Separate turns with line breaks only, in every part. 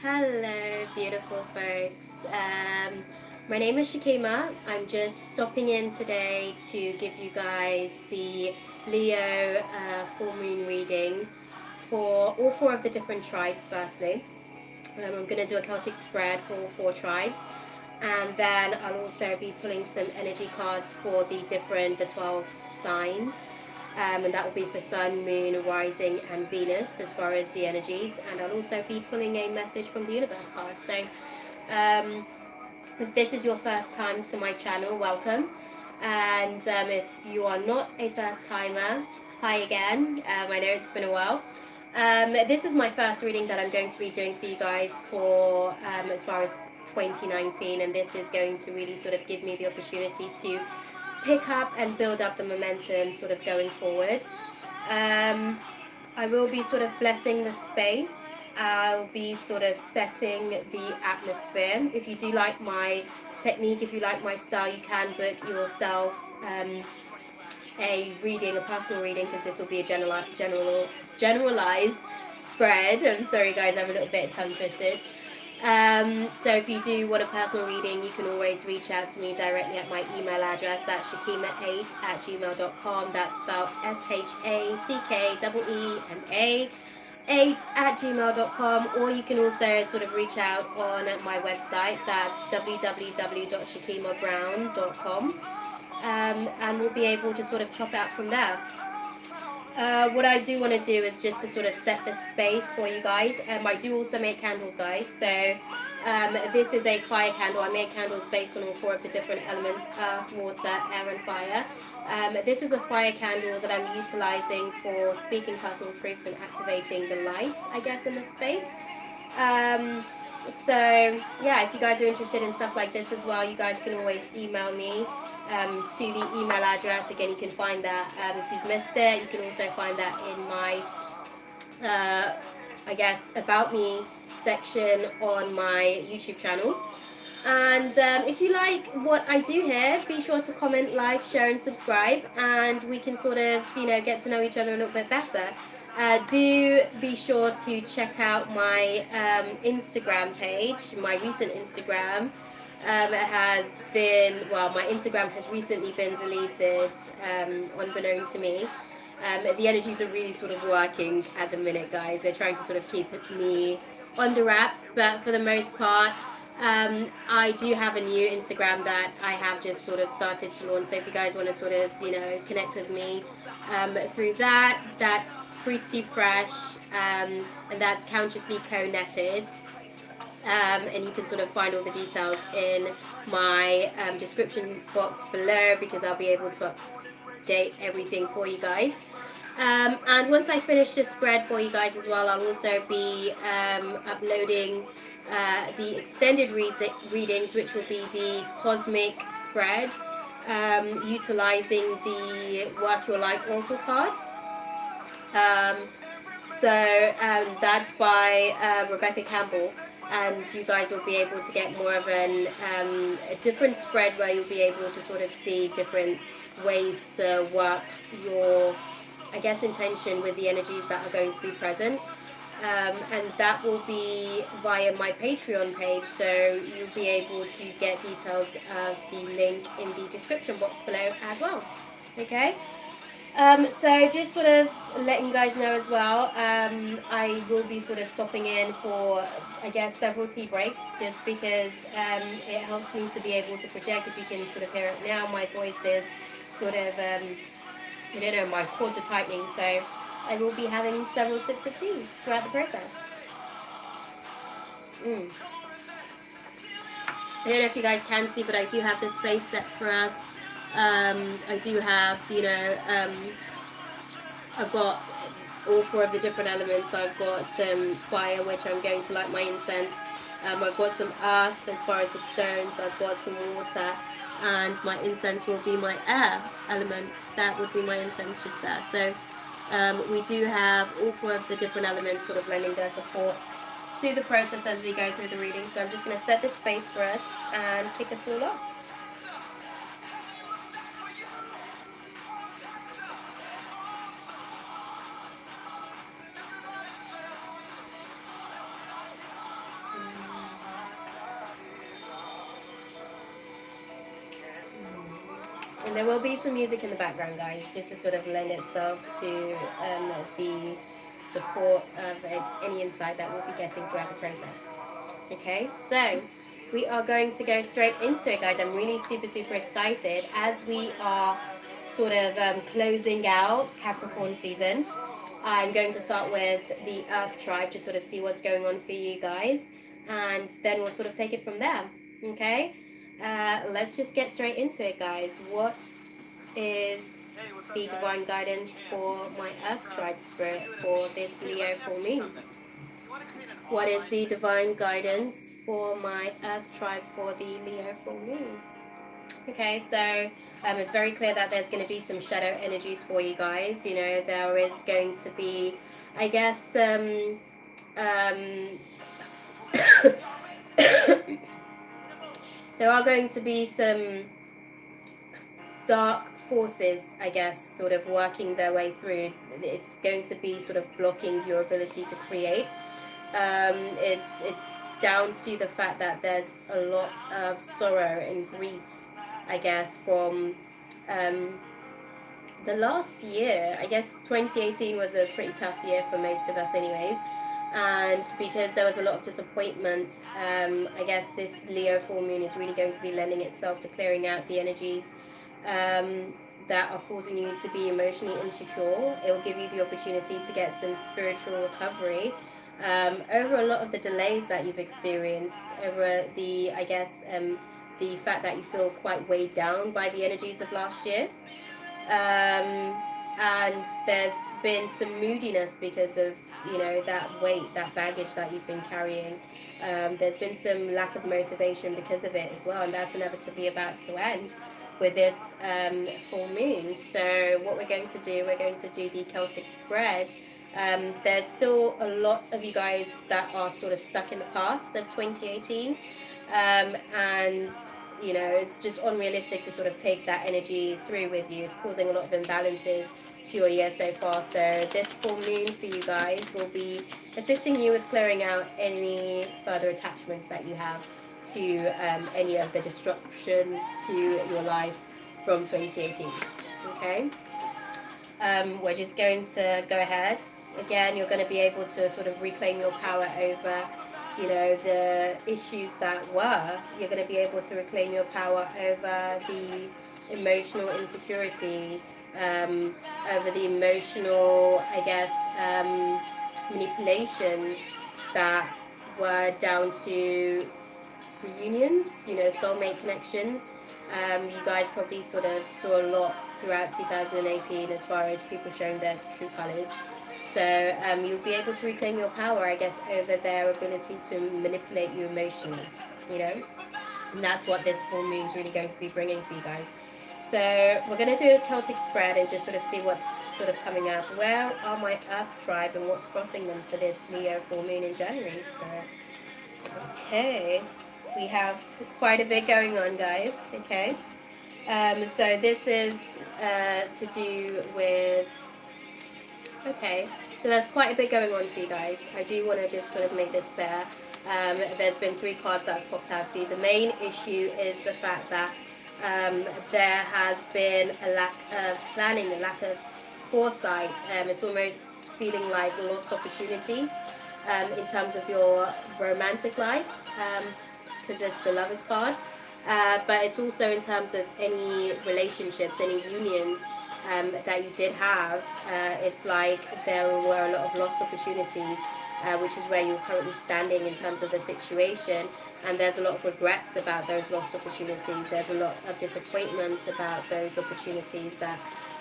Hello, beautiful folks. My name is Shakima. I'm just stopping in today to give you guys the Leo full moon reading for all four of the different tribes, firstly. I'm going to do a Celtic spread for all four tribes. And then I'll also be pulling some energy cards for the 12 signs. And that will be for Sun, Moon, Rising, and Venus as far as the energies. And I'll also be pulling a message from the Universe card. So, if this is your first time to my channel, welcome. And if you are not a first timer, hi again. I know it's been a while. This is my first reading that I'm going to be doing for you guys for as far as 2019, and this is going to really sort of give me the opportunity to pick up and build up the momentum sort of going forward. I will be sort of blessing the space. I'll be sort of setting the atmosphere. If you do like my technique, if you like my style, you can book yourself a reading, a personal reading, because this will be a generalized spread. I'm sorry guys, I'm a little bit tongue twisted. So if you do want a personal reading, you can always reach out to me directly at my email address. That's shakima8@gmail.com. That's spelled SHACKEEMA 8@gmail.com, or you can also sort of reach out on my website. That's www.shakimabrown.com, and we'll be able to sort of chop out from there. What I do want to do is just to sort of set the space for you guys. I do also make candles, guys. So this is a fire candle. I make candles based on all four of the different elements: earth, water, air, and fire. This is a fire candle that I'm utilizing for speaking personal truths and activating the light, I guess, in this space. So yeah, if you guys are interested in stuff like this as well, you guys can always email me to the email address. Again, you can find that if you've missed it. You can also find that in my I guess about me section on my YouTube channel. And if you like what I do here, be sure to comment, like, share, and subscribe, and we can sort of, get to know each other a little bit better. Do be sure to check out my Instagram page, my recent Instagram. It has been, well, my Instagram has recently been deleted, unbeknown to me. The energies are really sort of working at the minute, guys. They're trying to sort of keep me under wraps, but for the most part, I do have a new Instagram that I have just sort of started to launch. So if you guys want to sort of, connect with me through that, that's pretty fresh, and that's consciously co-netted. And you can sort of find all the details in my description box below, because I'll be able to update everything for you guys. And once I finish this spread for you guys as well, I'll also be uploading the extended readings, which will be the cosmic spread, utilizing the Work Your Life Oracle cards. That's by Rebecca Campbell, and you guys will be able to get more of a different spread, where you'll be able to sort of see different ways to work your, I guess, intention with the energies that are going to be present. And that will be via my Patreon page, so you'll be able to get details of the link in the description box below as well. Okay? So just sort of letting you guys know as well, I will be sort of stopping in for, I guess, several tea breaks, just because it helps me to be able to project. If you can sort of hear it now, my voice is sort of, my cords are tightening, so I will be having several sips of tea throughout the process. I don't know if you guys can see, but I do have this space set for us. I do have, I've got all four of the different elements. So I've got some fire, which I'm going to light my incense. I've got some earth as far as the stones. I've got some water, and my incense will be my air element. That would be my incense just there. So we do have all four of the different elements sort of lending their support to the process as we go through the reading. So I'm just going to set this space for us and kick us all off. And there will be some music in the background, guys, just to sort of lend itself to the support of any insight that we'll be getting throughout the process. Okay, so we are going to go straight into it, guys. I'm really super excited as we are sort of closing out Capricorn season. I'm going to start with the Earth tribe to sort of see what's going on for you guys, and then we'll sort of take it from there. Okay, let's just get straight into it, guys. What is the divine guidance for my Earth tribe spirit for this Leo full moon? What is the divine guidance for my Earth tribe for the Leo full moon? Okay, so it's very clear that there's going to be some shadow energies for you guys. You know, there is going to be, I guess, there are going to be some dark forces, I guess, sort of working their way through. It's going to be sort of blocking your ability to create. It's down to the fact that there's a lot of sorrow and grief, I guess, from the last year. I guess 2018 was a pretty tough year for most of us anyways, and because there was a lot of disappointments, I guess this Leo full moon is really going to be lending itself to clearing out the energies that are causing you to be emotionally insecure. It will give you the opportunity to get some spiritual recovery over a lot of the delays that you've experienced, over the, I guess, the fact that you feel quite weighed down by the energies of last year. And there's been some moodiness because of, you know, that weight, that baggage that you've been carrying. There's been some lack of motivation because of it as well, and that's inevitably about to end with this full moon. So what we're going to do the Celtic spread. There's still a lot of you guys that are sort of stuck in the past of 2018, and you know, it's just unrealistic to sort of take that energy through with you. It's causing a lot of imbalances to your year so far. So this full moon for you guys will be assisting you with clearing out any further attachments that you have to any of the disruptions to your life from 2018. Okay, we're just going to go ahead. Again, you're going to be able to sort of reclaim your power over, you know, the issues that were. You're going to be able to reclaim your power over the emotional insecurity, over the emotional, I guess, manipulations that were down to reunions, you know, soulmate connections. You guys probably sort of saw a lot throughout 2018 as far as people showing their true colors. So you'll be able to reclaim your power, I guess, over their ability to manipulate you emotionally, you know? And that's what this full moon is really going to be bringing for you guys. So we're going to do a Celtic spread and just sort of see what's sort of coming up. Where are my Earth tribe and what's crossing them for this Leo full moon in January? So, okay, we have quite a bit going on, guys, okay? So this is to do with... Okay, so there's quite a bit going on for you guys. I do want to just sort of make this clear. There's been 3 cards that's popped out for you. The main issue is the fact that there has been a lack of planning, a lack of foresight. It's almost feeling like lost opportunities in terms of your romantic life, because it's the Lovers card. But it's also in terms of any relationships, any unions that you did have. It's like there were a lot of lost opportunities, which is where you're currently standing in terms of the situation. And there's a lot of regrets about those lost opportunities. There's a lot of disappointments about those opportunities that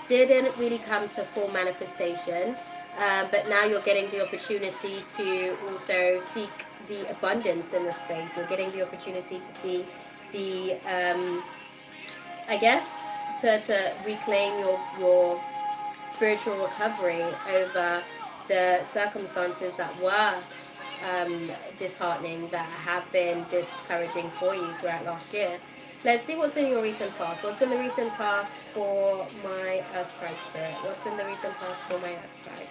didn't really come to full manifestation. But now you're getting the opportunity to also seek the abundance in the space. You're getting the opportunity to see the, I guess, to reclaim your spiritual recovery over the circumstances that were disheartening, that have been discouraging for you throughout last year. Let's see what's in your recent past. What's in the recent past for my Earth Tribe spirit? What's in the recent past for my Earth Tribe?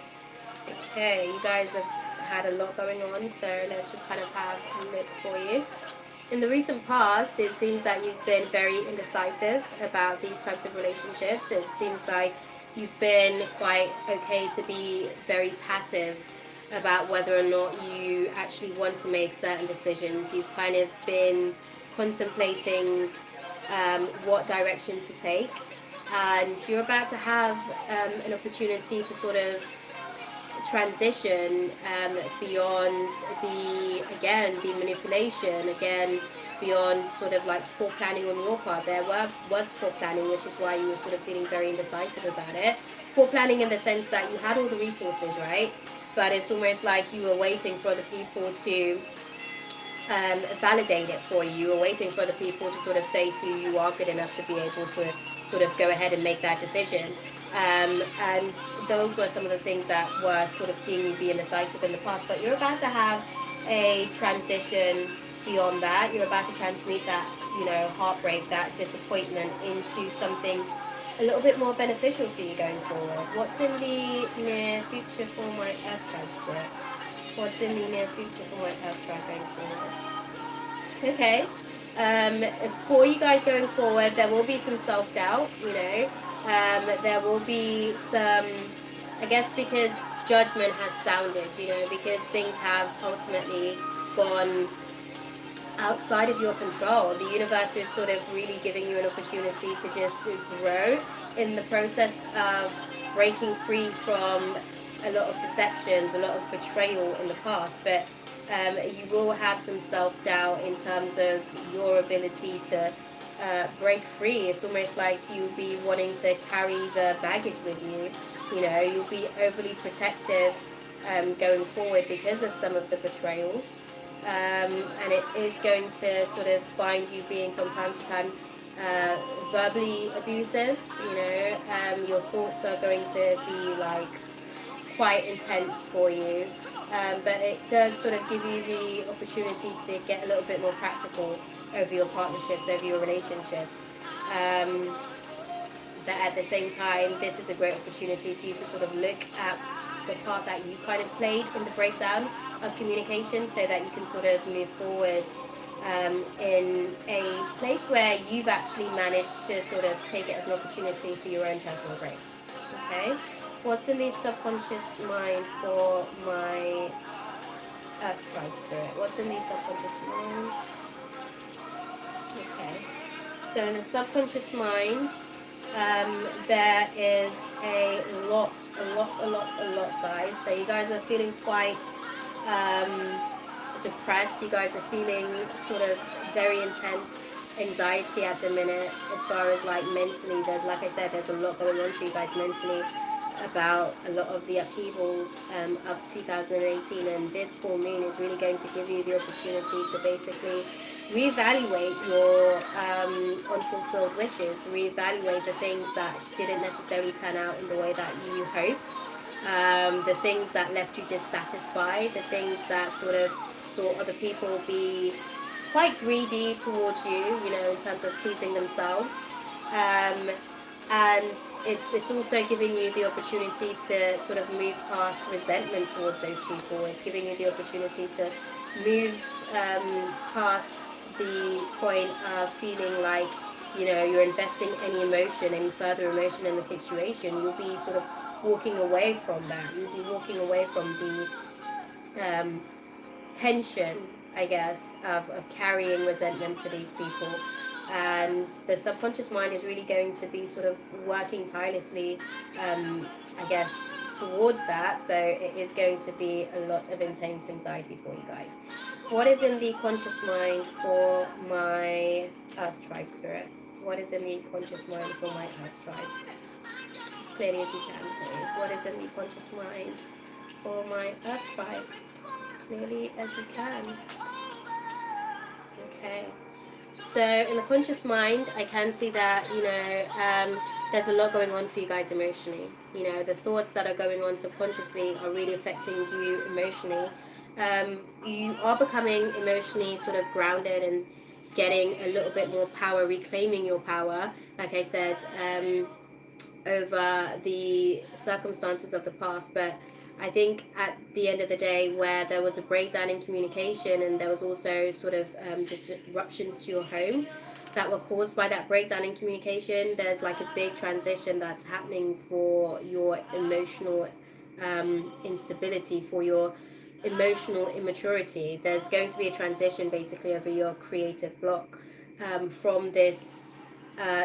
Okay, you guys have had a lot going on, so let's just kind of have a look for you. in the recent past, it seems that you've been very indecisive about these types of relationships. It seems like you've been quite okay to be very passive about whether or not you actually want to make certain decisions. You've kind of been contemplating what direction to take, and you're about to have an opportunity to sort of transition beyond the manipulation, again, beyond sort of like poor planning on your part. Was poor planning, which is why you were sort of feeling very indecisive about it. Poor planning in the sense that you had all the resources, right? But it's almost like you were waiting for other people to validate it for you. You were waiting for other people to sort of say to you, you are good enough to be able to sort of go ahead and make that decision. And those were some of the things that were sort of seeing you be indecisive in the past. But you're about to have a transition beyond that. You're about to transmute that, heartbreak, that disappointment into something a little bit more beneficial for you going forward. What's in the near future for my Earth tribe spirit? What's in the near future for my Earth tribe going forward? Okay. For you guys going forward, there will be some self-doubt, there will be some, I guess, because judgment has sounded, because things have ultimately gone outside of your control. The universe is sort of really giving you an opportunity to just grow in the process of breaking free from a lot of deceptions, a lot of betrayal in the past. But you will have some self-doubt in terms of your ability to break free. It's almost like you'll be wanting to carry the baggage with you. You'll be overly protective going forward because of some of the betrayals. And it is going to sort of find you being from time to time verbally abusive. Your thoughts are going to be like quite intense for you. But it does sort of give you the opportunity to get a little bit more practical over your partnerships, over your relationships. But at the same time, this is a great opportunity for you to sort of look at the part that you kind of played in the breakdown of communication, so that you can sort of move forward in a place where you've actually managed to sort of take it as an opportunity for your own personal growth. Okay? What's in the subconscious mind for my Earth tribe spirit? What's in the subconscious mind? Okay. So in the subconscious mind, there is a lot, guys. So you guys are feeling quite depressed. You guys are feeling sort of very intense anxiety at the minute, as far as like mentally. There's, like I said, there's a lot going on for you guys mentally about a lot of the upheavals of 2018, and this full moon is really going to give you the opportunity to basically reevaluate your unfulfilled wishes, reevaluate the things that didn't necessarily turn out in the way that you hoped, the things that left you dissatisfied, the things that sort of saw other people be quite greedy towards you, in terms of pleasing themselves. And it's also giving you the opportunity to sort of move past resentment towards those people. It's giving you the opportunity to move past the point of feeling like, you're investing any further emotion in the situation. You'll be sort of walking away from that. You'll be walking away from the tension, I guess, of carrying resentment for these people. And the subconscious mind is really going to be sort of working tirelessly, I guess, towards that. So it is going to be a lot of intense anxiety for you guys. What is in the conscious mind for my Earth tribe spirit? What is in the conscious mind for my Earth tribe? As clearly as you can, please. What is in the conscious mind for my Earth tribe? As clearly as you can. Okay. So in the conscious mind, I can see that, there's a lot going on for you guys emotionally. The thoughts that are going on subconsciously are really affecting you emotionally. You are becoming emotionally sort of grounded and getting a little bit more power, reclaiming your power, like I said, over the circumstances of the past. But I think at the end of the day, where there was a breakdown in communication and there was also sort of disruptions to your home that were caused by that breakdown in communication, there's like a big transition that's happening for your emotional instability, for your emotional immaturity. There's going to be a transition basically over your creative block from this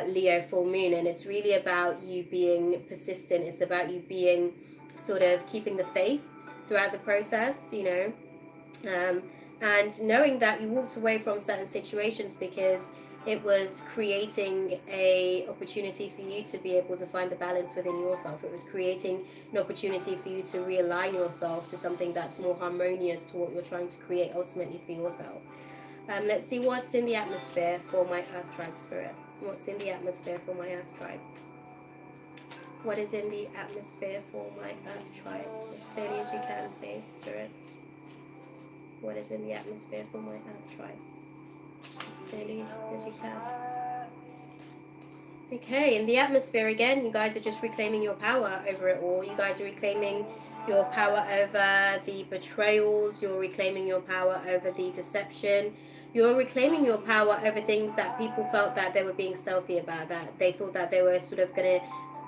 Leo full moon, and it's really about you being persistent. It's about you being sort of keeping the faith throughout the process, you know, and knowing that you walked away from certain situations because it was creating a opportunity for you to be able to find the balance within yourself. It was creating an opportunity for you to realign yourself to something that's more harmonious to what you're trying to create ultimately for yourself. Let's see what's in the atmosphere for my Earth Tribe Spirit. What's in the atmosphere for my Earth Tribe? What is in the atmosphere for my Earth Tribe? As clearly as you can, please, Spirit. What is in the atmosphere for my Earth Tribe? As clearly as you can. Okay, in the atmosphere again, you guys are just reclaiming your power over it all. You guys are reclaiming your power over the betrayals. You're reclaiming your power over the deception. You're reclaiming your power over things that people felt that they were being stealthy about, that they thought that they were sort of going to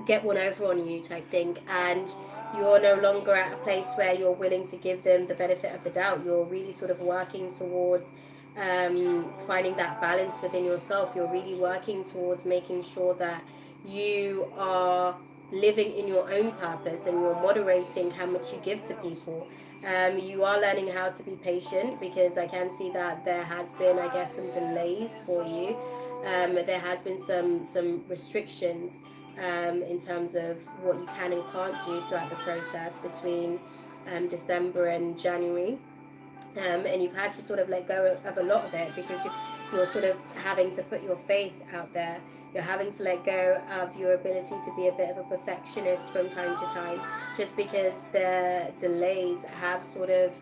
get one over on you type thing. And you're no longer at a place where you're willing to give them the benefit of the doubt. You're really sort of working towards finding that balance within yourself. You're really working towards making sure that you are living in your own purpose and you're moderating how much you give to people. You are learning how to be patient, because I can see that there has been, I guess, some delays for you. There has been some restrictions in terms of what you can and can't do throughout the process between December and January. And you've had to sort of let go of a lot of it because you're sort of having to put your faith out there. You're having to let go of your ability to be a bit of a perfectionist from time to time, just because the delays have sort of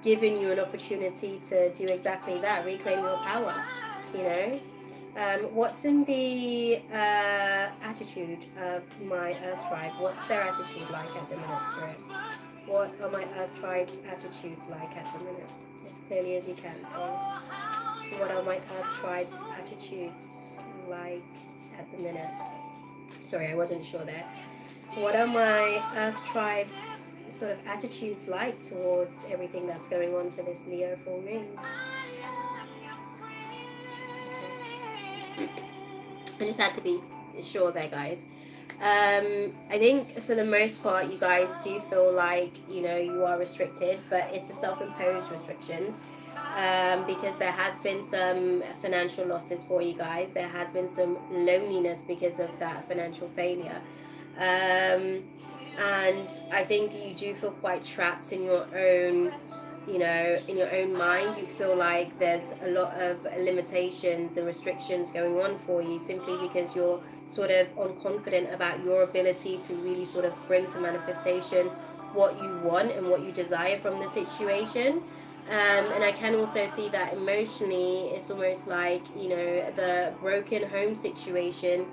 given you an opportunity to do exactly that, reclaim your power, you know. What's in the attitude of my Earth Tribe? What's their attitude like at the minute, Spirit? What are my Earth Tribe's attitudes like at the minute? As clearly as you can, please. What are my Earth Tribe's attitudes like at the minute? Sorry, I wasn't sure there. What are my Earth Tribe's sort of attitudes like towards everything that's going on for this Leo full moon? Okay. I just had to be sure there, guys. I think for the most part, you guys do feel like, you know, you are restricted, but it's a self-imposed restrictions. Because there has been some financial losses for you guys. There has been some loneliness because of that financial failure. And I think you do feel quite trapped in your own, you know, in your own mind. You feel like there's a lot of limitations and restrictions going on for you, simply because you're sort of unconfident about your ability to really sort of bring to manifestation what you want and what you desire from the situation. And I can also see that emotionally, it's almost like, you know, the broken home situation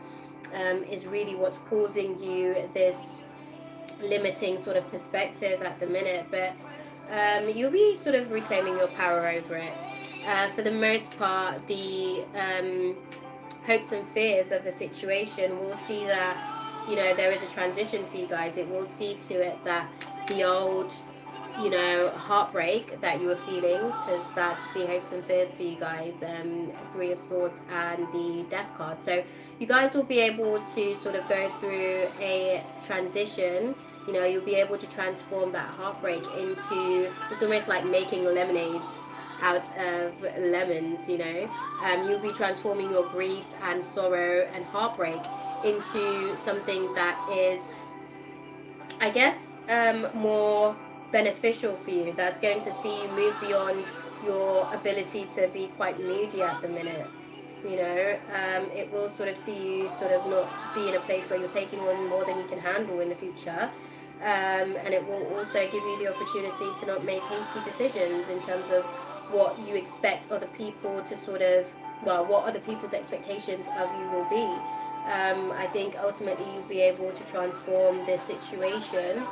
is really what's causing you this limiting sort of perspective at the minute. But you'll be sort of reclaiming your power over it. For the most part, the hopes and fears of the situation will see that, you know, there is a transition for you guys. It will see to it that the old, you know, heartbreak that you were feeling, because that's the hopes and fears for you guys, Three of Swords and the Death card. So you guys will be able to sort of go through a transition. You know, you'll be able to transform that heartbreak into, it's almost like making lemonades out of lemons, you know. You'll be transforming your grief and sorrow and heartbreak into something that is, I guess, more beneficial for you, that's going to see you move beyond your ability to be quite moody at the minute. You know, it will sort of see you sort of not be in a place where you're taking on more than you can handle in the future. And it will also give you the opportunity to not make hasty decisions in terms of what you expect other people to sort of, well, what other people's expectations of you will be. I think ultimately you'll be able to transform this situation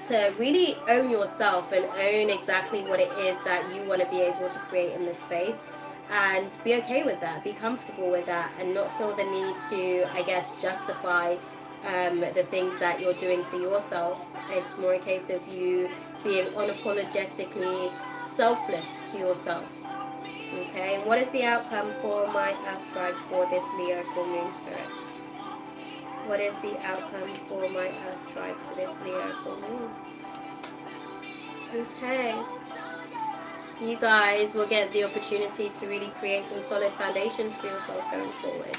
to really own yourself and own exactly what it is that you want to be able to create in this space, and be okay with that, be comfortable with that, and not feel the need to, I guess, justify the things that you're doing for yourself. It's more a case of you being unapologetically selfless to yourself. Okay, what is the outcome for my Earth tribe for this Leo full moon spirit? What is the outcome for my Earth tribe for this Leo full moon? Okay. You guys will get the opportunity to really create some solid foundations for yourself going forward.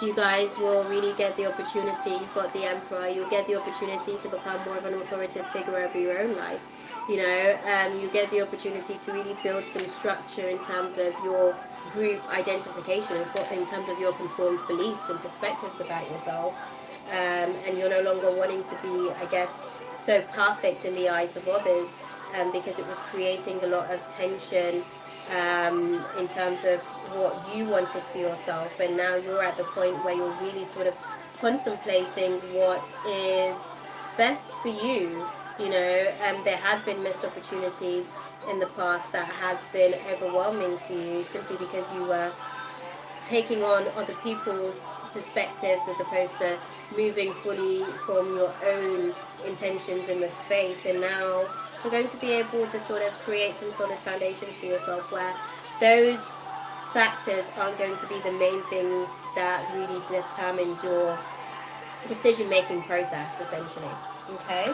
You guys will really get the opportunity, you've got the Emperor, you'll get the opportunity to become more of an authoritative figure over your own life. You know, you get the opportunity to really build some structure in terms of your group identification, in terms of your conformed beliefs and perspectives about yourself. And you're no longer wanting to be, I guess, so perfect in the eyes of others, because it was creating a lot of tension in terms of what you wanted for yourself. And now you're at the point where you're really sort of contemplating what is best for you. You know, there has been missed opportunities in the past that has been overwhelming for you, simply because you were taking on other people's perspectives as opposed to moving fully from your own intentions in the space. And now you're going to be able to sort of create some solid foundations for yourself, where those factors aren't going to be the main things that really determines your decision making process, essentially. Okay.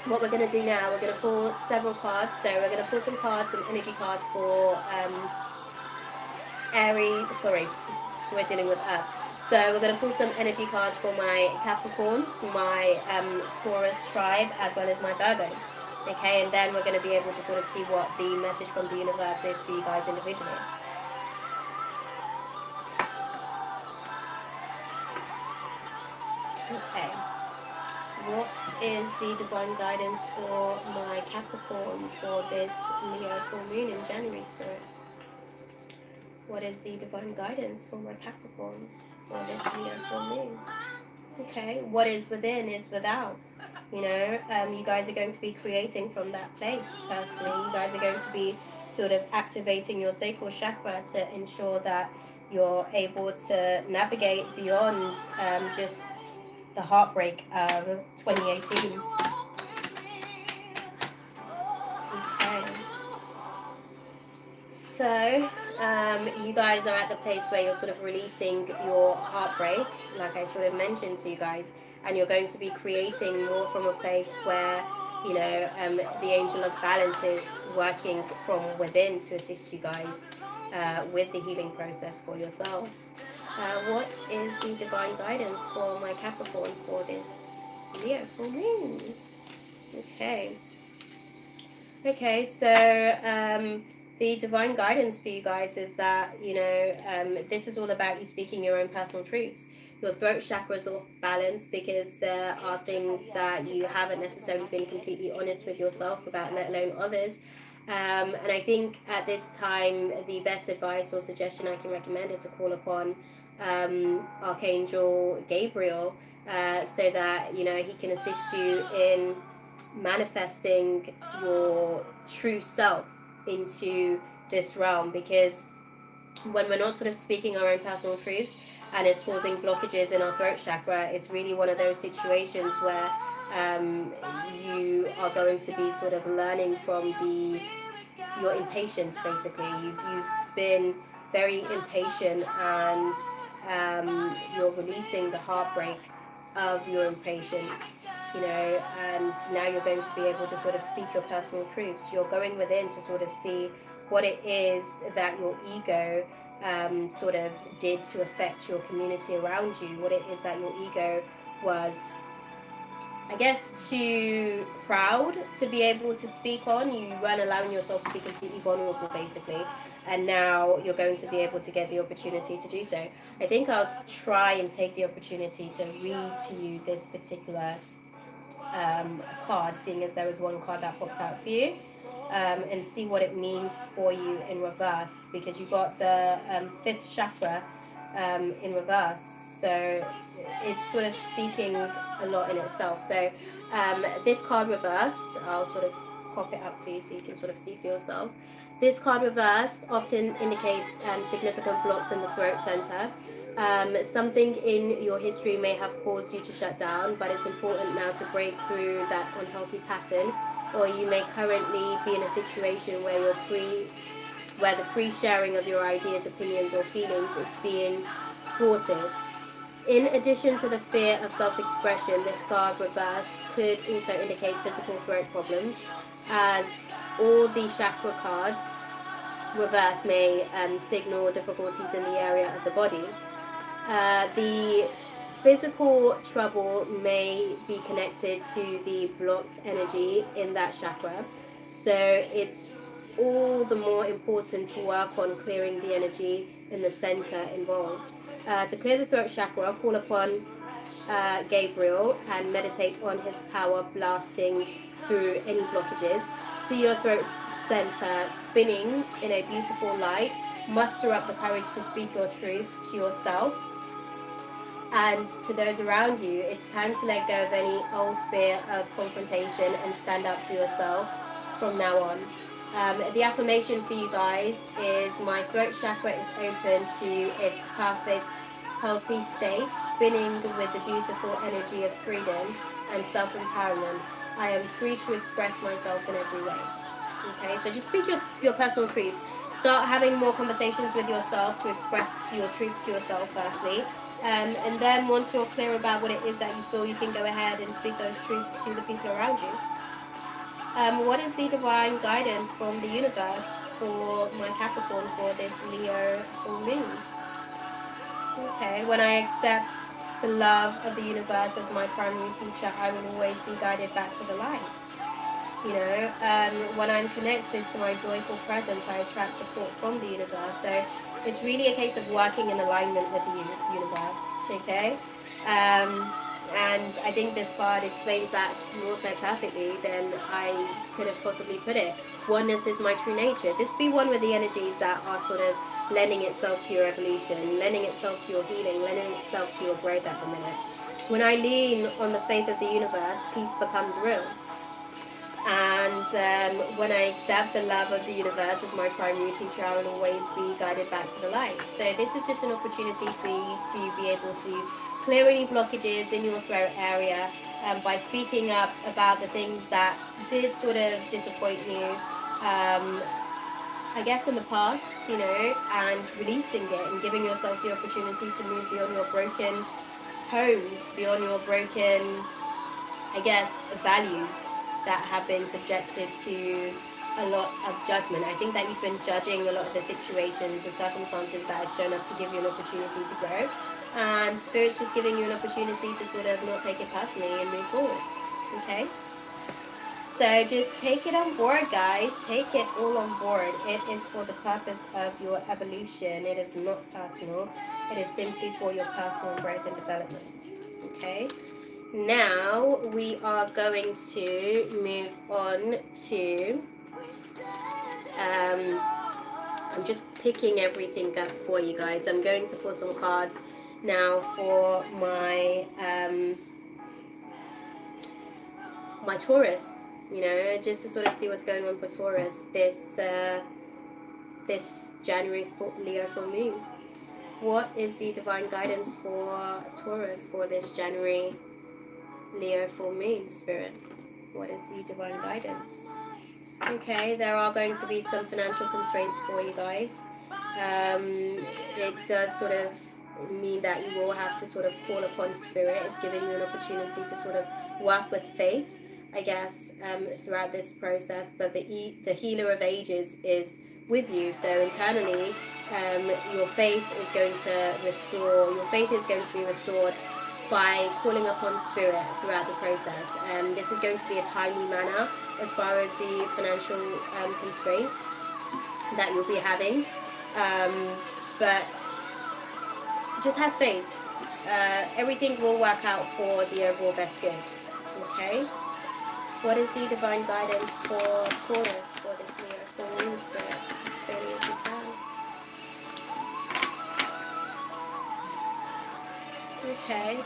What we're going to do now, we're going to pull several cards. So we're going to pull some cards, some energy cards for Aries. Sorry, we're dealing with Earth. So we're going to pull some energy cards for my Capricorns, my Taurus tribe, as well as my Virgos. Okay, and then we're going to be able to sort of see what the message from the universe is for you guys individually. Okay. What is the divine guidance for my Capricorn for this Leo full moon in January, Spirit? What is the divine guidance for my Capricorns for this Leo full moon? Okay, what is within is without. You know, you guys are going to be creating from that place personally. You guys are going to be sort of activating your sacral chakra to ensure that you're able to navigate beyond just the heartbreak of 2018. Okay. So, you guys are at the place where you're sort of releasing your heartbreak, like I sort of mentioned to you guys, and you're going to be creating more from a place where, you know, the angel of balance is working from within to assist you guys with the healing process for yourselves. What is the divine guidance for my Capricorn for this Leo full moon? Okay. Okay, so the divine guidance for you guys is that, you know, this is all about you speaking your own personal truths. Your throat chakra is off balance because there are things that you haven't necessarily been completely honest with yourself about, let alone others. And I think at this time, the best advice or suggestion I can recommend is to call upon Archangel Gabriel, so that, you know, he can assist you in manifesting your true self into this realm. Because when we're not sort of speaking our own personal truths and it's causing blockages in our throat chakra, it's really one of those situations where you are going to be sort of learning from your impatience. Basically, you've been very impatient, and you're releasing the heartbreak of your impatience, you know, and now you're going to be able to sort of speak your personal truths. You're going within to sort of see what it is that your ego sort of did to affect your community around you, what it is that your ego was, I guess, too proud to be able to speak on. You weren't allowing yourself to be completely vulnerable, basically. And now you're going to be able to get the opportunity to do so. I think I'll try and take the opportunity to read to you this particular card, seeing as there was one card that popped out for you, and see what it means for you in reverse. Because you've got the fifth chakra in reverse. So it's sort of speaking a lot in itself. So this card reversed, I'll sort of pop it up for you so you can sort of see for yourself. This card reversed often indicates significant blocks in the throat center. Something in your history may have caused you to shut down, but it's important now to break through that unhealthy pattern, or you may currently be in a situation where the free sharing of your ideas, opinions, or feelings is being thwarted. In addition to the fear of self-expression, this card reverse could also indicate physical throat problems, as all the chakra cards reverse may signal difficulties in the area of the body. The physical trouble may be connected to the blocked energy in that chakra, so it's all the more important to work on clearing the energy in the center involved. To clear the throat chakra, call upon Gabriel and meditate on his power blasting through any blockages. See your throat center spinning in a beautiful light. Muster up the courage to speak your truth to yourself and to those around you. It's time to let go of any old fear of confrontation and stand up for yourself from now on. The affirmation for you guys is: my throat chakra is open to its perfect, healthy state, spinning with the beautiful energy of freedom and self-empowerment. I am free to express myself in every way. Okay, so just speak your personal truths. Start having more conversations with yourself to express your truths to yourself firstly. And then once you're clear about what it is that you feel, you can go ahead and speak those truths to the people around you. What is the divine guidance from the universe for my Capricorn for this Leo full moon? Okay, when I accept the love of the universe as my primary teacher, I will always be guided back to the light. You know, when I'm connected to my joyful presence, I attract support from the universe. So it's really a case of working in alignment with the universe, okay? And I think this card explains that more so perfectly than I could have possibly put it. Oneness is my true nature. Just be one with the energies that are sort of lending itself to your evolution, lending itself to your healing, lending itself to your growth at the minute. When I lean on the faith of the universe, peace becomes real. And when I accept the love of the universe as my primary teacher, I will always be guided back to the light. So this is just an opportunity for you to be able to clear any blockages in your throat area by speaking up about the things that did sort of disappoint you, I guess in the past, you know, and releasing it and giving yourself the opportunity to move beyond your broken homes, beyond your broken, I guess, values that have been subjected to a lot of judgment. I think that you've been judging a lot of the situations and circumstances that have shown up to give you an opportunity to grow. And Spirit's just giving you an opportunity to sort of not take it personally and move forward. Okay? So just take it on board, guys. Take it all on board. It is for the purpose of your evolution. It is not personal. It is simply for your personal growth and development. Okay? Now we are going to move on to I'm just picking everything up for you guys. I'm going to pull some cards now for my my Taurus, you know, just to sort of see what's going on for Taurus this January Leo full moon. What is the divine guidance for Taurus for this January Leo full moon, Spirit? What is the divine guidance? Okay, there are going to be some financial constraints for you guys. It does sort of mean that you will have to sort of call upon Spirit. It's giving you an opportunity to sort of work with faith, I guess, throughout this process. But the healer of ages is with you. So internally, your faith is going to restore. Your faith is going to be restored by calling upon Spirit throughout the process. This is going to be a timely manner as far as the financial constraints that you'll be having. But just have faith. Everything will work out for the overall best good. Okay? What is the divine guidance for Taurus for this Leo full moon, Spirit? As clearly as you can. Okay.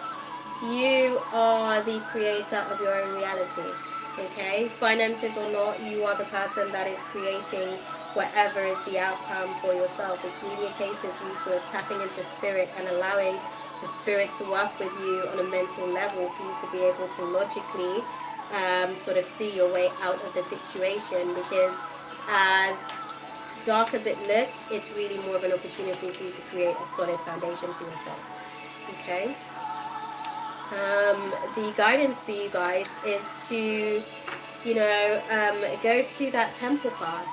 You are the creator of your own reality. Okay. Finances or not, you are the person that is creating whatever is the outcome for yourself. It's really a case of you sort of tapping into spirit and allowing the spirit to work with you on a mental level for you to be able to logically sort of see your way out of the situation, because as dark as it looks, it's really more of an opportunity for you to create a solid foundation for yourself. Okay. The guidance for you guys is to, go to that temple path,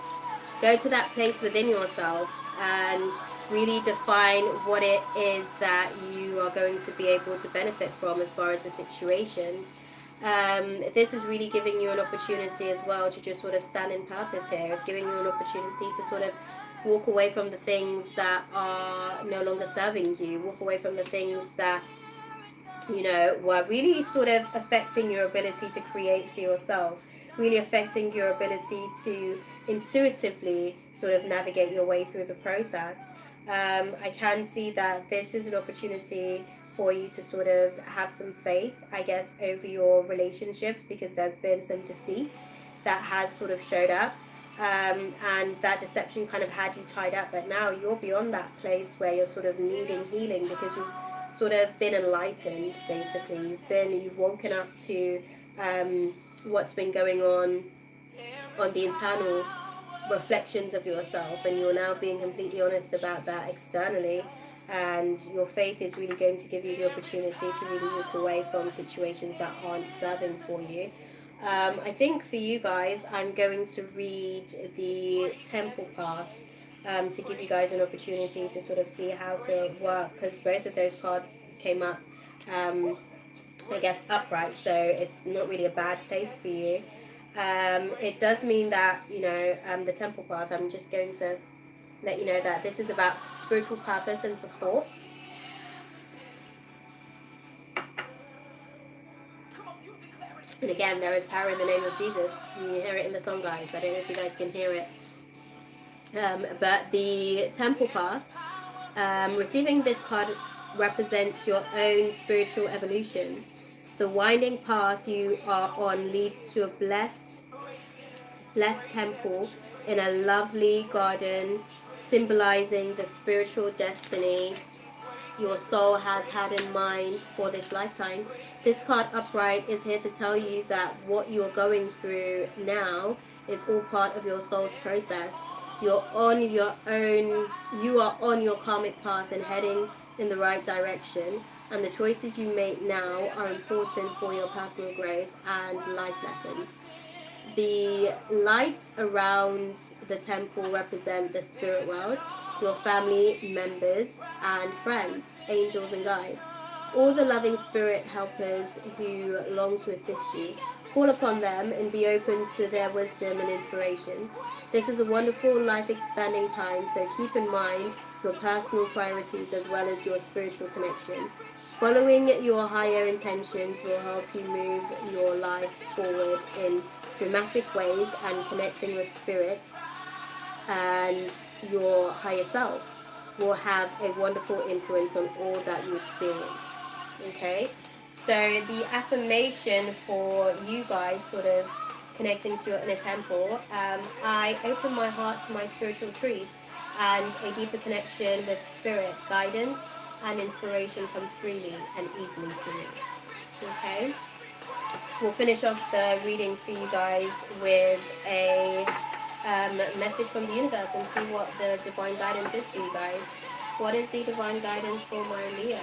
go to that place within yourself and really define what it is that you are going to be able to benefit from as far as the situations. This is really giving you an opportunity as well to just sort of stand in purpose here. It's giving you an opportunity to sort of walk away from the things that are no longer serving you, walk away from the things that were really sort of affecting your ability to create for yourself, really affecting your ability to intuitively sort of navigate your way through the process. I can see that this is an opportunity for you to sort of have some faith, I guess, over your relationships, because there's been some deceit that has sort of showed up. And that deception kind of had you tied up, but now you're beyond that place where you're sort of needing healing, because you've sort of been enlightened, basically. You've woken up to what's been going on the internal reflections of yourself, and you're now being completely honest about that externally, and your faith is really going to give you the opportunity to really walk away from situations that aren't serving for you. I think for you guys, I'm going to read the Temple Path to give you guys an opportunity to sort of see how to work, because both of those cards came up, I guess, upright, so it's not really a bad place for you. It does mean that, the Temple Path, I'm just going to let you know that this is about spiritual purpose and support. And again, there is power in the name of Jesus. You hear it in the song, guys. I don't know if you guys can hear it. But the Temple Path, receiving this card represents your own spiritual evolution. The winding path you are on leads to a blessed temple in a lovely garden, symbolizing the spiritual destiny your soul has had in mind for this lifetime. This card upright is here to tell you that what you're going through now is all part of your soul's process. You are on your karmic path and heading in the right direction, and the choices you make now are important for your personal growth and life lessons. The lights around the temple represent the spirit world, your family members and friends, angels and guides, all the loving spirit helpers who long to assist you. Call upon them and be open to their wisdom and inspiration. This is a wonderful life-expanding time, so keep in mind your personal priorities as well as your spiritual connection. Following your higher intentions will help you move your life forward in dramatic ways, and connecting with spirit and your higher self will have a wonderful influence on all that you experience. Okay, so the affirmation for you guys, sort of connecting to your inner temple, I open my heart to my spiritual truth, and a deeper connection with spirit, guidance and inspiration come freely and easily to me. Okay, we'll finish off the reading for you guys with a message from the universe and see what the divine guidance is for you guys. What is the divine guidance for my Leos?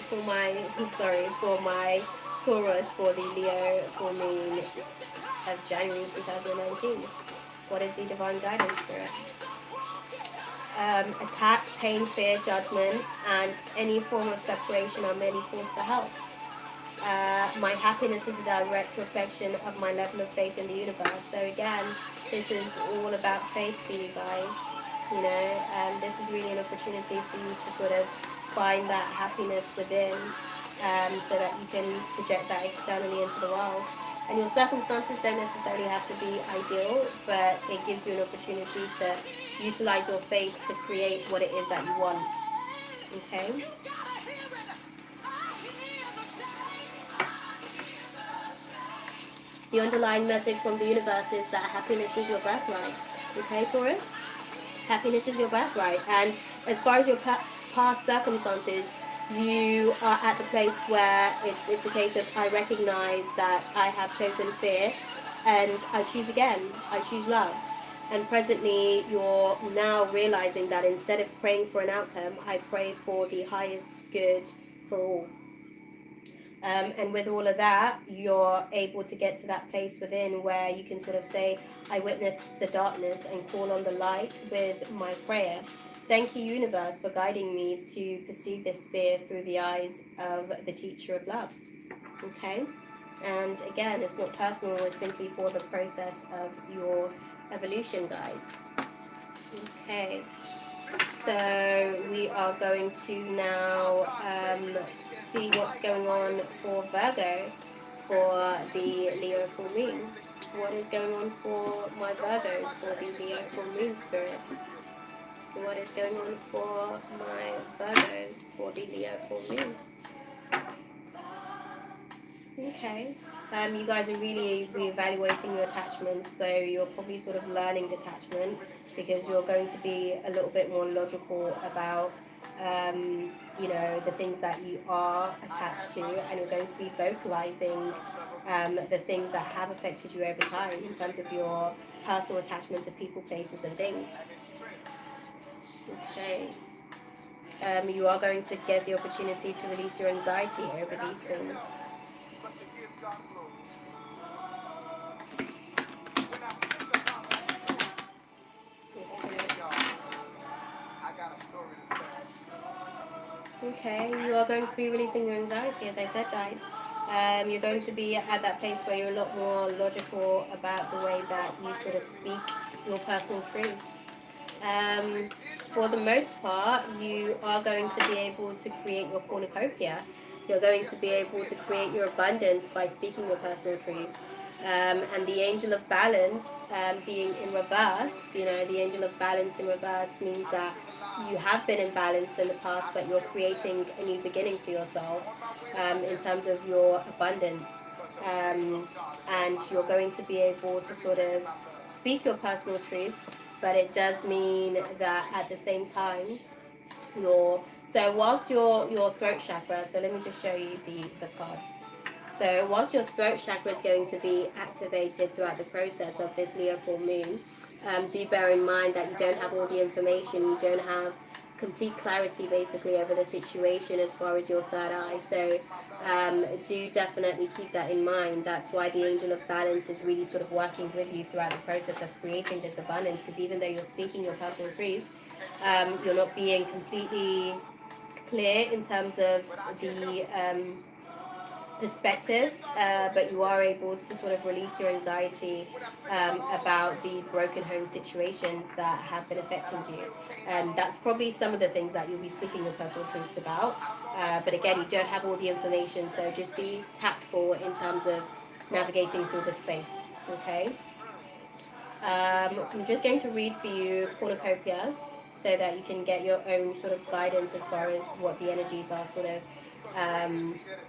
For my Taurus, for the Leo full moon of January 2019. What is the divine guidance, Spirit? Attack, pain, fear, judgment, and any form of separation are merely cause for help. My happiness is a direct reflection of my level of faith in the universe. So again, this is all about faith for you guys. This is really an opportunity for you to sort of find that happiness within, so that you can project that externally into the world. And your circumstances don't necessarily have to be ideal, but it gives you an opportunity to utilize your faith to create what it is that you want. Okay? The underlying message from the universe is that happiness is your birthright. Okay, Taurus? Happiness is your birthright. And as far as your past circumstances, you are at the place where it's a case of, I recognize that I have chosen fear and I choose again. I choose love. And presently, you're now realizing that instead of praying for an outcome, I pray for the highest good for all. And with all of that, you're able to get to that place within where you can sort of say, I witness the darkness and call on the light with my prayer. Thank you, universe, for guiding me to perceive this fear through the eyes of the teacher of love. Okay? And again, it's not personal, it's simply for the process of your evolution, guys. Okay. So we are going to now see what's going on for Virgo for the Leo full moon. What is going on for my Virgos for the Leo full moon spirit? What is going on for my Virgos for the Leo full moon? Okay. You guys are really reevaluating your attachments, so you're probably sort of learning detachment because you're going to be a little bit more logical about, you know, the things that you are attached to, and you're going to be vocalizing the things that have affected you over time in terms of your personal attachments to people, places, and things. Okay. You are going to get the opportunity to release your anxiety over these things. Okay, you are going to be releasing your anxiety, as I said, guys. You're going to be at that place where you're a lot more logical about the way that you sort of speak your personal truths. For the most part, you are going to be able to create your cornucopia. You're going to be able to create your abundance by speaking your personal truths. And the angel of balance being in reverse, you know, the angel of balance in reverse means that you have been imbalanced in the past, but you're creating a new beginning for yourself in terms of your abundance. And you're going to be able to sort of speak your personal truths, but it does mean that at the same time, whilst your throat chakra, so let me just show you the cards. So whilst your throat chakra is going to be activated throughout the process of this Leo full moon, do bear in mind that you don't have all the information, you don't have complete clarity basically over the situation as far as your third eye. So do definitely keep that in mind. That's why the angel of balance is really sort of working with you throughout the process of creating this abundance, because even though you're speaking your personal truths, you're not being completely clear in terms of the perspectives, but you are able to sort of release your anxiety about the broken home situations that have been affecting you. That's probably some of the things that you'll be speaking your personal truths about. But again, you don't have all the information, so just be tactful in terms of navigating through the space. Okay? I'm just going to read for you Cornucopia so that you can get your own sort of guidance as far as what the energies are sort of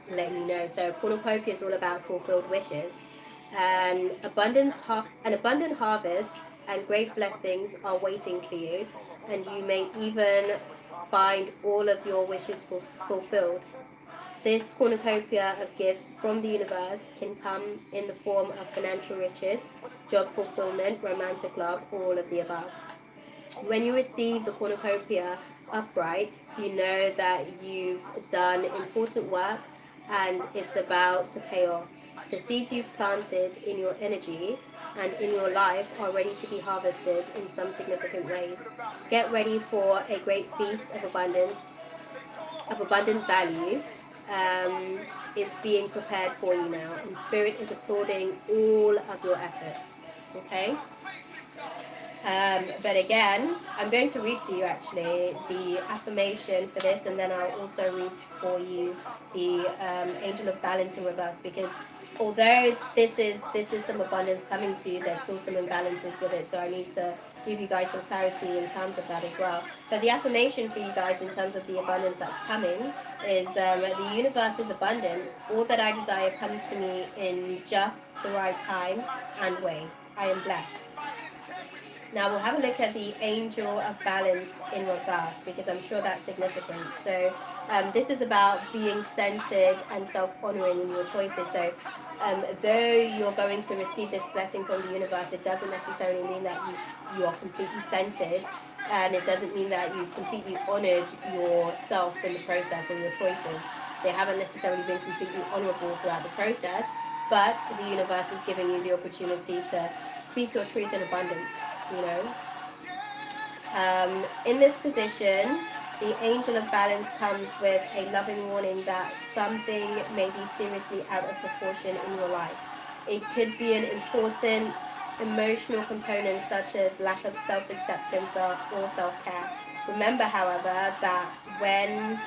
letting you know. So cornucopia is all about fulfilled wishes. An abundant harvest and great blessings are waiting for you, and you may even find all of your wishes fulfilled. This cornucopia of gifts from the universe can come in the form of financial riches, job fulfillment, romantic love, or all of the above. When you receive the cornucopia upright, you know that you've done important work and it's about to pay off. The seeds you've planted in your energy and in your life are ready to be harvested in some significant ways. Get ready for a great feast of abundance, of abundant value. Is being prepared for you now, and spirit is applauding all of your effort. Okay? But again, I'm going to read for you actually the affirmation for this, and then I'll also read for you the angel of balance in reverse, because although this is some abundance coming to you, there's still some imbalances with it. So I need to give you guys some clarity in terms of that as well. But the affirmation for you guys in terms of the abundance that's coming is the universe is abundant. All that I desire comes to me in just the right time and way. I am blessed. Now we'll have a look at the angel of balance in reverse, because I'm sure that's significant. So this is about being centered and self-honoring in your choices. So though you're going to receive this blessing from the universe, it doesn't necessarily mean that you are completely centered, and it doesn't mean that you've completely honored yourself in the process or your choices. They haven't necessarily been completely honorable throughout the process, but the universe is giving you the opportunity to speak your truth in abundance, you know. In this position, the angel of balance comes with a loving warning that something may be seriously out of proportion in your life. It could be an important emotional component such as lack of self-acceptance or self-care. Remember, however, that when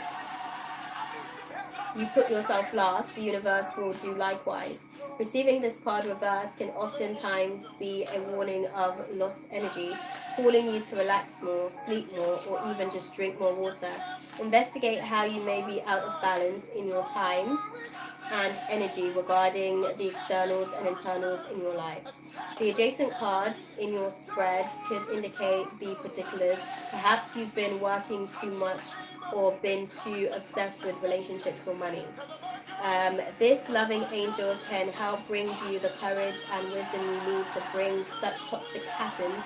you put yourself last, the universe will do likewise. Receiving this card reversed can oftentimes be a warning of lost energy, calling you to relax more, sleep more, or even just drink more water. Investigate how you may be out of balance in your time and energy regarding the externals and internals in your life. The adjacent cards in your spread could indicate the particulars. Perhaps you've been working too much or been too obsessed with relationships or money. This loving angel can help bring you the courage and wisdom you need to bring such toxic patterns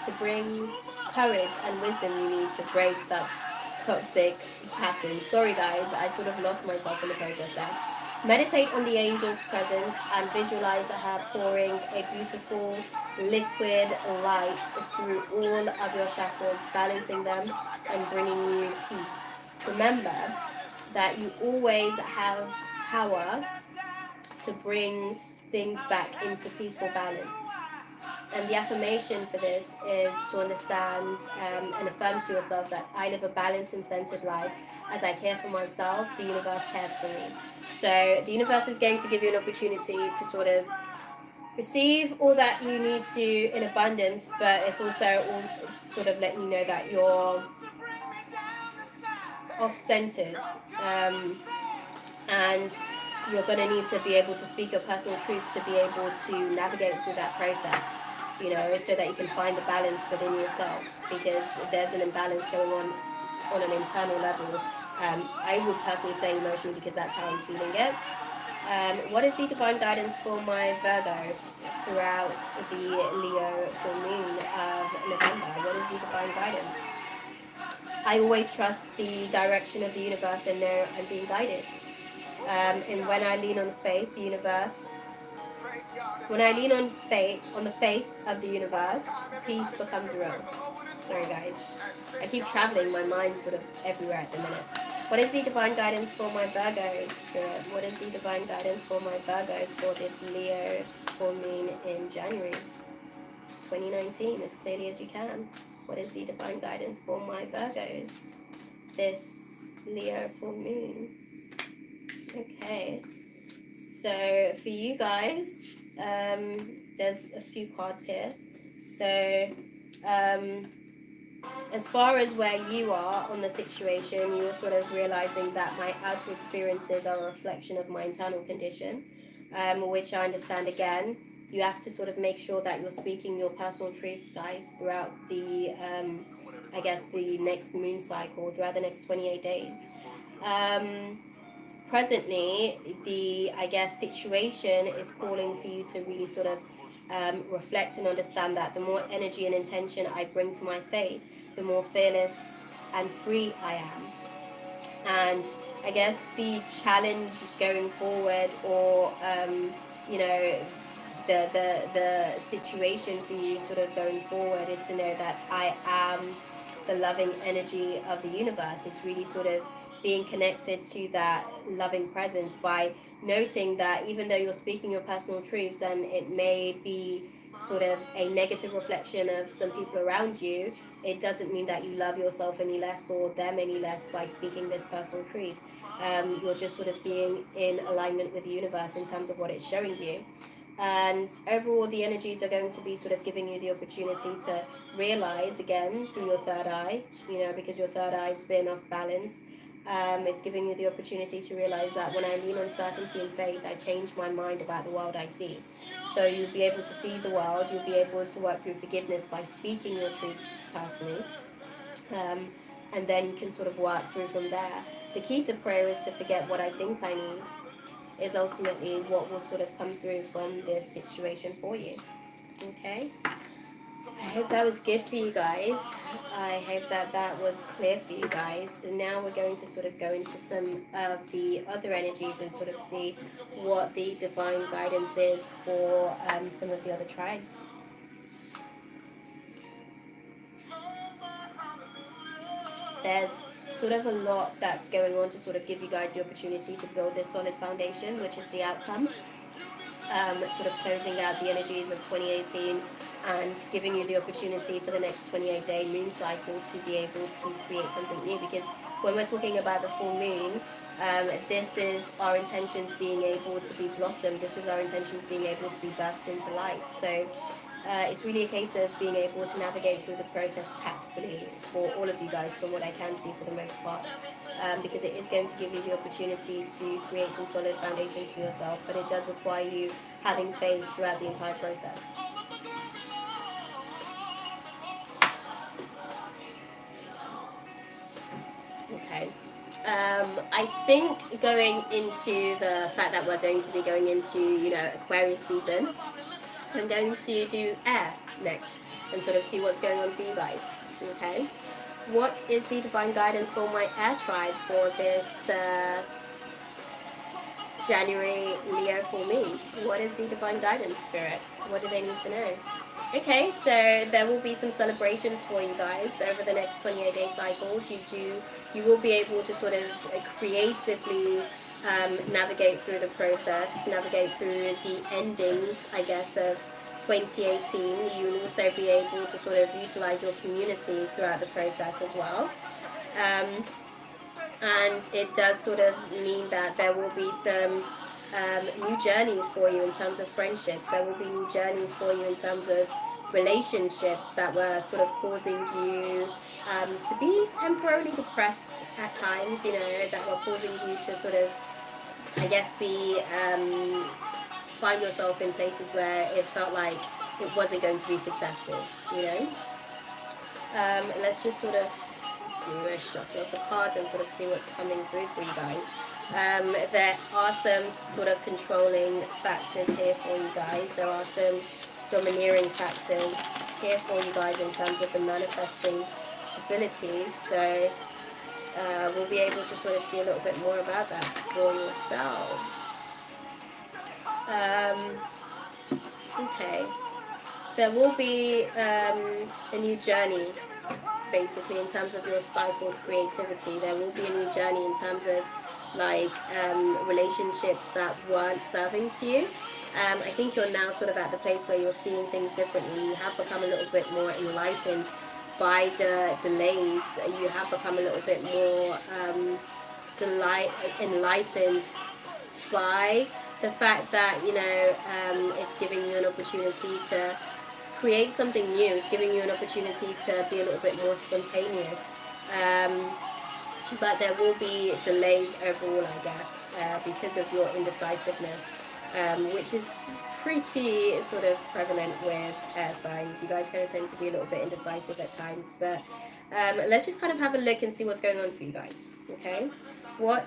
to bring courage and wisdom you need to break such toxic patterns. Sorry guys, I sort of lost myself in the process there. Meditate on the angel's presence and visualize her pouring a beautiful liquid light through all of your chakras, balancing them and bringing you peace. Remember that you always have power to bring things back into peaceful balance. And the affirmation for this is to understand and affirm to yourself that I live a balanced and centered life. As I care for myself, the universe cares for me. So the universe is going to give you an opportunity to sort of receive all that you need to in abundance, but it's also all sort of letting you know that you're off-centered, and you're going to need to be able to speak your personal truths to be able to navigate through that process, you know, so that you can find the balance within yourself, because there's an imbalance going on an internal level. I would personally say emotionally, because that's how I'm feeling it. What is the divine guidance for my Virgo throughout the Leo full moon of November? What is the divine guidance? I always trust the direction of the universe and know I'm being guided. And when I lean on faith, the universe, when I lean on the faith of the universe, peace becomes real. Sorry guys, I keep traveling, my mind's sort of everywhere at the minute. What is the divine guidance for my Virgos, Spirit? What is the divine guidance for my Virgos for this Leo full moon in January 2019, as clearly as you can? What is the divine guidance for my Virgos this Leo full moon? Okay, so for you guys, there's a few cards here. So as far as where you are on the situation, you're sort of realizing that my outer experiences are a reflection of my internal condition, which I understand. Again, you have to sort of make sure that you're speaking your personal truths, guys, throughout the I guess the next moon cycle, throughout the next 28 days. Presently, the, I guess, situation is calling for you to really sort of reflect and understand that the more energy and intention I bring to my faith, the more fearless and free I am. And I guess the challenge going forward, or you know, the situation for you sort of going forward, is to know that I am the loving energy of the universe. It's really sort of being connected to that loving presence by noting that even though you're speaking your personal truths and it may be sort of a negative reflection of some people around you, it doesn't mean that you love yourself any less or them any less by speaking this personal truth. You're just sort of being in alignment with the universe in terms of what it's showing you. And overall, the energies are going to be sort of giving you the opportunity to realize again through your third eye, because your third eye's been off balance. It's giving you the opportunity to realize that when I lean on certainty and faith, I change my mind about the world I see. So you'll be able to see the world, you'll be able to work through forgiveness by speaking your truths personally. And then you can sort of work through from there. The key to prayer is to forget what I think I need, is ultimately what will sort of come through from this situation for you. Okay? I hope that was good for you guys. I hope that was clear for you guys. And now we're going to sort of go into some of the other energies and sort of see what the divine guidance is for some of the other tribes. There's sort of a lot that's going on to sort of give you guys the opportunity to build this solid foundation, which is the outcome. Sort of closing out the energies of 2018 and giving you the opportunity for the next 28-day moon cycle to be able to create something new. Because when we're talking about the full moon, this is our intentions being able to be blossomed. This is our intentions being able to be birthed into light. So it's really a case of being able to navigate through the process tactfully for all of you guys, from what I can see for the most part, because it is going to give you the opportunity to create some solid foundations for yourself, but it does require you having faith throughout the entire process. Okay. I think going into the fact that we're going to be going into, Aquarius season, I'm going to do air next and sort of see what's going on for you guys. Okay. What is the divine guidance for my air tribe for this January Leo full moon? What is the divine guidance, Spirit? What do they need to know? Okay, so there will be some celebrations for you guys over the next 28-day cycles. You will be able to sort of creatively navigate through the process, navigate through the endings, I guess, of 2018. You will also be able to sort of utilize your community throughout the process as well. And it does sort of mean that there will be some new journeys for you in terms of friendships. There will be new journeys for you in terms of relationships that were sort of causing you to be temporarily depressed at times, that were causing you to sort of, I guess, find yourself in places where it felt like it wasn't going to be successful, Let's just sort of do a shuffle of the cards and sort of see what's coming through for you guys. There are some sort of controlling factors here for you guys. There are some domineering factors here for you guys in terms of the manifesting abilities. So we'll be able to sort of see a little bit more about that for yourselves. Okay. There will be a new journey, basically, in terms of your stifled creativity. There will be a new journey in terms of relationships that weren't serving to you. I think you're now sort of at the place where you're seeing things differently. You have become a little bit more enlightened by the delays. You have become a little bit more enlightened by the fact that it's giving you an opportunity to create something new. It's giving you an opportunity to be a little bit more spontaneous. But there will be delays overall, I guess, because of your indecisiveness, which is pretty sort of prevalent with air signs. You guys kind of tend to be a little bit indecisive at times, but let's just kind of have a look and see what's going on for you guys. Okay, where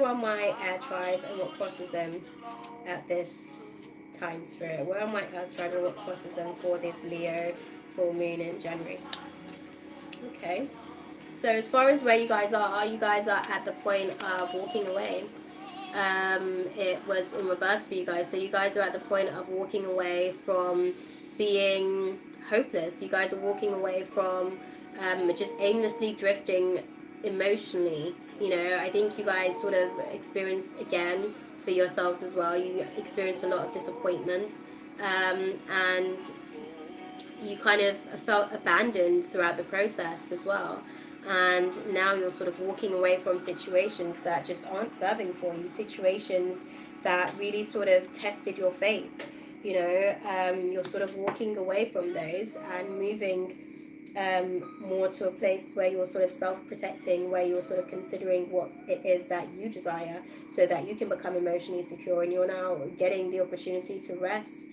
are my air tribe and what crosses them at this time, Spirit? Where are my air tribe and what crosses them for this Leo full moon in January? Okay. So as far as where you guys are at the point of walking away. It was in reverse for you guys. So you guys are at the point of walking away from being hopeless. You guys are walking away from just aimlessly drifting emotionally. I think you guys sort of experienced, again, for yourselves as well, you experienced a lot of disappointments. And you kind of felt abandoned throughout the process as well. And now you're sort of walking away from situations that just aren't serving for you, situations that really sort of tested your faith. You're sort of walking away from those and moving more to a place where you're sort of self-protecting, where you're sort of considering what it is that you desire so that you can become emotionally secure, and you're now getting the opportunity to rest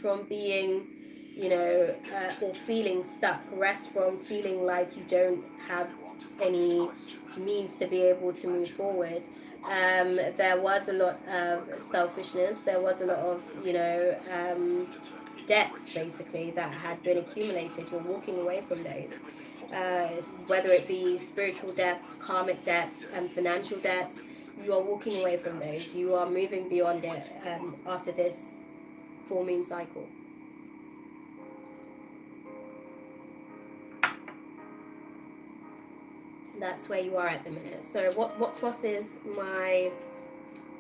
from being, or feeling stuck, rest from feeling like you don't have any means to be able to move forward. There was a lot of selfishness, there was a lot of, debts basically that had been accumulated. You're walking away from those. Whether it be spiritual debts, karmic debts, and financial debts, you are walking away from those. You are moving beyond it after this full moon cycle. That's where you are at the minute. So what crosses my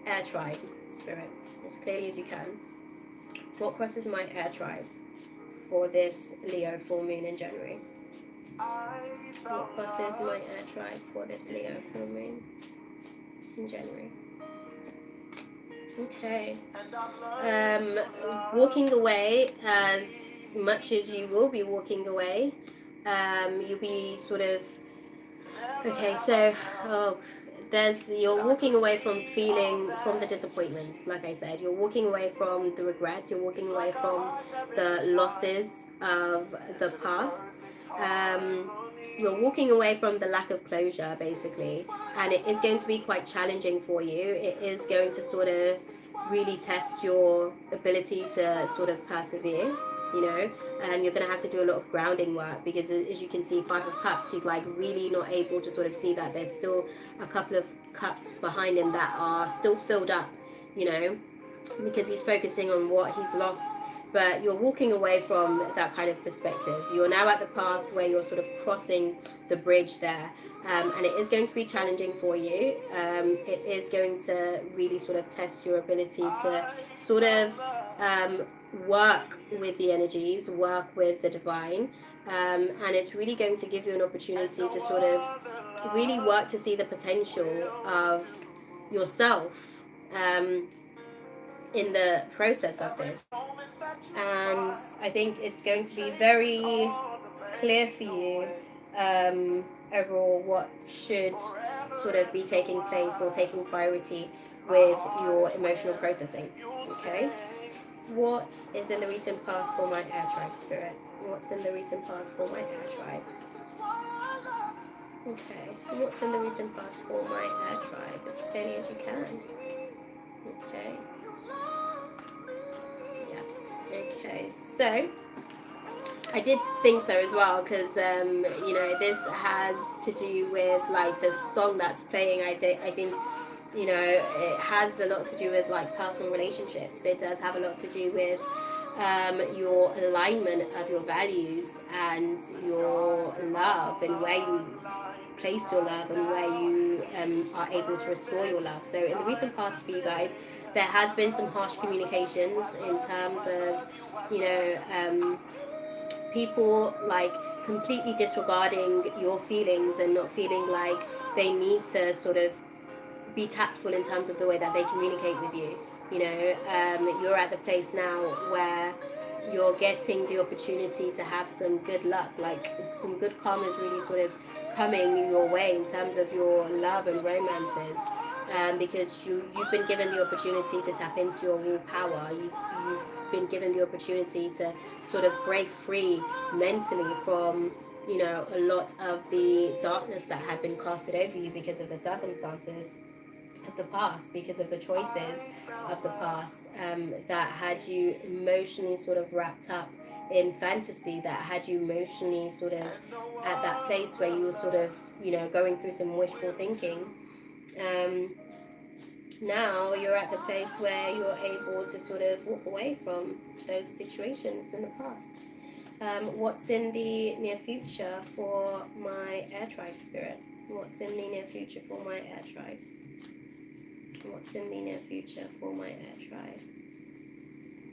air tribe, Spirit, as clearly as you can? What crosses my air tribe for this Leo full moon in January? What crosses my air tribe for this Leo full moon in January? Okay. Walking away, as much as you will be walking away, you'll be sort of, okay, so you're walking away from the disappointments. Like I said, you're walking away from the regrets, you're walking away from the losses of the past. You're walking away from the lack of closure, basically, and it is going to be quite challenging for you. It is going to sort of really test your ability to sort of persevere, and you're going to have to do a lot of grounding work, because as you can see, Five of Cups, he's like really not able to sort of see that there's still a couple of cups behind him that are still filled up, because he's focusing on what he's lost. But you're walking away from that kind of perspective. You're now at the path where you're sort of crossing the bridge there. And it is going to be challenging for you. It is going to really sort of test your ability to sort of work with the energies, work with the divine. And it's really going to give you an opportunity to sort of really work to see the potential of yourself in the process of this. And I think it's going to be very clear for you overall what should sort of be taking place or taking priority with your emotional processing. Okay? What is in the recent past for my air tribe, Spirit? What's in the recent past for my air tribe? Okay. What's in the recent past for my air tribe? As clearly as you can. Okay. Okay, so I did think so as well, because this has to do with like the song that's playing. I think it has a lot to do with like personal relationships. It does have a lot to do with your alignment of your values and your love, and where you place your love, and where you are able to restore your love. So in the recent past for you guys, there has been some harsh communications in terms of people like completely disregarding your feelings and not feeling like they need to sort of be tactful in terms of the way that they communicate with you. You're at the place now where you're getting the opportunity to have some good luck, like some good karma is really sort of coming your way in terms of your love and romances, because you've been given the opportunity to tap into your raw power. You've been given the opportunity to sort of break free mentally from a lot of the darkness that had been casted over you because of the circumstances of the past, because of the choices of the past, that had you emotionally sort of wrapped up in fantasy, that had you emotionally sort of at that place where you were sort of going through some wishful thinking. Now you're at the place where you're able to sort of walk away from those situations in the past. What's in the near future for my air tribe, Spirit? What's in the near future for my air tribe? What's in the near future for my air tribe?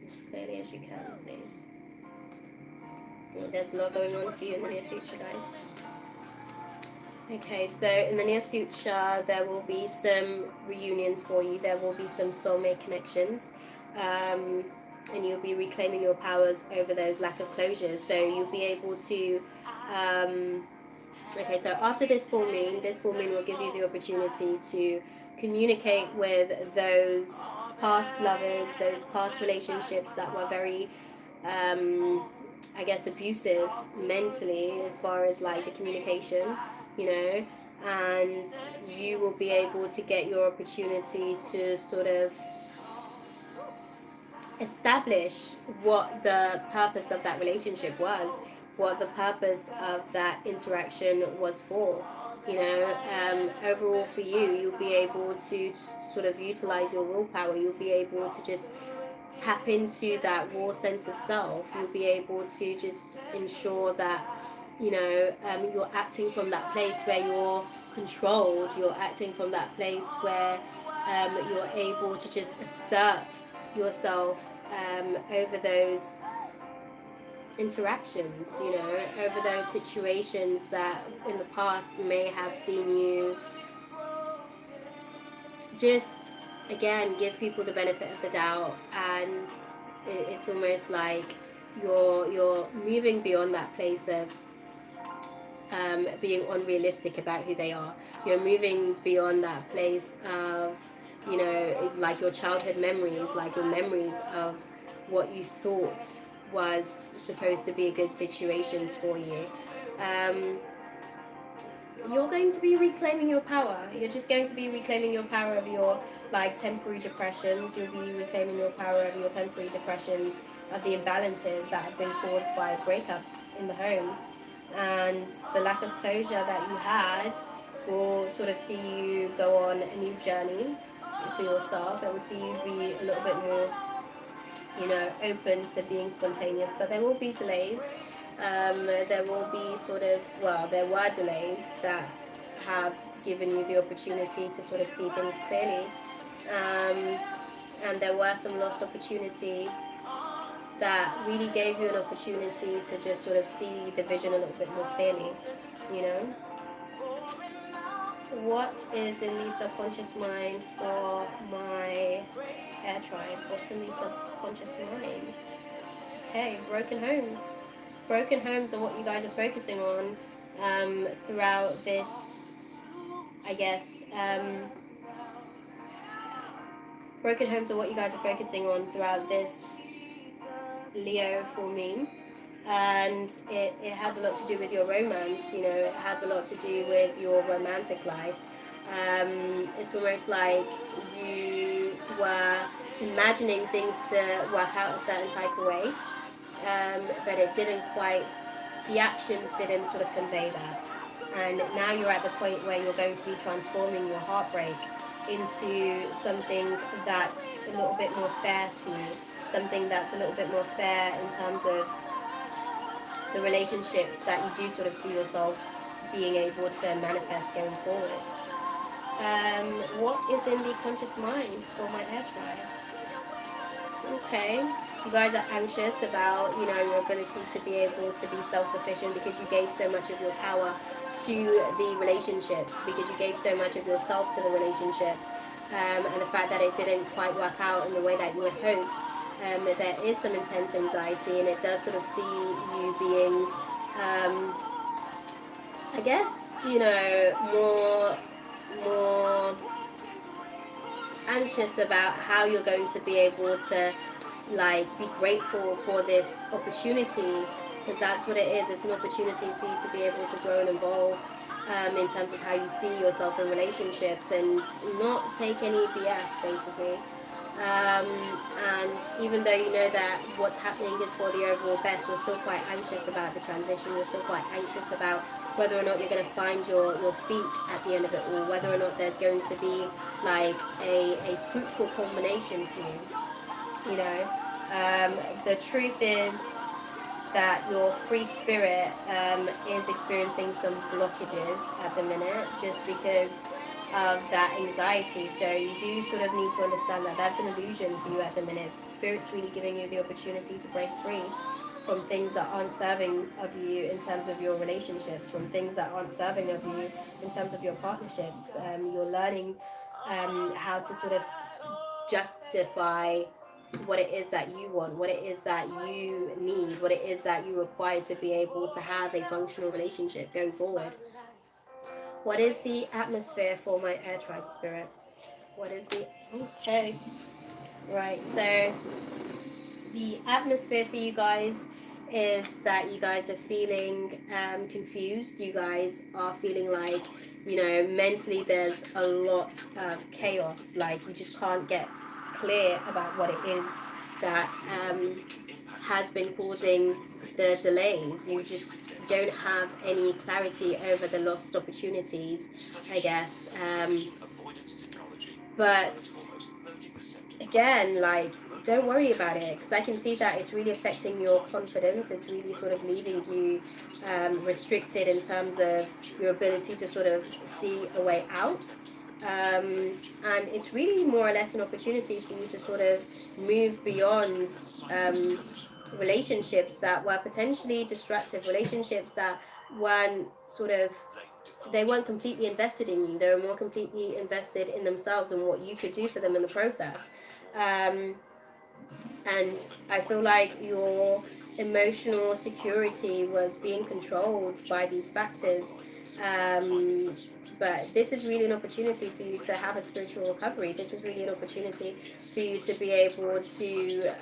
as clearly as you can, please. Well, there's a lot going on for you in the near future, guys. Okay, so in the near future, there will be some reunions for you. There will be some soulmate connections. And you'll be reclaiming your powers over those lack of closures. So you'll be able to... okay, so after this full moon will give you the opportunity to communicate with those past lovers, those past relationships that were very... I guess abusive mentally, as far as like the communication, you know, and you will be able to get your opportunity to sort of establish what the purpose of that relationship was, what the purpose of that interaction was for. You know, overall for you, you'll be able to sort of utilize your willpower. You'll be able to just tap into that raw sense of self. You'll be able to just ensure that, you know, you're acting from that place where you're controlled. You're acting from that place where you're able to just assert yourself over those interactions, you know, over those situations that in the past may have seen you just, again, give people the benefit of the doubt, and it's almost like you're moving beyond that place of being unrealistic about who they are. You're moving beyond that place of, you know, like your childhood memories, like your memories of what you thought was supposed to be a good situations for you. You're going to be reclaiming your power. You're just going to be reclaiming your power of your like temporary depressions. You'll be reclaiming your power of your temporary depressions, of the imbalances that have been caused by breakups in the home. And the lack of closure that you had will sort of see you go on a new journey for yourself. It will see you be a little bit more, you know, open to being spontaneous. But there will be delays. There will be sort of, well, there were delays that have given you the opportunity to sort of see things clearly. And there were some lost opportunities that really gave you an opportunity to just sort of see the vision a little bit more clearly, you know. What is in the subconscious mind for my air tribe? What's in the subconscious mind? Okay, broken homes. Broken homes are what you guys are focusing on throughout this, I guess. Broken homes are what you guys are focusing on throughout this Leo full moon. And it has a lot to do with your romance, you know, it has a lot to do with your romantic life. It's almost like you were imagining things to work out a certain type of way. But it didn't quite, the actions didn't sort of convey that. And now you're at the point where you're going to be transforming your heartbreak into something that's a little bit more fair to you, something that's a little bit more fair in terms of the relationships that you do sort of see yourselves being able to manifest going forward. What is in the conscious mind for my air tribe? Okay. You guys are anxious about, you know, your ability to be able to be self-sufficient because you gave so much of your power to the relationships, because you gave so much of yourself to the relationship, and the fact that it didn't quite work out in the way that you had hoped. There is some intense anxiety, and it does sort of see you being, I guess, you know, more anxious about how you're going to be able to like be grateful for this opportunity, because that's what it is. It's an opportunity for you to be able to grow and evolve in terms of how you see yourself in relationships, and not take any BS basically. And even though you know that what's happening is for the overall best, you're still quite anxious about the transition. You're still quite anxious about whether or not you're going to find your feet at the end of it all, whether or not there's going to be like a fruitful culmination for you. You know, the truth is that your free spirit is experiencing some blockages at the minute, just because of that anxiety. So you do sort of need to understand that that's an illusion for you at the minute. Spirit's really giving you the opportunity to break free from things that aren't serving of you in terms of your relationships, from things that aren't serving of you in terms of your partnerships. You're learning how to sort of justify what it is that you want, what it is that you need, what it is that you require to be able to have a functional relationship going forward. What is the atmosphere for my air tribe spirit? What is the... Okay. Right, so the atmosphere for you guys is that you guys are feeling confused. You guys are feeling like, mentally there's a lot of chaos. Like you just can't get clear about what it is that has been causing the delays. You just don't have any clarity over the lost opportunities, I guess. But again, like, don't worry about it, because I can see that it's really affecting your confidence. It's really sort of leaving you restricted in terms of your ability to sort of see a way out. And it's really more or less an opportunity for you to sort of move beyond relationships that were potentially destructive, relationships that weren't sort of, they weren't completely invested in you. They were more completely invested in themselves and what you could do for them in the process. And I feel like your emotional security was being controlled by these factors. But this is really an opportunity for you to have a spiritual recovery. This is really an opportunity for you to be able to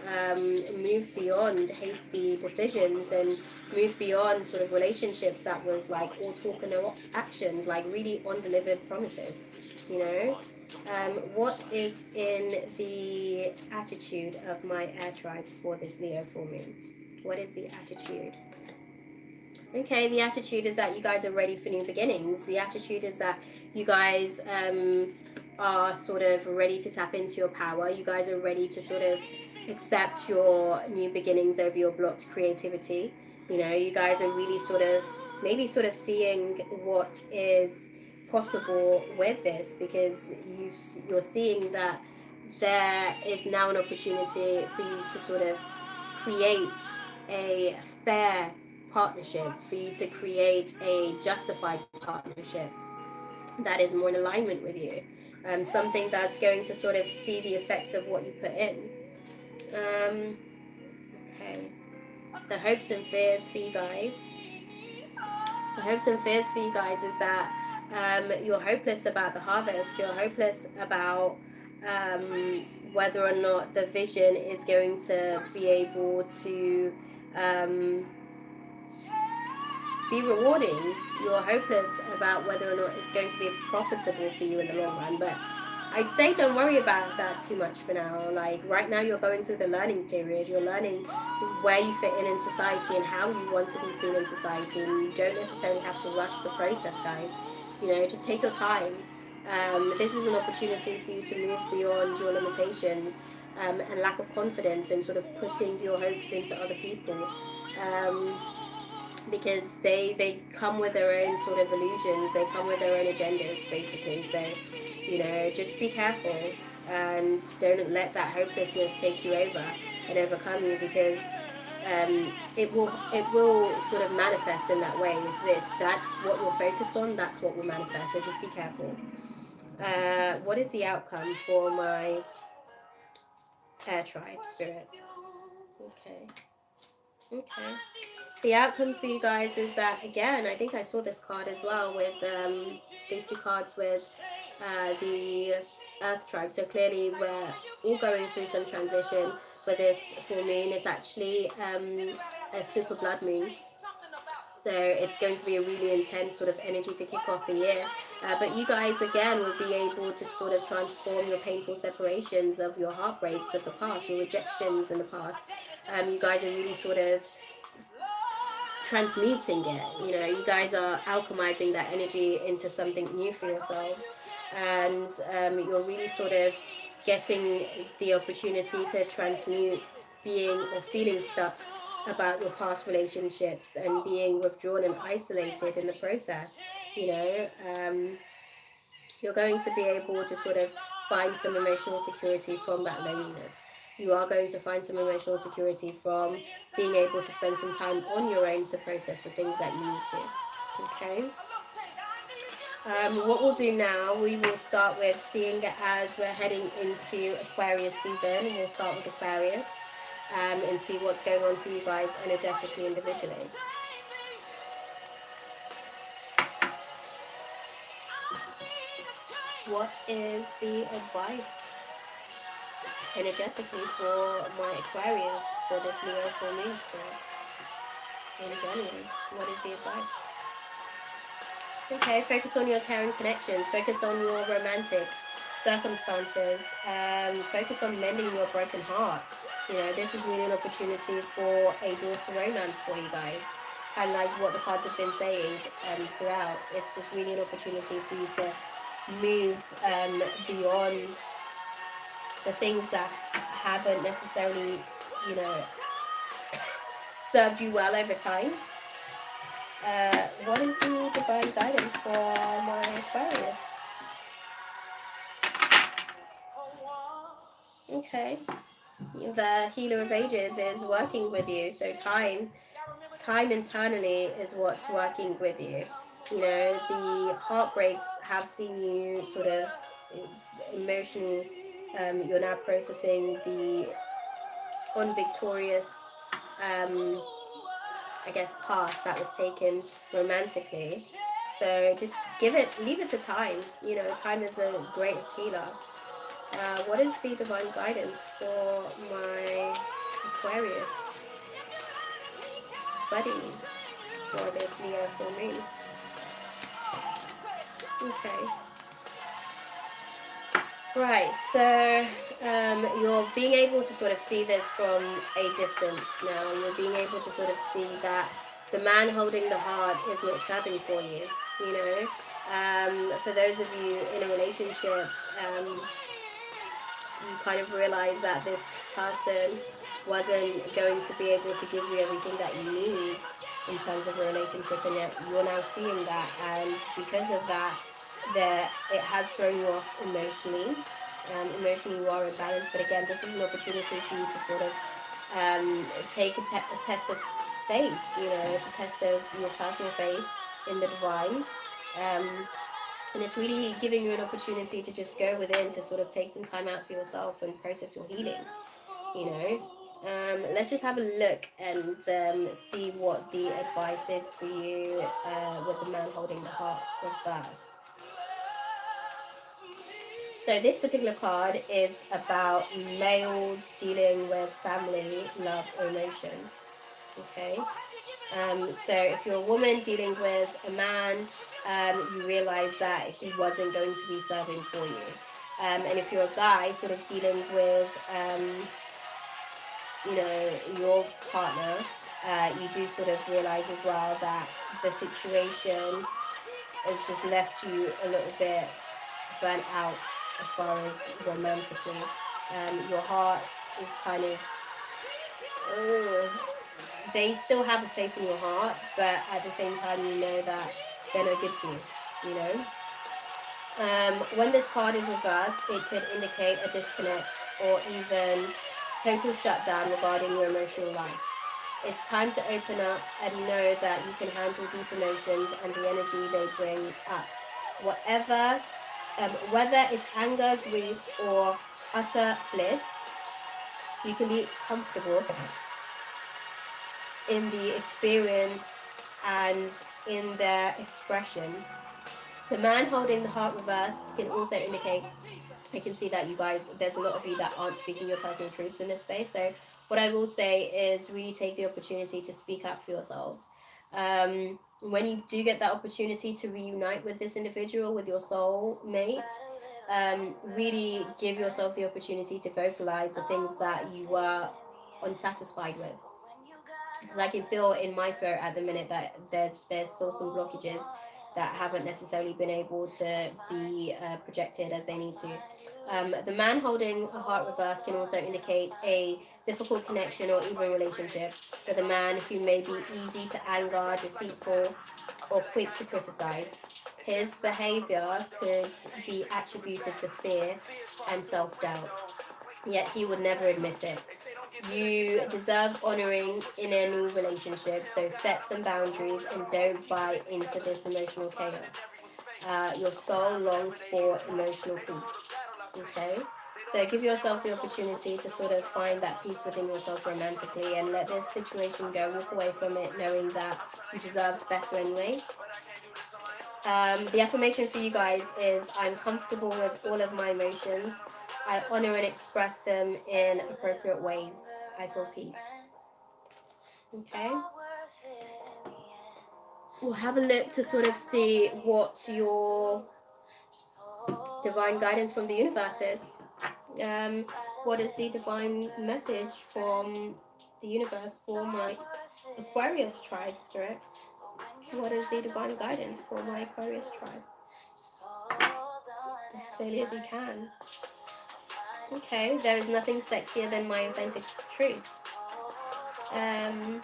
move beyond hasty decisions and move beyond sort of relationships that was like all talk and no actions, like really undelivered promises, you know? What is in the attitude of my air tribes for this Leo full moon? What is the attitude? Okay, the attitude is that you guys are ready for new beginnings. The attitude is that you guys are sort of ready to tap into your power. You guys are ready to sort of accept your new beginnings over your blocked creativity. You know, you guys are really sort of maybe sort of seeing what is possible with this, because you're seeing that there is now an opportunity for you to sort of create a fair partnership, for you to create a justified partnership that is more in alignment with you, something that's going to sort of see the effects of what you put in. Okay, the hopes and fears for you guys. The hopes and fears for you guys is that you're hopeless about the harvest. You're hopeless about whether or not the vision is going to be able to be rewarding. You're hopeless about whether or not it's going to be profitable for you in the long run. But I'd say don't worry about that too much for now. Like right now you're going through the learning period. You're learning where you fit in society and how you want to be seen in society. And you don't necessarily have to rush the process, guys. You know, just take your time. This is an opportunity for you to move beyond your limitations and lack of confidence in sort of putting your hopes into other people. Because they come with their own sort of illusions, they come with their own agendas, basically. So, you know, just be careful and don't let that hopelessness take you over and overcome you, because it will sort of manifest in that way. If that's what you're focused on, that's what will manifest. So just be careful. What is the outcome for my air tribe spirit? Okay. The outcome for you guys is that, again, I think I saw this card as well with these two cards with the Earth tribe. So clearly we're all going through some transition with this full moon. It's actually a super blood moon. So it's going to be a really intense sort of energy to kick off the year. But you guys, again, will be able to sort of transform your painful separations of your heartbreaks of the past, your rejections in the past. You guys are really sort of transmuting it. You know, you guys are alchemizing that energy into something new for yourselves. And you're really sort of getting the opportunity to transmute being or feeling stuck about your past relationships and being withdrawn and isolated in the process, you know. you're going to be able to sort of find some emotional security from that loneliness. You are going to find some emotional security from being able to spend some time on your own to process the things that you need to. Okay? What we'll do now, we will start with seeing it as we're heading into Aquarius season. We'll start with Aquarius and see what's going on for you guys energetically, individually. What is the advice energetically for my Aquarius for this Leo full moon square in January? What is the advice? Okay, focus on your caring connections, focus on your romantic circumstances, focus on mending your broken heart. You know, this is really an opportunity for a door to romance for you guys. Kind of like what the cards have been saying throughout. It's just really an opportunity for you to move beyond the things that haven't necessarily, you know, served you well over time. What is the divine guidance for my Aquarius? Okay. The Healer of Ages is working with you. So time internally is what's working with you. You know, the heartbreaks have seen you sort of emotionally, you're now processing the unvictorious I guess, path that was taken romantically. So just leave it to time. You know, time is the greatest healer. What is the divine guidance for my Aquarius buddies for this Leo full moon? Okay. Right, so you're being able to sort of see this from a distance now. You're being able to sort of see that the man holding the heart is not serving for you, you know. For those of you in a relationship, you kind of realize that this person wasn't going to be able to give you everything that you need in terms of a relationship, and yet you're now seeing that, and because of that, it has thrown you off emotionally. Emotionally you are imbalanced, but again, this is an opportunity for you to sort of take a test of faith. You know, it's a test of your personal faith in the divine, and it's really giving you an opportunity to just go within, to sort of take some time out for yourself and process your healing. You know, let's just have a look and see what the advice is for you with the man holding the heart reversed. So this particular card is about males dealing with family, love, or emotion. Okay. So if you're a woman dealing with a man, you realize that he wasn't going to be serving for you. And if you're a guy sort of dealing with, you know, your partner, you do sort of realize as well that the situation has just left you a little bit burnt out as far as romantically. Your heart is kind of, they still have a place in your heart, but at the same time you know that they're no good for you, you know. When this card is reversed, it could indicate a disconnect or even total shutdown regarding your emotional life. It's time to open up and know that you can handle deep emotions and the energy they bring up. Whatever, whether it's anger, grief, or utter bliss, you can be comfortable in the experience and in their expression. The man holding the heart reversed can also indicate, I can see that you guys, there's a lot of you that aren't speaking your personal truths in this space. So what I will say is really take the opportunity to speak up for yourselves. When you do get that opportunity to reunite with this individual, with your soul mate, really give yourself the opportunity to vocalize the things that you were unsatisfied with. Because I can feel in my throat at the minute that there's still some blockages that haven't necessarily been able to be projected as they need to. The man holding a heart reverse can also indicate a difficult connection or even relationship with a man who may be easy to anger, deceitful, or quick to criticize. his behavior could be attributed to fear and self-doubt, yet he would never admit it. You deserve honoring in any relationship, so set some boundaries and don't buy into this emotional chaos. Your soul longs for emotional peace. Okay? So give yourself the opportunity to sort of find that peace within yourself romantically and let this situation go. Walk away from it knowing that you deserved better anyways. The affirmation for you guys is I'm comfortable with all of my emotions. I honor and express them in appropriate ways. I feel peace. Okay? We'll have a look to sort of see what your divine guidance from the universe is. What is the divine message from the universe for my Aquarius tribe, Spirit? What is the divine guidance for my Aquarius tribe? As clearly as you can. Okay, there is nothing sexier than my authentic truth. And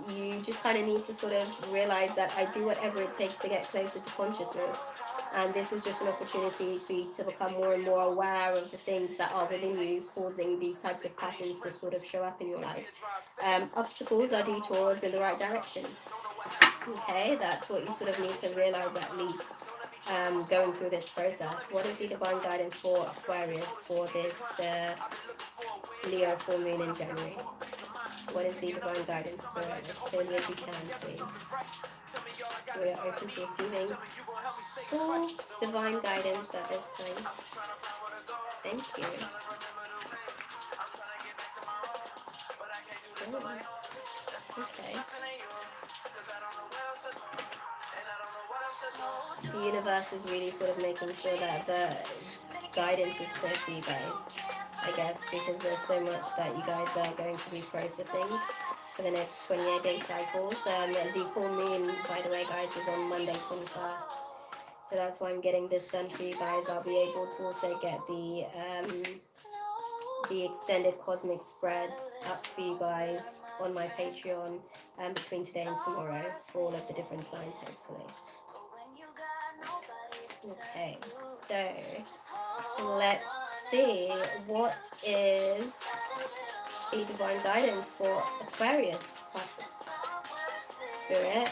you just kind of need to sort of realize that I do whatever it takes to get closer to consciousness. And this is just an opportunity for you to become more and more aware of the things that are within you, causing these types of patterns to sort of show up in your life. Obstacles are detours in the right direction. Okay, that's what you sort of need to realize at least going through this process. What is the divine guidance for Aquarius for this Leo full moon in January? What is the divine guidance for it? As clearly as you can, please. We are open to receiving full divine guidance at this time. Thank you. Okay. The universe is really sort of making sure that the guidance is clear for you guys, I guess, because there's so much that you guys are going to be processing for the next 28-day cycles. The full moon, by the way, guys, is on Monday 21st. So that's why I'm getting this done for you guys. I'll be able to also get the extended cosmic spreads up for you guys on my Patreon between today and tomorrow for all of the different signs, hopefully. Okay, so let's see what is the divine guidance for Aquarius. Spirit,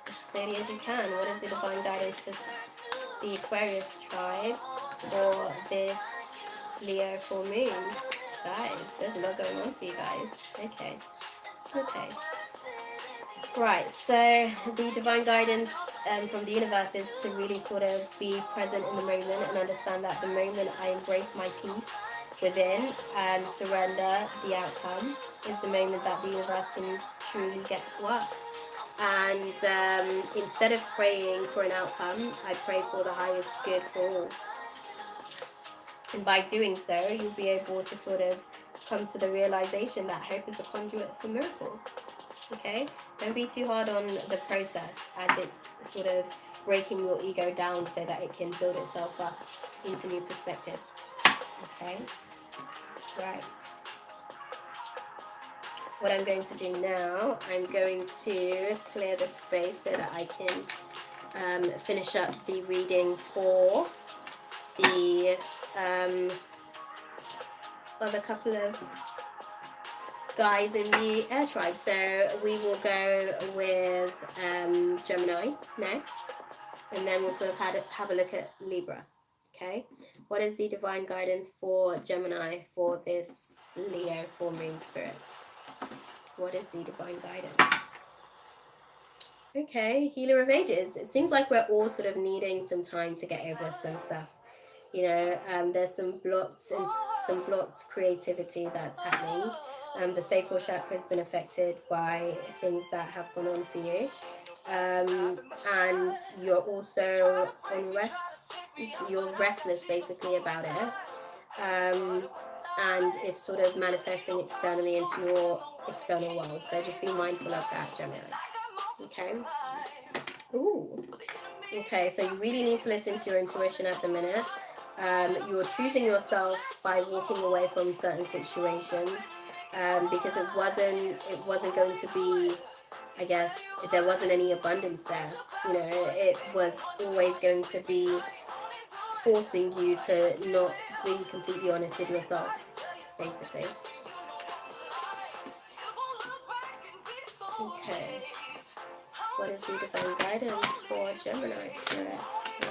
as clearly as you can, what is the divine guidance for the Aquarius tribe for this Leo full moon? Guys, there's a lot going on for you guys. Okay. Right, so the divine guidance from the universe is to really sort of be present in the moment and understand that the moment I embrace my peace within and surrender the outcome is the moment that the universe can truly get to work. And instead of praying for an outcome, I pray for the highest good for all. And by doing so, you'll be able to sort of come to the realization that hope is a conduit for miracles. Okay? Don't be too hard on the process as it's sort of breaking your ego down so that it can build itself up into new perspectives. Okay? Right. What I'm going to do now, I'm going to clear the space so that I can finish up the reading for the other couple of guys in the air tribe. So we will go with Gemini next, and then we'll sort of have a look at Libra. Okay, what is the divine guidance for Gemini for this Leo full moon, Spirit? What is the divine guidance? Okay, Healer of Ages. It seems like we're all sort of needing some time to get over some stuff. You know, there's some blocked creativity that's happening. The sacral chakra has been affected by things that have gone on for you. And you're also you're restless basically about it. And it's sort of manifesting externally into your external world. So just be mindful of that, Gemini. Okay. Ooh. Okay, so you really need to listen to your intuition at the minute. You're choosing yourself by walking away from certain situations because it wasn't going to be I guess there wasn't any abundance there. You know, it was always going to be forcing you to not be completely honest with yourself, basically. Okay. What is the divine guidance for Gemini spirit?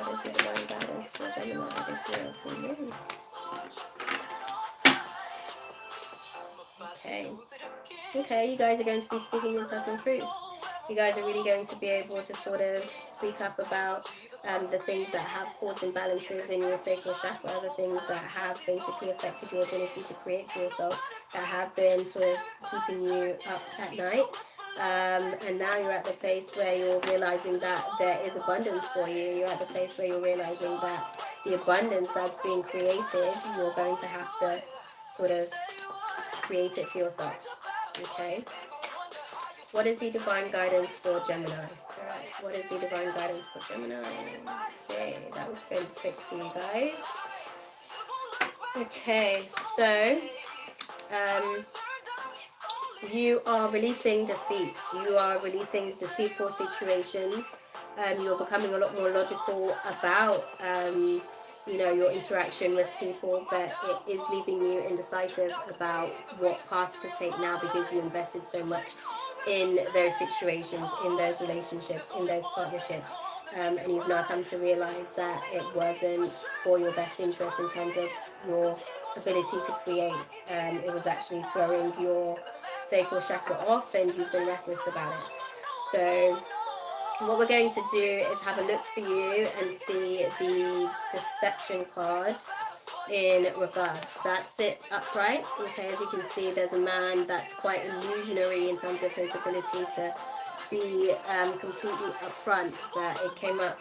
What is the divine guidance for Gemini this year? Okay. Okay, you guys are going to be speaking in personal truths. You guys are really going to be able to sort of speak up about the things that have caused imbalances in your sacral chakra, the things that have basically affected your ability to create for yourself, that have been sort of keeping you up at night. And now you're at the place where you're realizing that there is abundance for you. You're at the place where you're realizing that the abundance that's being created, you're going to have to sort of create it for yourself. Okay. What is the divine guidance for Gemini? Spirit. What is the divine guidance for Gemini? Okay, that was very quick for you guys. Okay, so you are releasing deceit. You are releasing deceitful situations. You're becoming a lot more logical about your interaction with people, but it is leaving you indecisive about what path to take now because you invested so much in those situations, in those relationships, in those partnerships, and you've now come to realize that it wasn't for your best interest in terms of your ability to create. It was actually throwing your sacral chakra off, and you've been restless about it. So what we're going to do is have a look for you and see the deception card in reverse. That's it upright. Okay, as you can see, there's a man that's quite illusionary in terms of his ability to be completely upfront, but it came up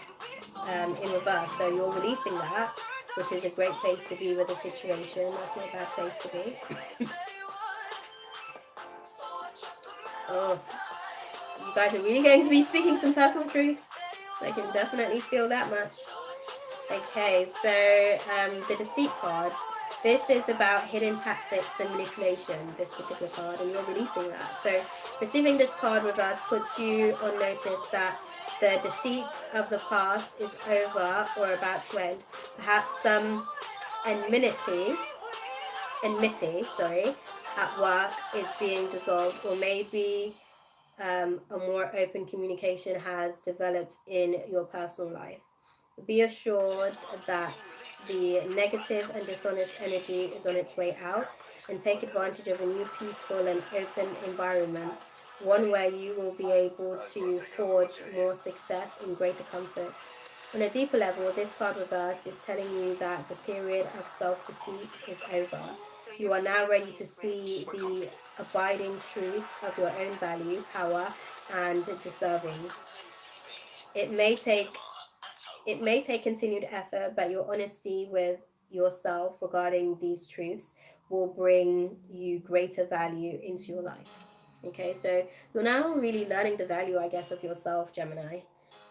in reverse. So you're releasing that, which is a great place to be with a situation. That's not a bad place to be. Oh, you guys are really going to be speaking some personal truths. I can definitely feel that much. Okay, so the deceit card. This is about hidden tactics and manipulation, this particular card, and you're releasing that. So receiving this card reverse puts you on notice that the deceit of the past is over or about to end. Perhaps some enmity, at work is being dissolved, or maybe a more open communication has developed in your personal life. Be assured that the negative and dishonest energy is on its way out, and take advantage of a new peaceful and open environment, one where you will be able to forge more success and greater comfort. On a deeper level, this card reverse is telling you that the period of self-deceit is over. You are now ready to see the abiding truth of your own value, power, and deserving. It may take continued effort, but your honesty with yourself regarding these truths will bring you greater value into your life. Okay, so you're now really learning the value, I guess, of yourself, Gemini.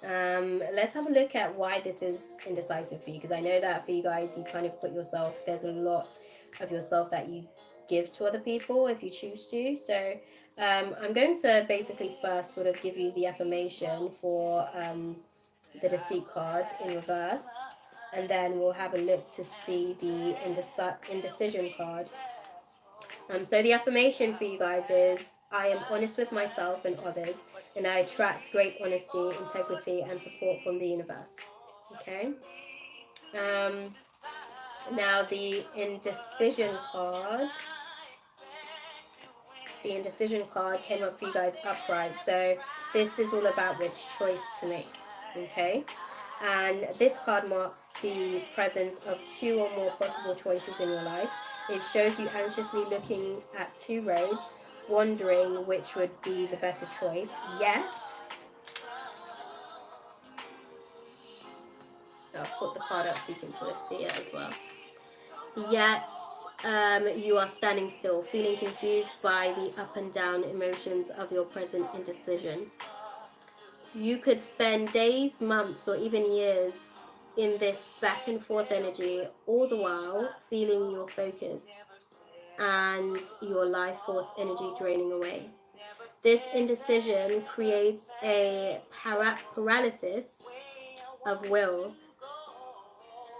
Let's have a look at why this is indecisive for you, because I know that for you guys, you kind of put yourself, there's a lot of yourself that you give to other people if you choose to. So I'm going to basically first sort of give you the affirmation for the deceit card in reverse, and then we'll have a look to see the indecision card. So the affirmation for you guys is, I am honest with myself and others, and I attract great honesty, integrity, and support from the universe. Okay. Now the indecision card. The indecision card came up for you guys upright. So this is all about which choice to make. Okay. And this card marks the presence of two or more possible choices in your life. It shows you anxiously looking at two roads, wondering which would be the better choice. Yet, I'll put the card up so you can sort of see it as well. Yet, you are standing still, feeling confused by the up and down emotions of your present indecision. You could spend days, months, or even years in this back and forth energy, all the while feeling your focus and your life force energy draining away. This indecision creates a paralysis of will,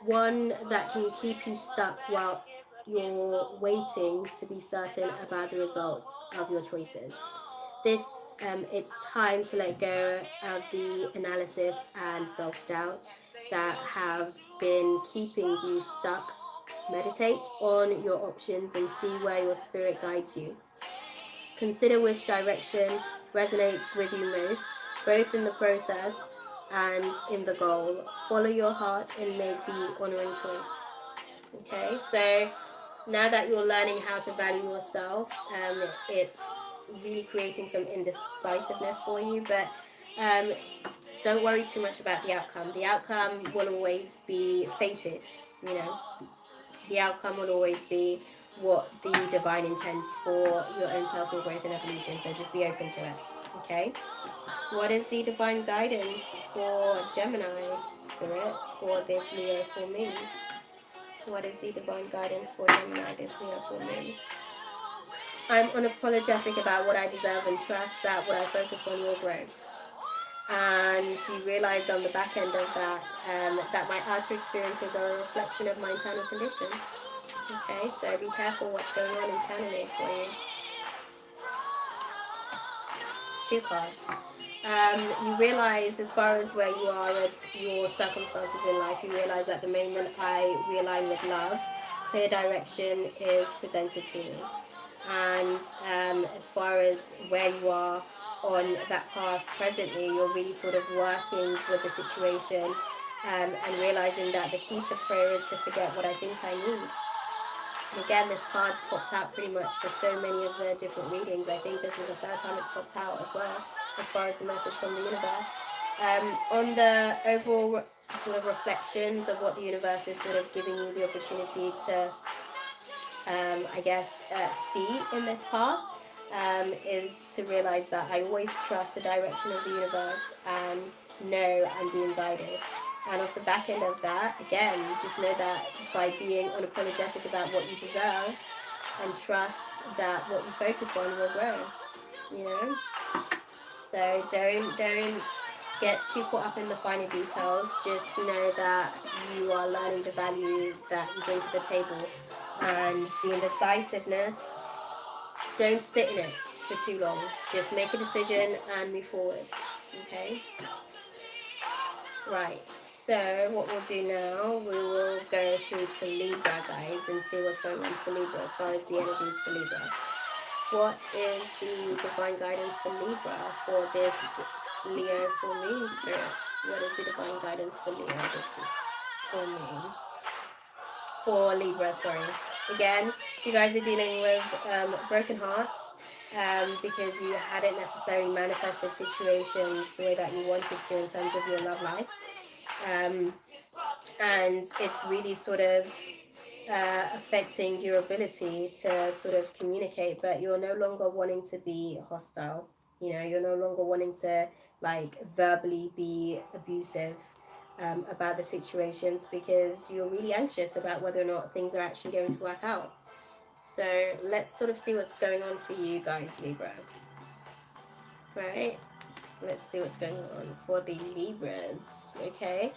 one that can keep you stuck while you're waiting to be certain about the results of your choices. It's time to let go of the analysis and self-doubt that have been keeping you stuck. Meditate on your options and see where your spirit guides you. Consider which direction resonates with you most, both in the process and in the goal. Follow your heart and make the honoring choice. Okay, so now that you're learning how to value yourself, it's really creating some indecisiveness for you, but don't worry too much about the outcome. The outcome will always be fated, you know. The outcome will always be what the divine intends for your own personal growth and evolution, so just be open to it, okay? What is the divine guidance for Gemini spirit for this Leo full moon? What is the divine guidance for Gemini this Leo full moon? I'm unapologetic about what I deserve and trust that what I focus on will grow. And you realize on the back end of that that my outer experiences are a reflection of my internal condition. Okay, so be careful what's going on internally for you. 2 cards. You realize, as far as where you are at your circumstances in life, you realize that the moment I realign with love, clear direction is presented to me. And as far as where you are on that path presently, you're really sort of working with the situation and realizing that the key to prayer is to forget what I think I need. And again, this card's popped out pretty much for so many of the different readings. I think this is the 3rd time it's popped out as well, as far as the message from the universe. On the overall sort of reflections of what the universe is sort of giving you the opportunity to, see in this path, is to realize that I always trust the direction of the universe and know I'm being guided. And off the back end of that, again, just know that by being unapologetic about what you deserve and trust that what you focus on will grow, you know? So don't get too caught up in the finer details. Just know that you are learning the value that you bring to the table. And the indecisiveness, don't sit in it for too long. Just make a decision and move forward, okay? Right, so what we'll do now, we will go through to Libra, guys, and see what's going on for Libra as far as the energies for Libra. What is the divine guidance for Libra for this Leo full moon spirit? What is the divine guidance for Leo this full moon? For Libra, sorry. Again, you guys are dealing with broken hearts because you hadn't necessarily manifested situations the way that you wanted to in terms of your love life. And it's really sort of affecting your ability to sort of communicate, but you're no longer wanting to be hostile. You know, you're no longer wanting to like verbally be abusive about the situations because you're really anxious about whether or not things are actually going to work out. So let's sort of see what's going on for you guys, Libra. Right? Let's see what's going on for the Libras, okay?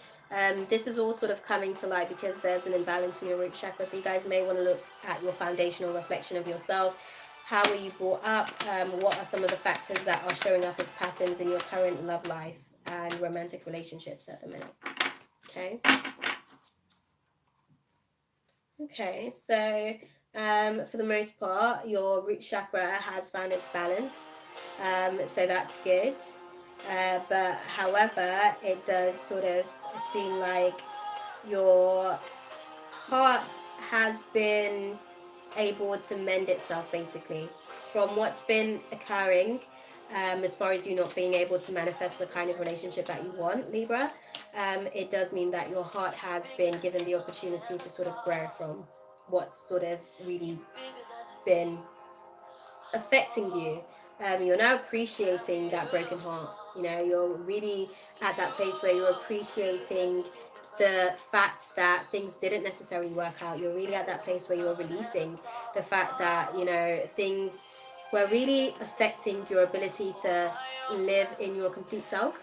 This is all sort of coming to light because there's an imbalance in your root chakra, so you guys may want to look at your foundational reflection of yourself. How were you brought up? What are some of the factors that are showing up as patterns in your current love life and romantic relationships at the minute? Okay. Okay, so for the most part, your root chakra has found its balance, so that's good. But however, it does sort of seem like your heart has been able to mend itself basically from what's been occurring, as far as you not being able to manifest the kind of relationship that you want, Libra. It does mean that your heart has been given the opportunity to sort of grow from what's sort of really been affecting you. You're now appreciating that broken heart. You know, you're really at that place where you're appreciating the fact that things didn't necessarily work out. You're really at that place where you're releasing the fact that, you know, things were really affecting your ability to live in your complete self.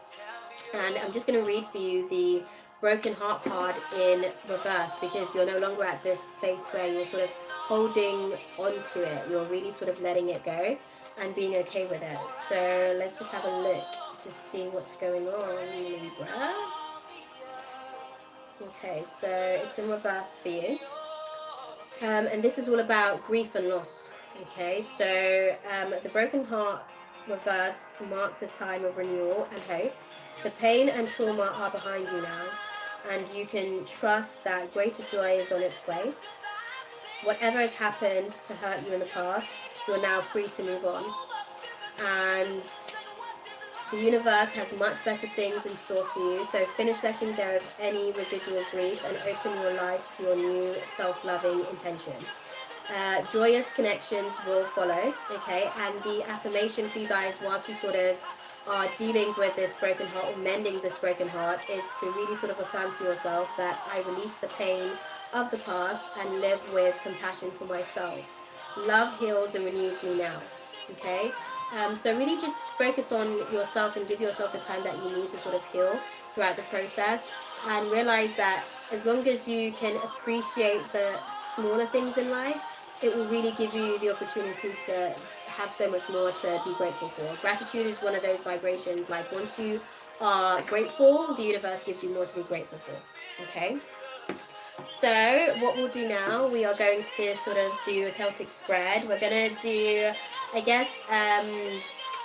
And I'm just going to read for you the broken heart card in reverse, because you're no longer at this place where you're sort of holding onto it. You're really sort of letting it go and being okay with it. So let's just have a look to see what's going on, Libra. Okay, so it's in reverse for you. And this is all about grief and loss. Okay, so the broken heart reversed marks a time of renewal and hope. The pain and trauma are behind you now, and you can trust that greater joy is on its way. Whatever has happened to hurt you in the past, you're now free to move on. And the universe has much better things in store for you, so finish letting go of any residual grief and open your life to your new self-loving intention. Joyous connections will follow, okay? And the affirmation for you guys whilst you sort of are dealing with this broken heart or mending this broken heart is to really sort of affirm to yourself that I release the pain of the past and live with compassion for myself. Love heals and renews me now, okay? So really just focus on yourself and give yourself the time that you need to sort of heal throughout the process, and realize that as long as you can appreciate the smaller things in life, it will really give you the opportunity to have so much more to be grateful for. Gratitude is one of those vibrations, like once you are grateful, the universe gives you more to be grateful for, okay? So what we'll do now, we are going to sort of do a Celtic spread. We're going to do, I guess,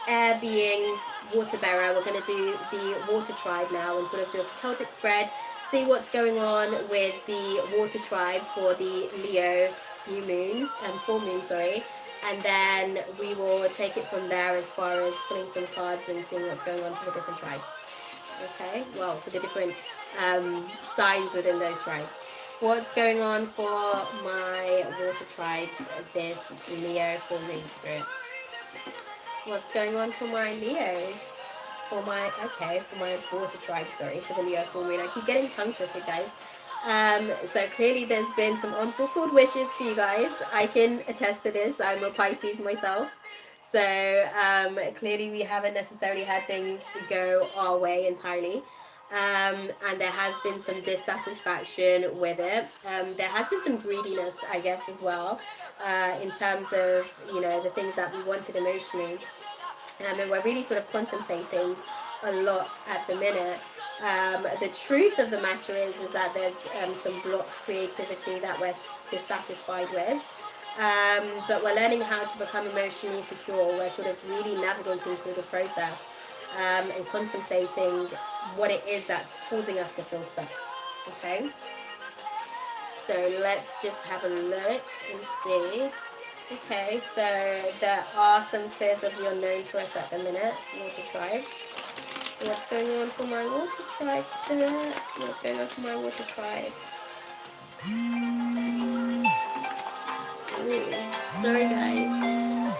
air being water bearer. We're going to do the water tribe now and sort of do a Celtic spread, see what's going on with the water tribe for the Leo new moon, full moon, sorry. And then we will take it from there as far as pulling some cards and seeing what's going on for the different tribes. Okay, well, for the different signs within those tribes. What's going on for my water tribes this Leo full moon spirit? What's going on for my Leos? For my water tribe, sorry, for the Leo full moon. I keep getting tongue twisted, guys. So clearly there's been some unfulfilled wishes for you guys. I can attest to this. I'm a Pisces myself. So clearly we haven't necessarily had things go our way entirely. And there has been some dissatisfaction with it. There has been some greediness, I guess, as well, in terms of, you know, the things that we wanted emotionally. And we're really sort of contemplating a lot at the minute. The truth of the matter is that there's some blocked creativity that we're dissatisfied with. But we're learning how to become emotionally secure. We're sort of really navigating through the process and contemplating what it is that's causing us to feel stuck. Okay? So let's just have a look and see. Okay, so there are some fears of the unknown for us at the minute, water tribe. What's going on for my water tribe spirit? What's going on for my water tribe? Ooh, sorry guys.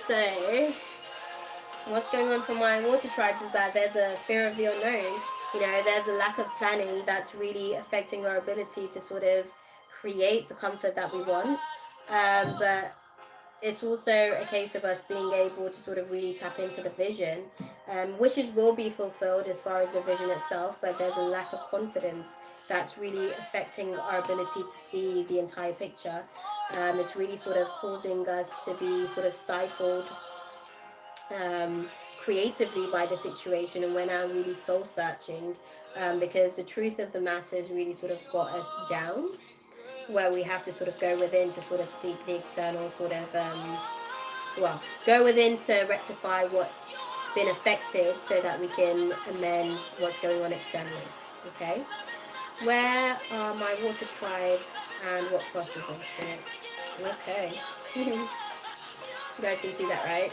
So, what's going on for my water tribes is that there's a fear of the unknown. You know, there's a lack of planning that's really affecting our ability to sort of create the comfort that we want. But it's also a case of us being able to sort of really tap into the vision. Wishes will be fulfilled as far as the vision itself, but there's a lack of confidence that's really affecting our ability to see the entire picture. It's really sort of causing us to be sort of stifled creatively by the situation, and we're now really soul searching because the truth of the matter has really sort of got us down, where we have to sort of go within to sort of seek the external sort of, go within to rectify what's been affected so that we can amend what's going on externally, okay? Where are my water tribe and what crosses them, spirit? Okay. You guys can see that, right?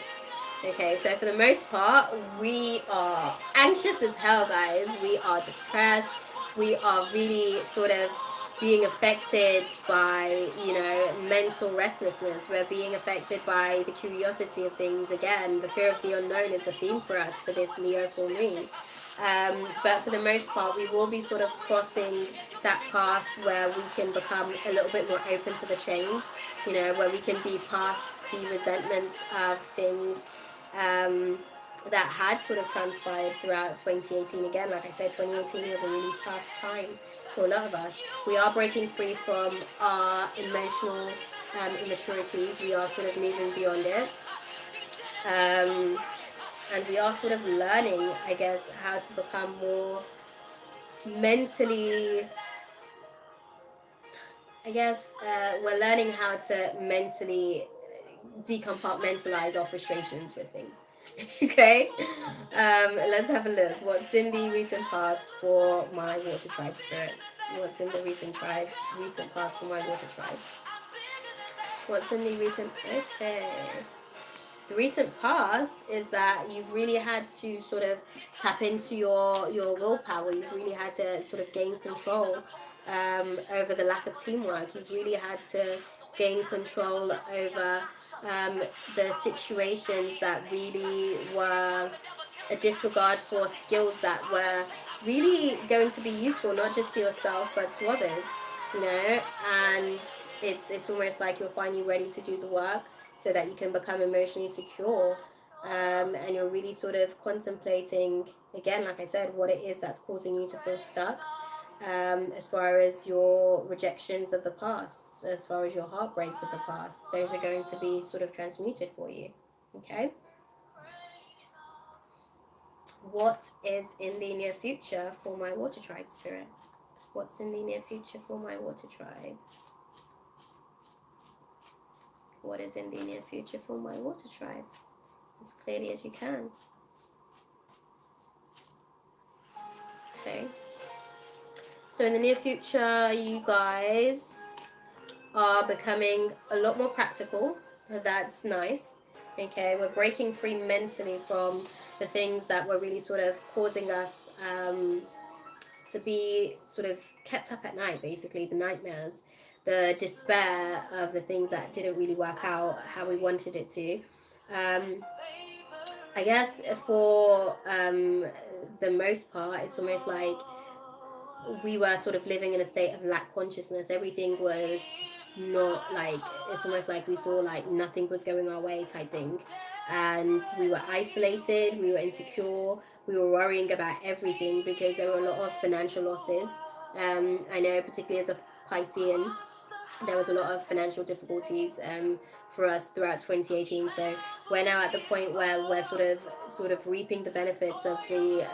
Okay, so for the most part, we are anxious as hell, guys. We are depressed. We are really sort of being affected by, you know, mental restlessness. We're being affected by the curiosity of things. Again, the fear of the unknown is a theme for us for this Leo full moon. But for the most part, we will be sort of crossing that path where we can become a little bit more open to the change, you know, where we can be past the resentments of things that had sort of transpired throughout 2018. Again, like I said, 2018 was a really tough time for a lot of us. We are breaking free from our emotional immaturities. We are sort of moving beyond it. And we are sort of learning, I guess, how to become more mentally, we're learning how to mentally decompartmentalize our frustrations with things. Okay, let's have a look. What's in the recent past for my water tribe spirit? What's in the recent past for my water tribe? What's in the recent? Okay. The recent past is that you've really had to sort of tap into your willpower. You've really had to sort of gain control over the lack of teamwork. You've really had to gain control over the situations that really were a disregard for skills that were really going to be useful, not just to yourself but to others, you know. And it's almost like you're finally ready to do the work so that you can become emotionally secure, and you're really sort of contemplating, again, like I said, what it is that's causing you to feel stuck, as far as your rejections of the past, as far as your heartbreaks of the past. Those are going to be sort of transmuted for you. Okay, what is in the near future for my water tribe spirit? What's in the near future for my water tribe? What is in the near future for my water tribe? As clearly as you can. Okay. So in the near future, you guys are becoming a lot more practical. That's nice. Okay, we're breaking free mentally from the things that were really sort of causing us to be sort of kept up at night, basically, the nightmares, the despair of the things that didn't really work out how we wanted it to. I guess for the most part, it's almost like we were sort of living in a state of lack consciousness. Everything was not like, it's almost like we saw like nothing was going our way type thing. And we were isolated, we were insecure, we were worrying about everything because there were a lot of financial losses. I know, particularly as a Piscean, there was a lot of financial difficulties for us throughout 2018. So we're now at the point where we're sort of reaping the benefits of the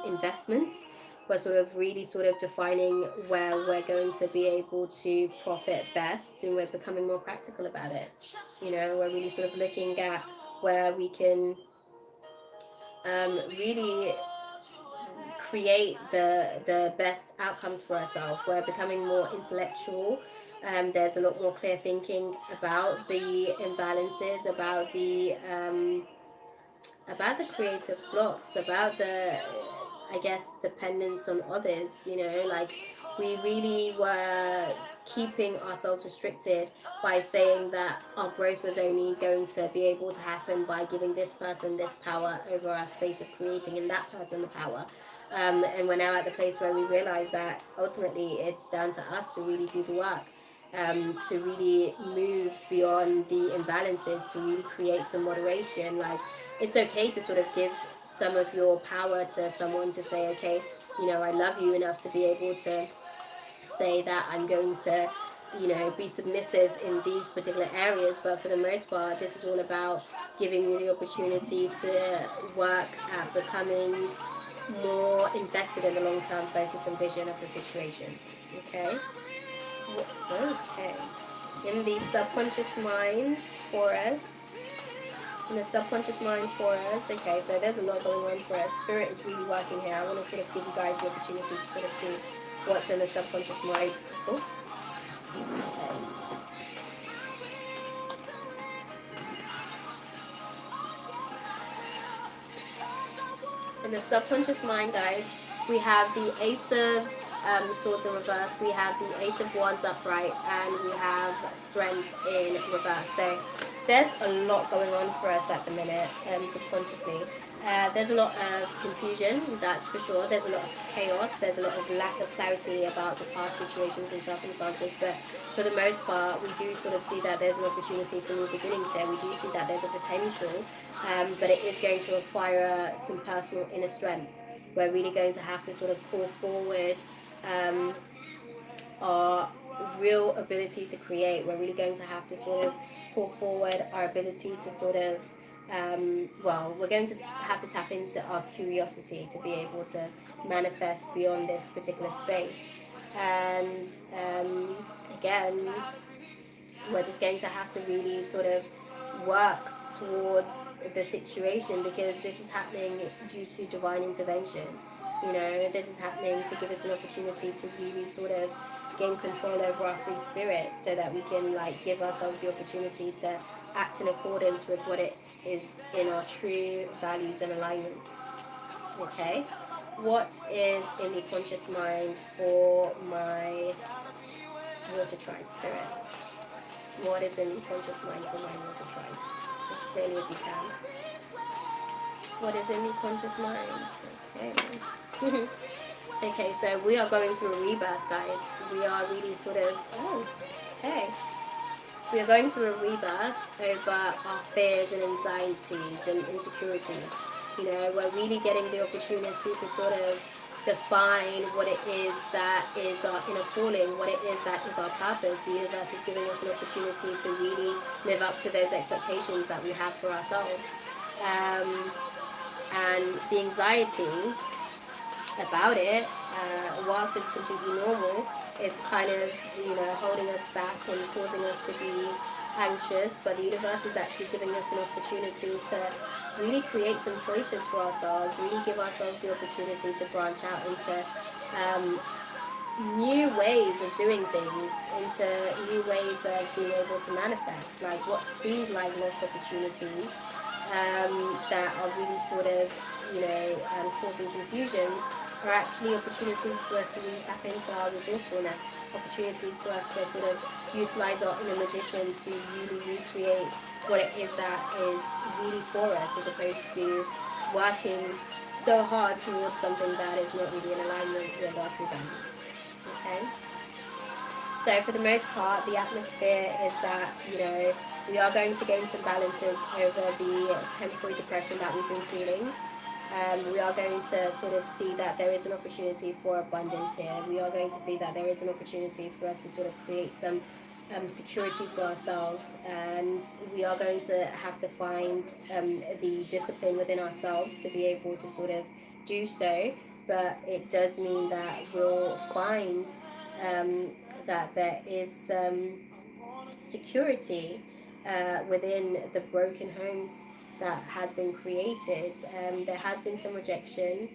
investments. We're sort of really sort of defining where we're going to be able to profit best, and we're becoming more practical about it. You know, we're really sort of looking at where we can really create the best outcomes for ourselves. We're becoming more intellectual. There's a lot more clear thinking about the imbalances, about the creative blocks, about the, I guess, dependence on others. You know, like we really were keeping ourselves restricted by saying that our growth was only going to be able to happen by giving this person this power over our space of creating, and that person the power. And we're now at the place where we realize that ultimately it's down to us to really do the work, to really move beyond the imbalances, to really create some moderation. Like, it's okay to sort of give some of your power to someone, to say, okay, you know, I love you enough to be able to say that I'm going to, you know, be submissive in these particular areas. But for the most part, this is all about giving you the opportunity to work at becoming more invested in the long-term focus and vision of the situation. Okay. Okay. In the subconscious mind for us. In the subconscious mind for us. Okay, so there's a lot going on for us. Spirit is really working here. I want to sort of give you guys the opportunity to sort of see what's in the subconscious mind. Oh. In the subconscious mind, guys, we have the Ace of Swords in reverse, we have the Ace of Wands upright, and we have Strength in reverse. So there's a lot going on for us at the minute, subconsciously. There's a lot of confusion, that's for sure. There's a lot of chaos. There's a lot of lack of clarity about the past situations and circumstances. But for the most part, we do sort of see that there's an opportunity for new beginnings there. We do see that there's a potential, but it is going to require some personal inner strength. We're really going to have to sort of pull forward our real ability to create. We're really going to have to sort of pull forward our ability to sort of we're going to have to tap into our curiosity to be able to manifest beyond this particular space. And again, we're just going to have to really sort of work towards the situation, because this is happening due to divine intervention. You know, this is happening to give us an opportunity to really sort of gain control over our free spirit, so that we can like give ourselves the opportunity to act in accordance with what it is in our true values and alignment. Okay, what is in the conscious mind for my water tribe spirit? What is in the conscious mind for my water tribe? As clearly as you can. What is in the conscious mind? Okay. Okay, so we are going through a rebirth, guys. We are really sort of, okay. We are going through a rebirth over our fears and anxieties and insecurities. You know, we're really getting the opportunity to sort of define what it is that is our inner calling, what it is that is our purpose. The universe is giving us an opportunity to really live up to those expectations that we have for ourselves. And the anxiety about it, whilst it's completely normal, it's kind of, you know, holding us back and causing us to be anxious. But the universe is actually giving us an opportunity to really create some choices for ourselves, really give ourselves the opportunity to branch out into new ways of doing things, into new ways of being able to manifest. Like what seemed like lost opportunities that are really sort of, you know, causing confusions, are actually opportunities for us to really tap into our resourcefulness, opportunities for us to sort of utilize our inner magician to really recreate what it is that is really for us, as opposed to working so hard towards something that is not really in alignment with our true values. Okay? So for the most part, the atmosphere is that, you know, we are going to gain some balances over the temporary depression that we've been feeling. We are going to sort of see that there is an opportunity for abundance here. We are going to see that there is an opportunity for us to sort of create some security for ourselves, and we are going to have to find the discipline within ourselves to be able to sort of do so. But it does mean that we'll find that there is security within the broken homes that has been created. There has been some rejection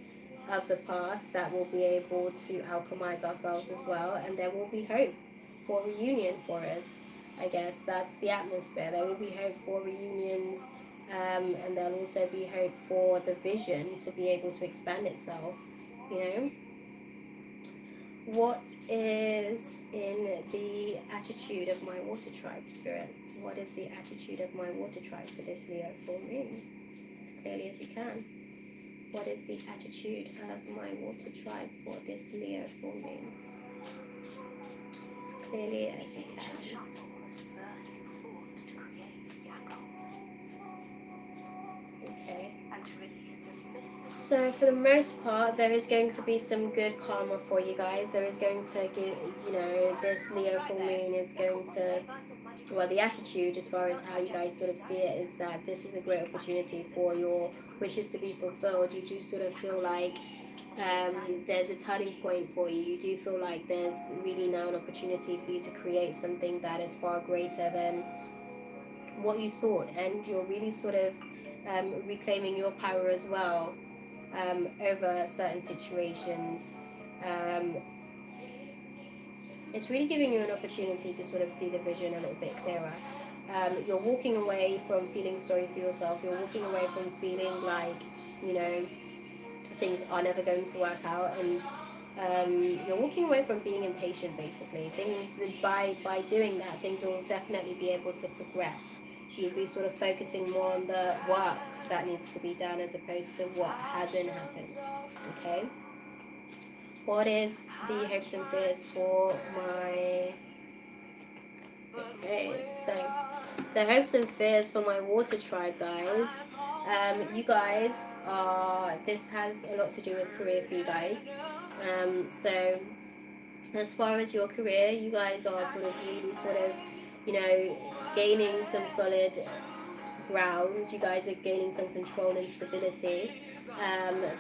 of the past that will be able to alchemize ourselves as well, and there will be hope for reunion for us. I guess that's the atmosphere. There will be hope for reunions, and there'll also be hope for the vision to be able to expand itself, you know. What is in the attitude of my water tribe spirit? What is the attitude of my water tribe for this Leo full moon? As clearly as you can. What is the attitude of my water tribe for this Leo full moon? As clearly as you can. Okay. So for the most part, there is going to be some good karma for you guys. There is going to give, you know, this Leo full moon is going to, well, the attitude as far as how you guys sort of see it is that this is a great opportunity for your wishes to be fulfilled. You do sort of feel like there's a turning point for you. You do feel like there's really now an opportunity for you to create something that is far greater than what you thought, and you're really sort of reclaiming your power as well over certain situations. It's really giving you an opportunity to sort of see the vision a little bit clearer. You're walking away from feeling sorry for yourself. You're walking away from feeling like, you know, things are never going to work out, and you're walking away from being impatient. Basically, things by doing that, things will definitely be able to progress. you'll be sort of focusing more on the work that needs to be done as opposed to what hasn't happened. Okay? What is the hopes and fears for my... Okay, so the hopes and fears for my water tribe, guys. You guys are... This has a lot to do with career for you guys. So as far as your career, you guys are sort of really sort of, you know, gaining some solid ground. You guys are gaining some control and stability.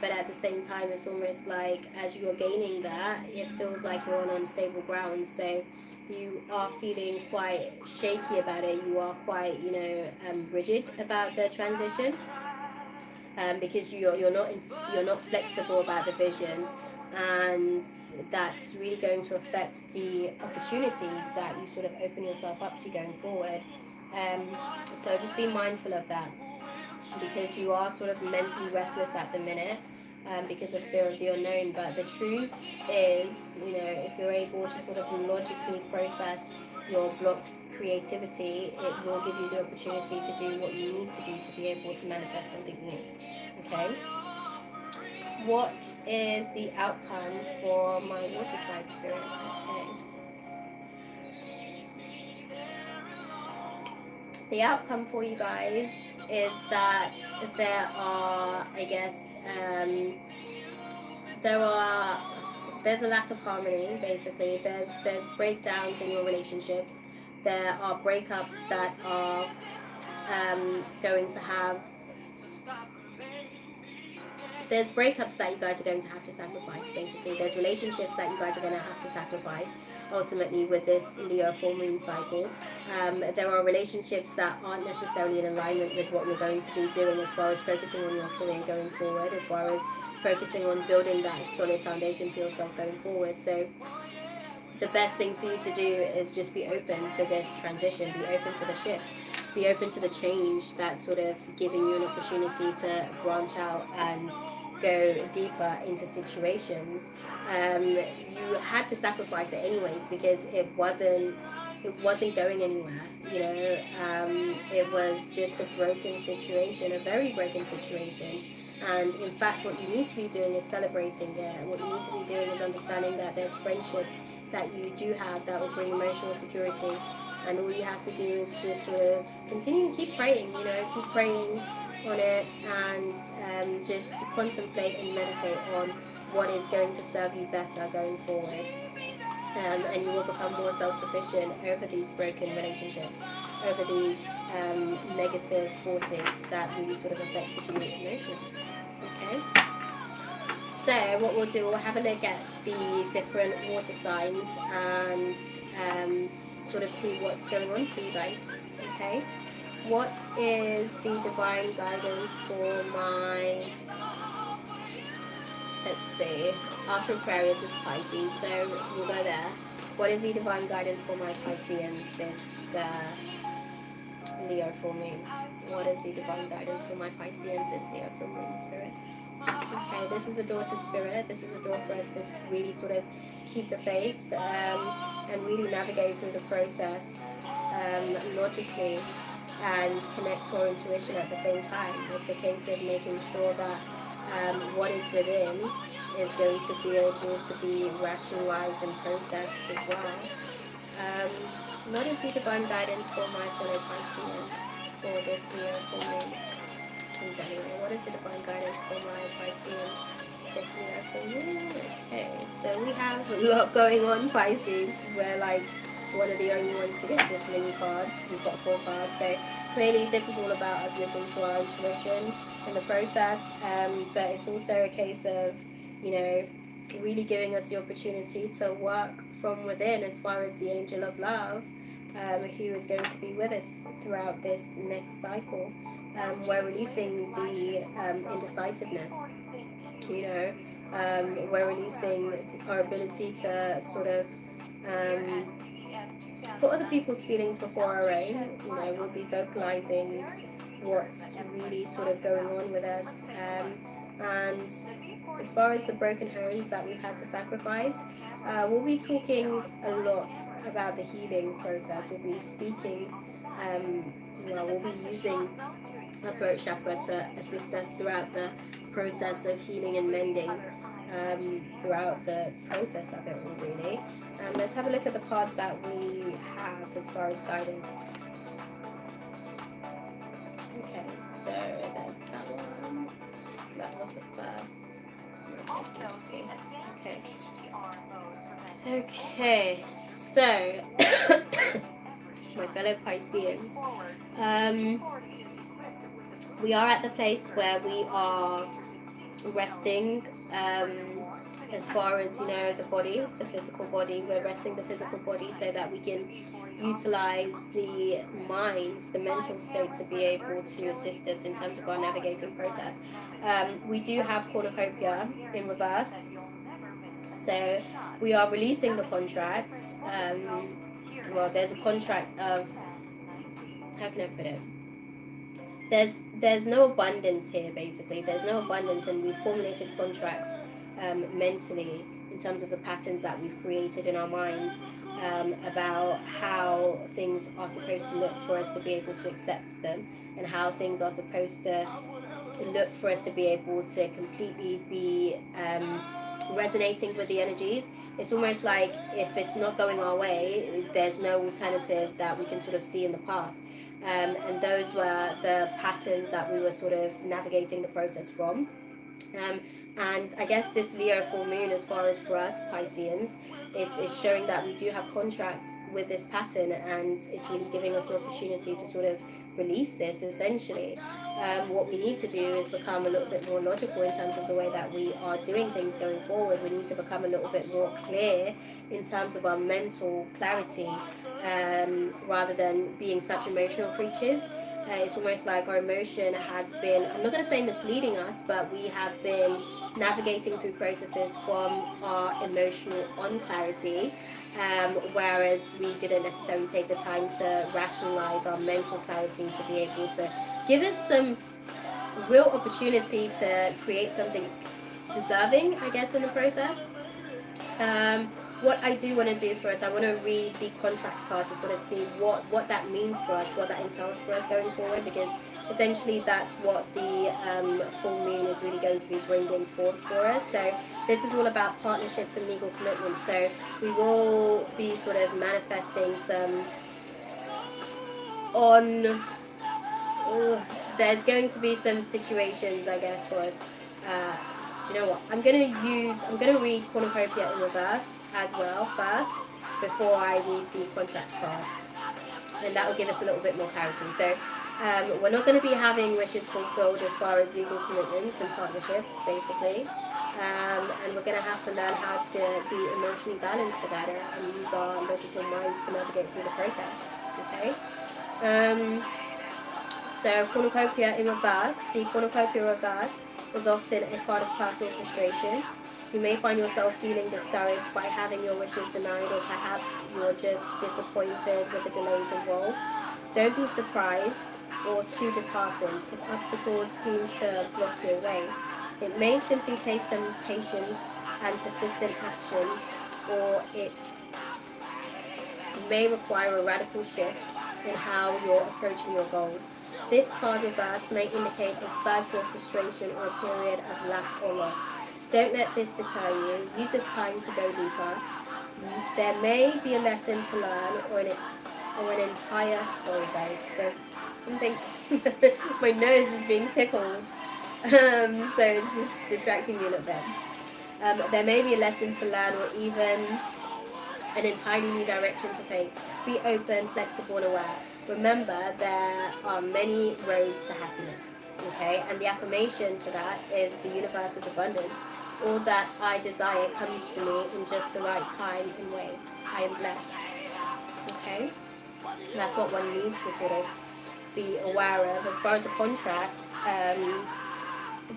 But at the same time, it's almost like as you are gaining that, it feels like you're on unstable ground. So you are feeling quite shaky about it. You are quite, you know, rigid about the transition, because you're not flexible about the vision, and that's really going to affect the opportunities that you sort of open yourself up to going forward. So just be mindful of that, because you are sort of mentally restless at the minute, because of fear of the unknown. But the truth is, you know, if you're able to sort of logically process your blocked creativity, it will give you the opportunity to do what you need to do to be able to manifest something new. Okay? What is the outcome for my water tribe spirit? Okay. The outcome for you guys is that there are, I guess, there's a lack of harmony. Basically, there's breakdowns in your relationships. There are breakups that are going to have. There's breakups that you guys are going to have to sacrifice. Basically, there's relationships that you guys are going to have to sacrifice. Ultimately, with this Leo full moon cycle, there are relationships that aren't necessarily in alignment with what you're going to be doing as far as focusing on your career going forward, as far as focusing on building that solid foundation for yourself going forward. So the best thing for you to do is just be open to this transition, be open to the shift, be open to the change that's sort of giving you an opportunity to branch out and go deeper into situations. You had to sacrifice it anyways, because it wasn't going anywhere, you know. It was just a broken situation, a very broken situation. And in fact, what you need to be doing is celebrating it. What you need to be doing is understanding that there's friendships that you do have that will bring emotional security, and all you have to do is just sort of continue and keep praying, you know, keep praying on it, and just contemplate and meditate on what is going to serve you better going forward. And you will become more self-sufficient over these broken relationships, over these negative forces that really sort of affected you emotionally. Okay? So what we'll do, we'll have a look at the different water signs and sort of see what's going on for you guys. Okay? What is the divine guidance for my... Let's see. After Aquarius is Pisces, so we'll go there. What is the divine guidance for my Pisceans this Leo full moon? What is the divine guidance for my Pisceans this Leo full moon spirit? Okay, this is a door to spirit. This is a door for us to really sort of keep the faith and really navigate through the process logically and connect to our intuition at the same time. It's a case of making sure that what is within is going to be able to be rationalized and processed as well. What is the divine guidance for my fellow Pisceans for this Leo full moon in January? What is the divine guidance for my Pisceans this Leo full moon? Okay, so we have a lot going on, Pisces. We're like one of the only ones to get this many cards. We've got 4 cards, so clearly this is all about us listening to our intuition in the process, but it's also a case of, you know, really giving us the opportunity to work from within as far as the angel of love, who is going to be with us throughout this next cycle. We're releasing the indecisiveness, you know, we're releasing our ability to sort of put other people's feelings before our own. You know, we'll be vocalizing what's really sort of going on with us, and as far as the broken homes that we've had to sacrifice, we'll be talking a lot about the healing process. We'll be speaking well, we'll be using our throat chakra to assist us throughout the process of healing and mending, throughout the process of it all, really. Let's have a look at the cards that we have as far as guidance. Okay, so there's that one. That was the first. Okay. Okay, so my fellow Pisceans, we are at the place where we are resting, as far as, you know, the body, the physical body. We're resting the physical body so that we can utilize the minds, the mental state, to be able to assist us in terms of our navigating process. We do have cornucopia in reverse, so we are releasing the contracts. Well, there's a contract of, how can I put it? There's no abundance here, basically. There's no abundance, and we've formulated contracts mentally in terms of the patterns that we've created in our minds, about how things are supposed to look for us to be able to accept them, and how things are supposed to look for us to be able to completely be resonating with the energies. It's almost like if it's not going our way, there's no alternative that we can sort of see in the path. And those were the patterns that we were sort of navigating the process from. And I guess this Leo full moon, as far as for us Pisceans, it's showing that we do have contracts with this pattern, and it's really giving us the opportunity to sort of release this, essentially. What we need to do is become a little bit more logical in terms of the way that we are doing things going forward. We need to become a little bit more clear in terms of our mental clarity, rather than being such emotional creatures. It's almost like our emotion has been, I'm not going to say misleading us, but we have been navigating through processes from our emotional unclarity, whereas we didn't necessarily take the time to rationalize our mental clarity to be able to give us some real opportunity to create something deserving, I guess, in the process. What I do want to do for us, I want to read the contract card to sort of see what that means for us, what that entails for us going forward, because essentially that's what the full moon is really going to be bringing forth for us. So this is all about partnerships and legal commitments. So we will be sort of manifesting some there's going to be some situations, I guess, for us. Do you know what? I'm going to read cornucopia in reverse as well first, before I read the contract card. And that will give us a little bit more clarity. So we're not going to be having wishes fulfilled as far as legal commitments and partnerships, basically. And we're going to have to learn how to be emotionally balanced about it and use our logical minds to navigate through the process. Okay? So cornucopia in reverse. The cornucopia reverse is often a card of personal frustration. You may find yourself feeling discouraged by having your wishes denied, or perhaps you're just disappointed with the delays involved. Don't be surprised or too disheartened if obstacles seem to block your way. It may simply take some patience and persistent action, or it may require a radical shift in how you're approaching your goals. This card reverse may indicate a cycle of frustration or a period of lack or loss. Don't let this deter you. Use this time to go deeper. There may be a lesson to learn, or an entire, sorry guys, there's something, my nose is being tickled, so it's just distracting me a little bit. There may be a lesson to learn, or even an entirely new direction to take. Be open, flexible, and aware. Remember, there are many roads to happiness, okay? And the affirmation for that is the universe is abundant. All that I desire comes to me in just the right time and way. I am blessed, okay? And that's what one needs to sort of be aware of. As far as the contracts,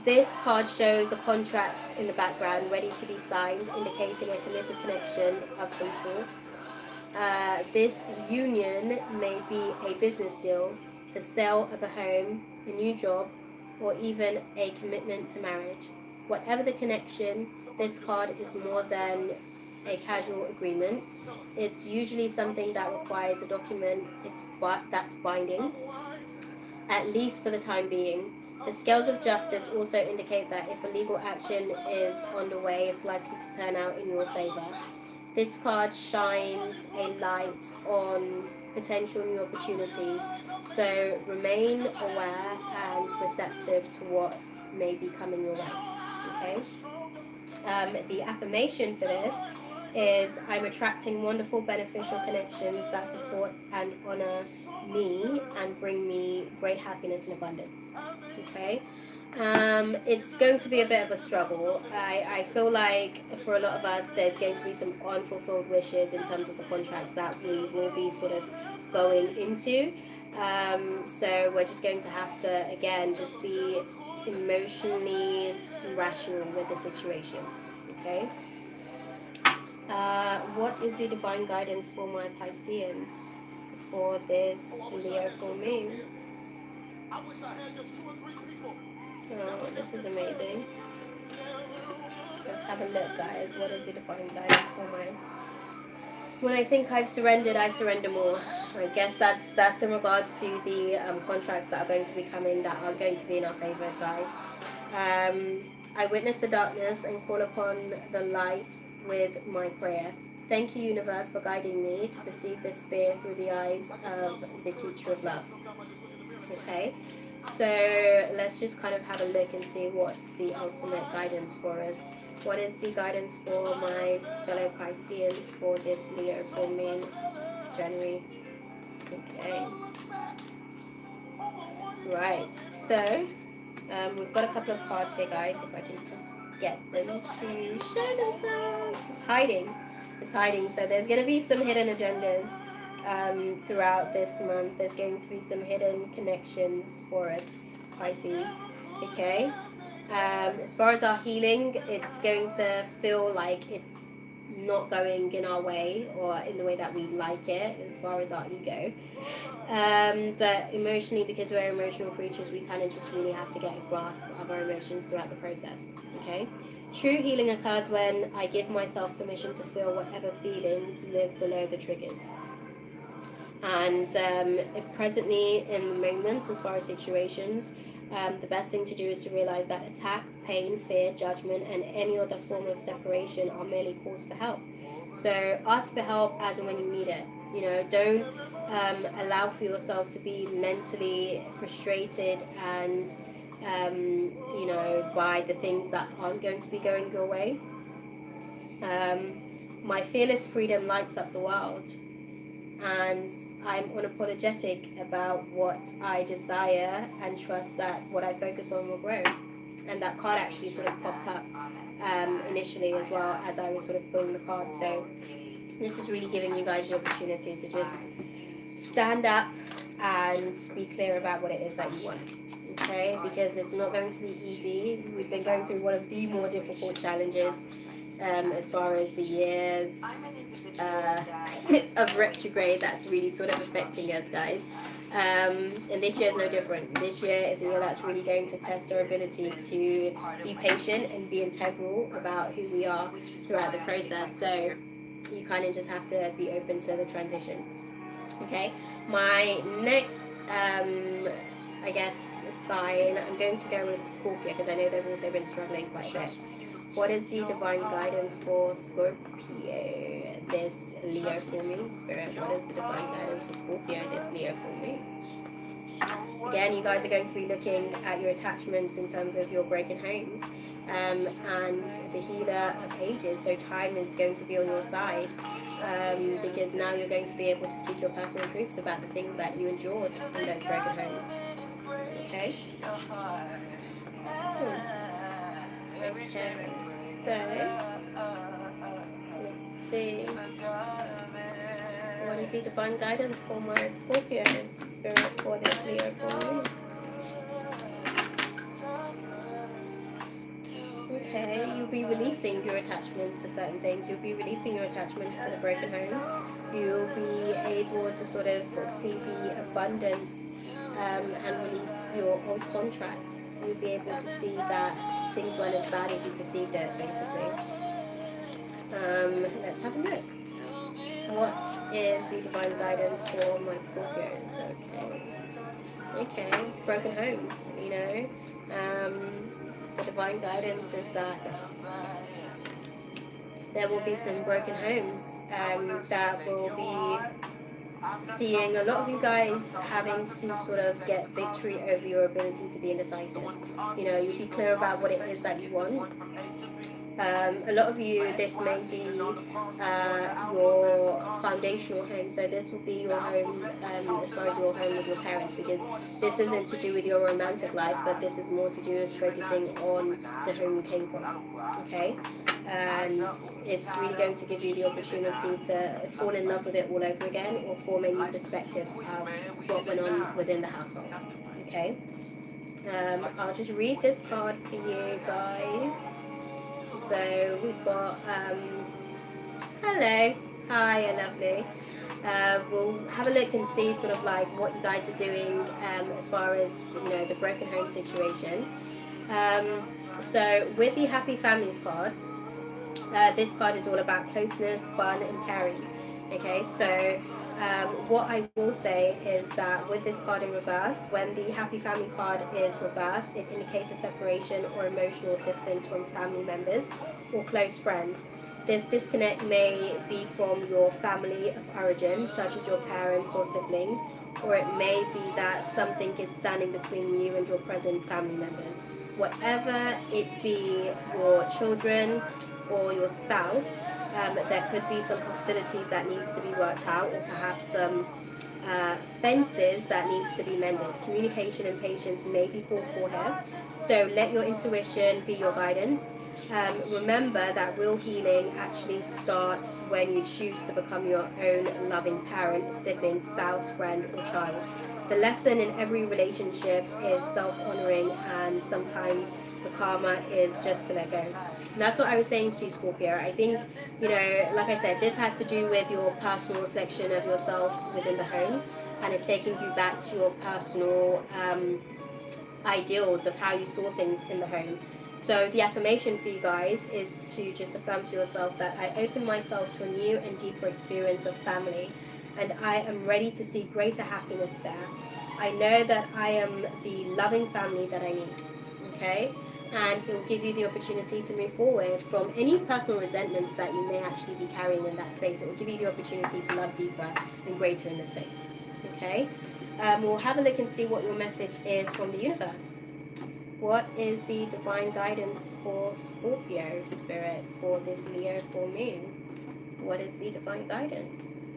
this card shows a contract in the background ready to be signed, indicating a committed connection of some sort. This union may be a business deal, the sale of a home, a new job, or even a commitment to marriage. Whatever the connection, this card is more than a casual agreement. It's usually something that requires a document that's binding. at least for the time being. The scales of justice also indicate that if a legal action is underway, it's likely to turn out in your favor. This card shines a light on potential new opportunities, so remain aware and receptive to what may be coming your way. Okay? The affirmation for this is, I'm attracting wonderful, beneficial connections that support and honor me and bring me great happiness and abundance. Okay? It's going to be a bit of a struggle. I feel like for a lot of us, there's going to be some unfulfilled wishes in terms of the contracts that we will be sort of going into. So we're just going to have to, again, just be emotionally rational with the situation. Okay? What is the divine guidance for my Pisceans for this Leo full moon? Oh, this is amazing. Let's have a look, guys. What is the divine guidance for my... When I think I've surrendered, I surrender more. I guess that's in regards to the contracts that are going to be coming, that are going to be in our favor, guys. I witness the darkness and call upon the light with my prayer. Thank you, universe, for guiding me to perceive this fear through the eyes of the teacher of love. Okay, so let's just kind of have a look and see what's the ultimate guidance for us. What is the guidance for my fellow Pisceans for this Leo full moon, January? Okay. Right, so we've got a couple of cards here, guys. If I can just get them to show themselves. It's hiding. It's hiding. So there's going to be some hidden agendas throughout this month. There's going to be some hidden connections for us, Pisces. Okay. As far as our healing, it's going to feel like it's not going in our way or in the way that we like it as far as our ego. But emotionally, because we're emotional creatures, we kind of just really have to get a grasp of our emotions throughout the process. Okay? True healing occurs when I give myself permission to feel whatever feelings live below the triggers. And presently, in the moments, as far as situations, the best thing to do is to realize that attack, pain, fear, judgment, and any other form of separation are merely calls for help. So ask for help as and when you need it. You know, don't allow for yourself to be mentally frustrated and, you know, by the things that aren't going to be going your way. My fearless freedom lights up the world. And I'm unapologetic about what I desire and trust that what I focus on will grow. And that card actually sort of popped up initially as well as I was sort of pulling the cards. So this is really giving you guys the opportunity to just stand up and be clear about what it is that you want. Okay? Because it's not going to be easy. We've been going through one of the more difficult challenges as far as the years of retrograde that's really sort of affecting us, guys. And this year is no different. This year is a year that's really going to test our ability to be patient and be integral about who we are throughout the process. So you kind of just have to be open to the transition. Okay, my next I guess sign, I'm going to go with Scorpio because I know they've also been struggling quite a bit. What is the divine guidance for Scorpio this Leo full moon? Spirit, what is the divine guidance for Scorpio this Leo full moon? Again, you guys are going to be looking at your attachments in terms of your broken homes and the healer of ages. So time is going to be on your side because now you're going to be able to speak your personal truths about the things that you endured in those broken homes. Okay? Okay, so let's see. What is the divine guidance for my Scorpio spirit for this Leo full moon? Okay, you'll be releasing your attachments to certain things. You'll be releasing your attachments to the broken homes. You'll be able to sort of see the abundance and release your old contracts. You'll be able to see that things weren't as bad as you perceived it, basically. Let's have a look. What is the divine guidance for my Scorpios? Okay. Okay, broken homes, you know. The divine guidance is that there will be some broken homes that will be seeing a lot of you guys having to sort of get victory over your ability to be indecisive. You know, you'll be clear about what it is that you want. A lot of you, this may be your foundational home. So this will be your home as far as your home with your parents, because this isn't to do with your romantic life, but this is more to do with focusing on the home you came from. Okay? And it's really going to give you the opportunity to fall in love with it all over again, or form a new perspective of what went on within the household. Okay? I'll just read this card for you guys. So we've got, hello, hi, lovely. We'll have a look and see sort of like what you guys are doing as far as, you know, the broken home situation. So with the Happy Families card, this card is all about closeness, fun, and caring. Okay, so what I will say is that with this card in reverse, when the Happy Family card is reversed, it indicates a separation or emotional distance from family members or close friends. This disconnect may be from your family of origin, such as your parents or siblings, or it may be that something is standing between you and your present family members. Whatever it be, your children or your spouse, there could be some hostilities that needs to be worked out, or perhaps some fences that needs to be mended. Communication and patience may be called for here. So let your intuition be your guidance. Remember that real healing actually starts when you choose to become your own loving parent, sibling, spouse, friend, or child. The lesson in every relationship is self-honoring, and sometimes the karma is just to let go. And that's what I was saying to you, Scorpio. I think, you know, like I said, this has to do with your personal reflection of yourself within the home, and it's taking you back to your personal ideals of how you saw things in the home. So the affirmation for you guys is to just affirm to yourself that I open myself to a new and deeper experience of family, and I am ready to see greater happiness there. I know that I am the loving family that I need. Okay? And it will give you the opportunity to move forward from any personal resentments that you may actually be carrying in that space. It will give you the opportunity to love deeper and greater in the space. Okay? We'll have a look and see what your message is from the universe. What is the divine guidance for Scorpio spirit for this Leo full moon? What is the divine guidance?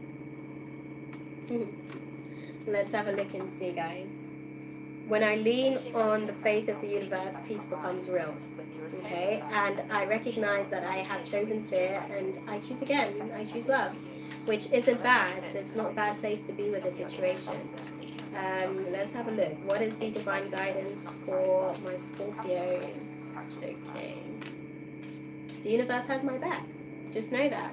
Let's have a look and see, guys. When I lean on the faith of the universe, peace becomes real. Okay? And I recognize that I have chosen fear, and I choose again. I choose love, which isn't bad. It's not a bad place to be with a situation. Let's have a look. What is the divine guidance for my Scorpios? Okay. The universe has my back. Just know that.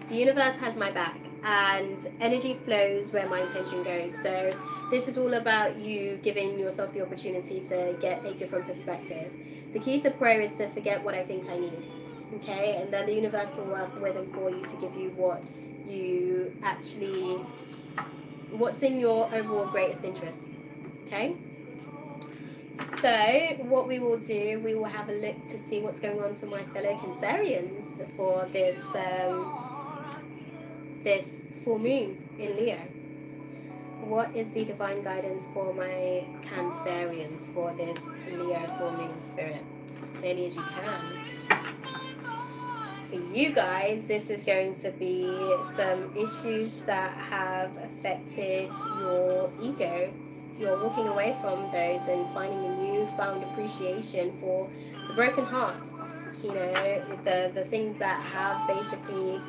The universe has my back, and energy flows where my intention goes. So this is all about you giving yourself the opportunity to get a different perspective. The key to prayer is to forget what I think I need. Okay? And then the universe can work with and for you to give you what you actually, what's in your overall greatest interest. Okay? So what we will do, we will have a look to see what's going on for my fellow Cancerians for this this full moon in Leo. What is the divine guidance for my Cancerians for this Leo full moon spirit? As clearly as you can. For you guys, this is going to be some issues that have affected your ego. You're walking away from those and finding a newfound appreciation for the broken hearts. You know, the things that have basically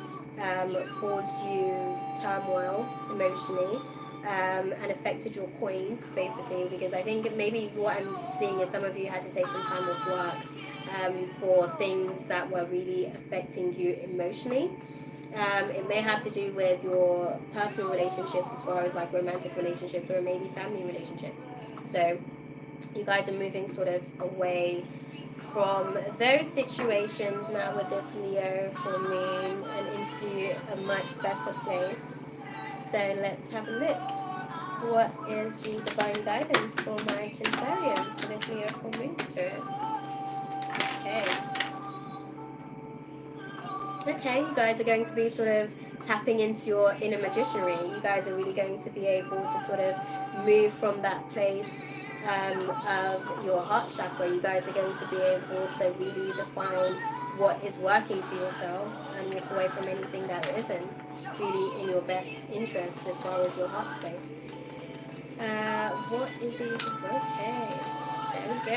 caused you turmoil emotionally and affected your coins, basically, because I think maybe what I'm seeing is some of you had to take some time off work for things that were really affecting you emotionally. It may have to do with your personal relationships as far as like romantic relationships, or maybe family relationships. So you guys are moving sort of away from those situations now with this Leo full moon and into a much better place. So let's have a look. What is the divine guidance for my Cancerians for this Leo full moon spirit? Okay. Okay, you guys are going to be sort of tapping into your inner magicianry. You guys are really going to be able to sort of move from that place of your heart chakra. You guys are going to be able to really define what is working for yourselves and walk away from anything that isn't really in your best interest as far as your heart space. What is it? Okay, there we go.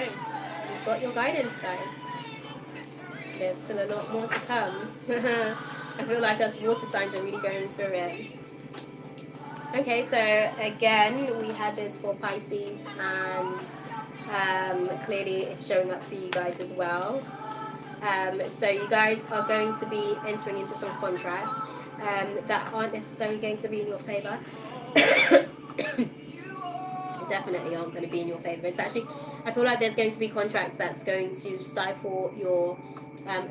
You've got your guidance, guys. There's still a lot more to come. I feel like us water signs are really going through it. Okay, so again, we had this for Pisces, and clearly it's showing up for you guys as well. So you guys are going to be entering into some contracts that aren't necessarily going to be in your favor. Definitely aren't going to be in your favor. It's actually, I feel like there's going to be contracts that's going to stifle your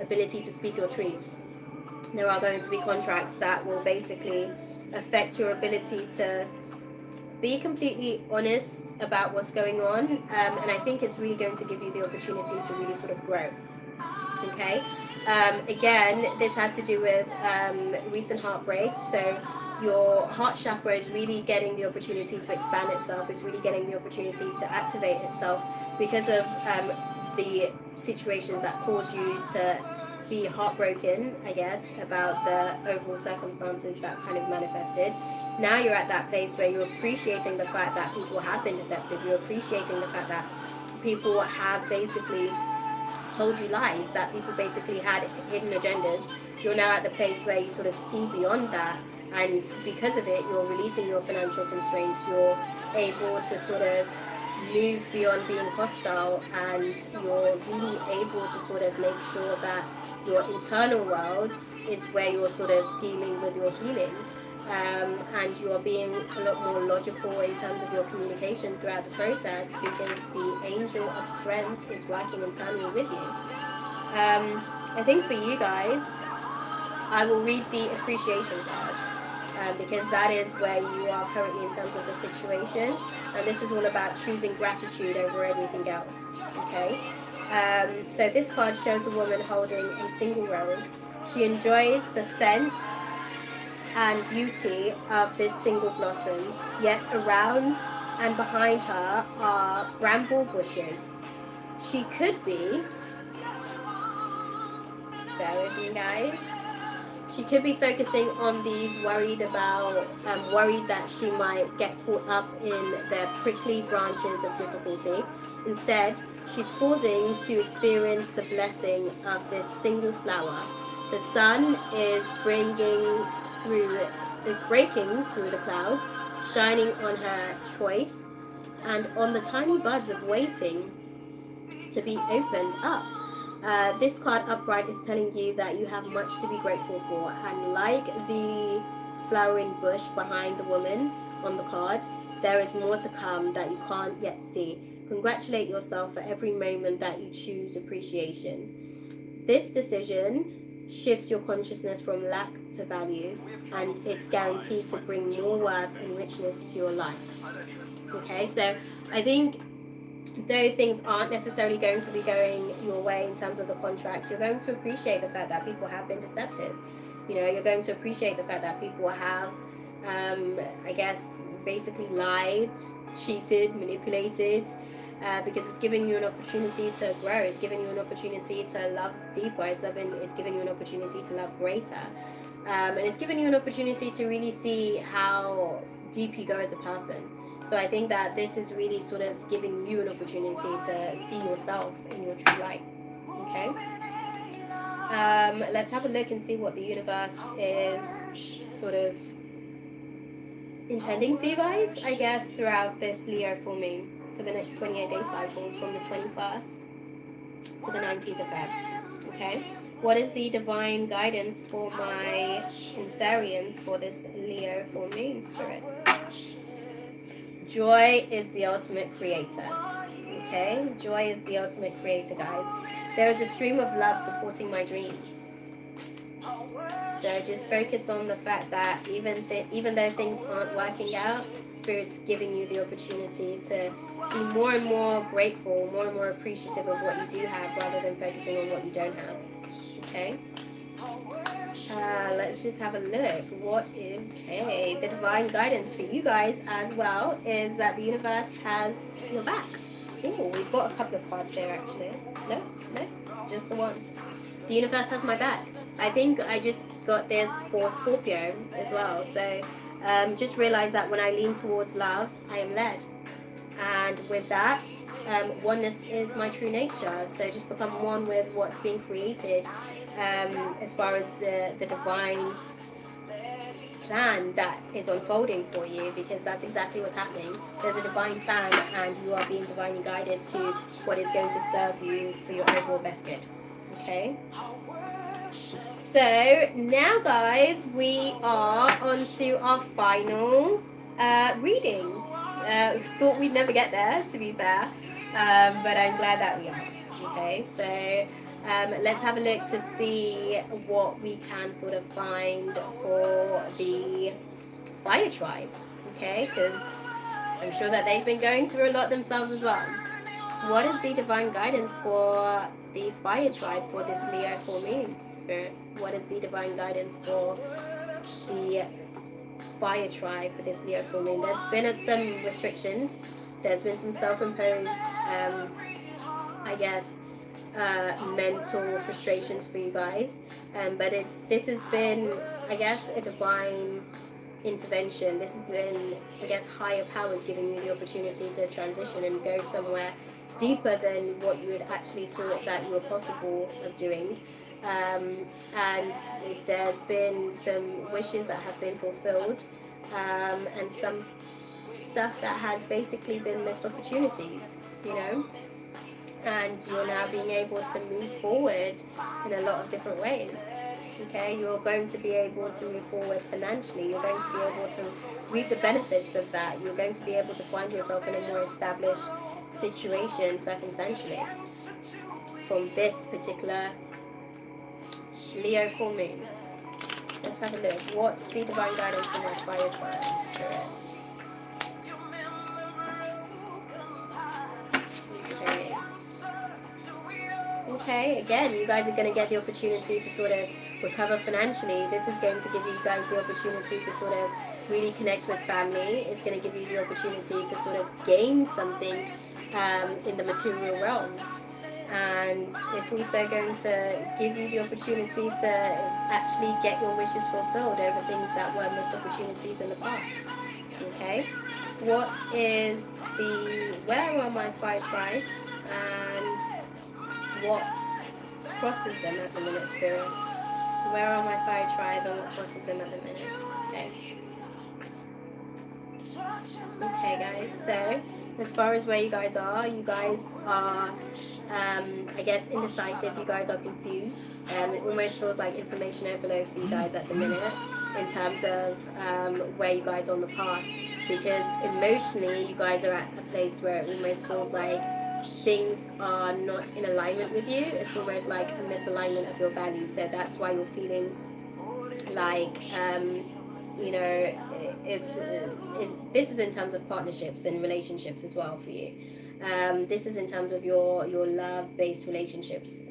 ability to speak your truths. There are going to be contracts that will basically affect your ability to be completely honest about what's going on, and I think it's really going to give you the opportunity to really sort of grow. Okay, again, this has to do with recent heartbreaks. So your heart chakra is really getting the opportunity to expand itself. It's really getting the opportunity to activate itself because of the situations that caused you to be heartbroken, I guess, about the overall circumstances that kind of manifested. Now you're at that place where you're appreciating the fact that people have been deceptive. You're appreciating the fact that people have basically told you lies, that people basically had hidden agendas. You're now at the place where you sort of see beyond that, and because of it, you're releasing your financial constraints. You're able to sort of move beyond being hostile, and you're really able to sort of make sure that your internal world is where you're sort of dealing with your healing, and you're being a lot more logical in terms of your communication throughout the process, because the angel of strength is working internally with you. I think for you guys, I will read the appreciation card, because that is where you are currently in terms of the situation, and this is all about choosing gratitude over everything else. Okay, so this card shows a woman holding a single rose. She enjoys the scent and beauty of this single blossom, yet around and behind her are bramble bushes. She could be, bear with me guys, she could be focusing on these, worried that she might get caught up in the prickly branches of difficulty. Instead, she's pausing to experience the blessing of this single flower. The sun is breaking through the clouds, shining on her choice and on the tiny buds of waiting to be opened up. This card upright is telling you that you have much to be grateful for, and like the flowering bush behind the woman on the card, there is more to come that you can't yet see. Congratulate yourself for every moment that you choose appreciation. This decision shifts your consciousness from lack to value, and it's guaranteed to bring more worth and richness to your life. Okay, so I think though things aren't necessarily going to be going your way in terms of the contracts, you're going to appreciate the fact that people have been deceptive. You know, you're going to appreciate the fact that people have, I guess, basically lied, cheated, manipulated, because it's giving you an opportunity to grow. It's giving you an opportunity to love deeper. It's giving you an opportunity to love greater. And it's giving you an opportunity to really see how deep you go as a person. So I think that this is really sort of giving you an opportunity to see yourself in your true light. Okay? Let's have a look and see what the universe is sort of intending for you guys, I guess, throughout this Leo full moon for the next 28-day cycles from the 21st to the 19th of Feb. Okay? What is the divine guidance for my Cancerians for this Leo full moon spirit? Joy is the ultimate creator. Okay? Joy is the ultimate creator, guys. There is a stream of love supporting my dreams. So just focus on the fact that even though things aren't working out, Spirit's giving you the opportunity to be more and more grateful, more and more appreciative of what you do have, rather than focusing on what you don't have. Okay? Let's just have a look. Okay, the divine guidance for you guys as well is that the universe has your back. Oh, we've got a couple of cards here actually. No, just the one. The universe has my back. I think I just got this for Scorpio as well. So just realize that when I lean towards love, I am led. And with that, oneness is my true nature. So just become one with what's being created as far as the divine plan that is unfolding for you, because that's exactly what's happening. There's a divine plan and you are being divinely guided to what is going to serve you for your overall best good. Okay? So now guys, we are on to our final reading. Thought we'd never get there, to be fair, but I'm glad that we are. Okay, so let's have a look to see what we can sort of find for the fire tribe. Okay, because I'm sure that they've been going through a lot themselves as well. What is the divine guidance for the fire tribe for this Leo full moon, Spirit? What is the divine guidance for the fire tribe for this Leo full moon? There's been some restrictions. There's been some self-imposed, I guess, mental frustrations for you guys. But this has been, I guess, a divine intervention. This has been, I guess, higher powers giving you the opportunity to transition and go somewhere deeper than what you had actually thought that you were possible of doing. And there's been some wishes that have been fulfilled, and some stuff that has basically been missed opportunities, you know, and you're now being able to move forward in a lot of different ways. Okay, you're going to be able to move forward financially. You're going to be able to reap the benefits of that. You're going to be able to find yourself in a more established situation circumstantially from this particular Leo full moon. Let's have a look. What's the divine guidance for my fire signs, Spirit? Okay, again, you guys are going to get the opportunity to sort of recover financially. This is going to give you guys the opportunity to sort of really connect with family. It's going to give you the opportunity to sort of gain something in the material realms. And it's also going to give you the opportunity to actually get your wishes fulfilled over things that were missed opportunities in the past. Okay? Where are my fire tribes? And what crosses them at the minute, Spirit? Where are my fire tribe and what crosses them at the minute? Okay. Okay, guys, so as far as where you guys are I guess indecisive. You guys are confused. It almost feels like information overload for you guys at the minute in terms of where you guys are on the path, because emotionally you guys are at a place where it almost feels like things are not in alignment with you. It's almost like a misalignment of your values. So that's why you're feeling like you know, this is in terms of partnerships and relationships as well for you. This is in terms of your love-based relationships.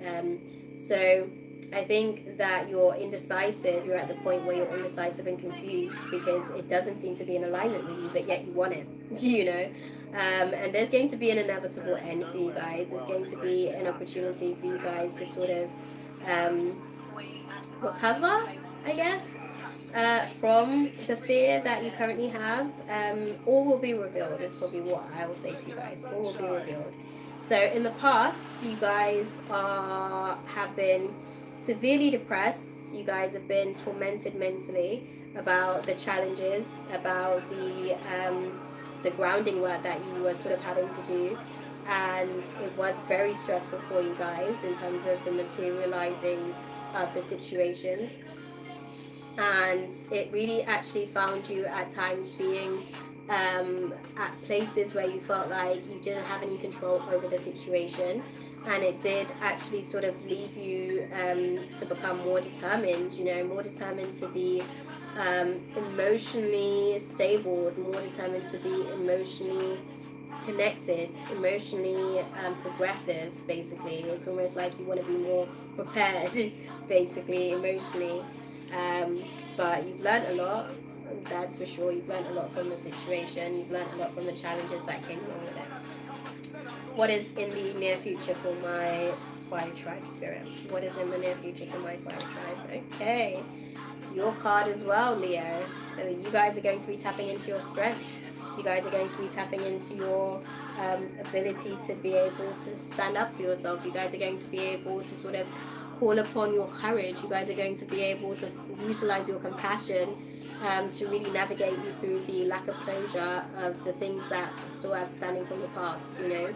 So I think that you're indecisive. You're at the point where you're indecisive and confused because it doesn't seem to be in alignment with you, but yet you want it, you know. And there's going to be an inevitable end for you guys. There's going to be an opportunity for you guys to sort of recover, I guess, from the fear that you currently have. All will be revealed is probably what I will say to you guys. All will be revealed. So in the past, you guys have been severely depressed. You guys have been tormented mentally about the challenges, about the grounding work that you were sort of having to do. And it was very stressful for you guys in terms of the materializing of the situations. And it really actually found you at times being at places where you felt like you didn't have any control over the situation. and it did actually sort of leave you to become more determined, more determined to be emotionally stable, more determined to be emotionally connected, emotionally progressive. Basically, it's almost like you want to be more prepared basically emotionally, but you've learned a lot, that's for sure. You've learned a lot from the situation, you've learned a lot from the challenges that came along with it. What is in the near future for my fire tribe spirit? What is in the near future for my fire tribe? Okay, your card as well, Leo. You guys are going to be tapping into your strength. You guys are going to be tapping into your ability to be able to stand up for yourself. You guys are going to be able to sort of call upon your courage. You guys are going to be able to utilize your compassion to really navigate you through the lack of closure of the things that are still outstanding from the past, the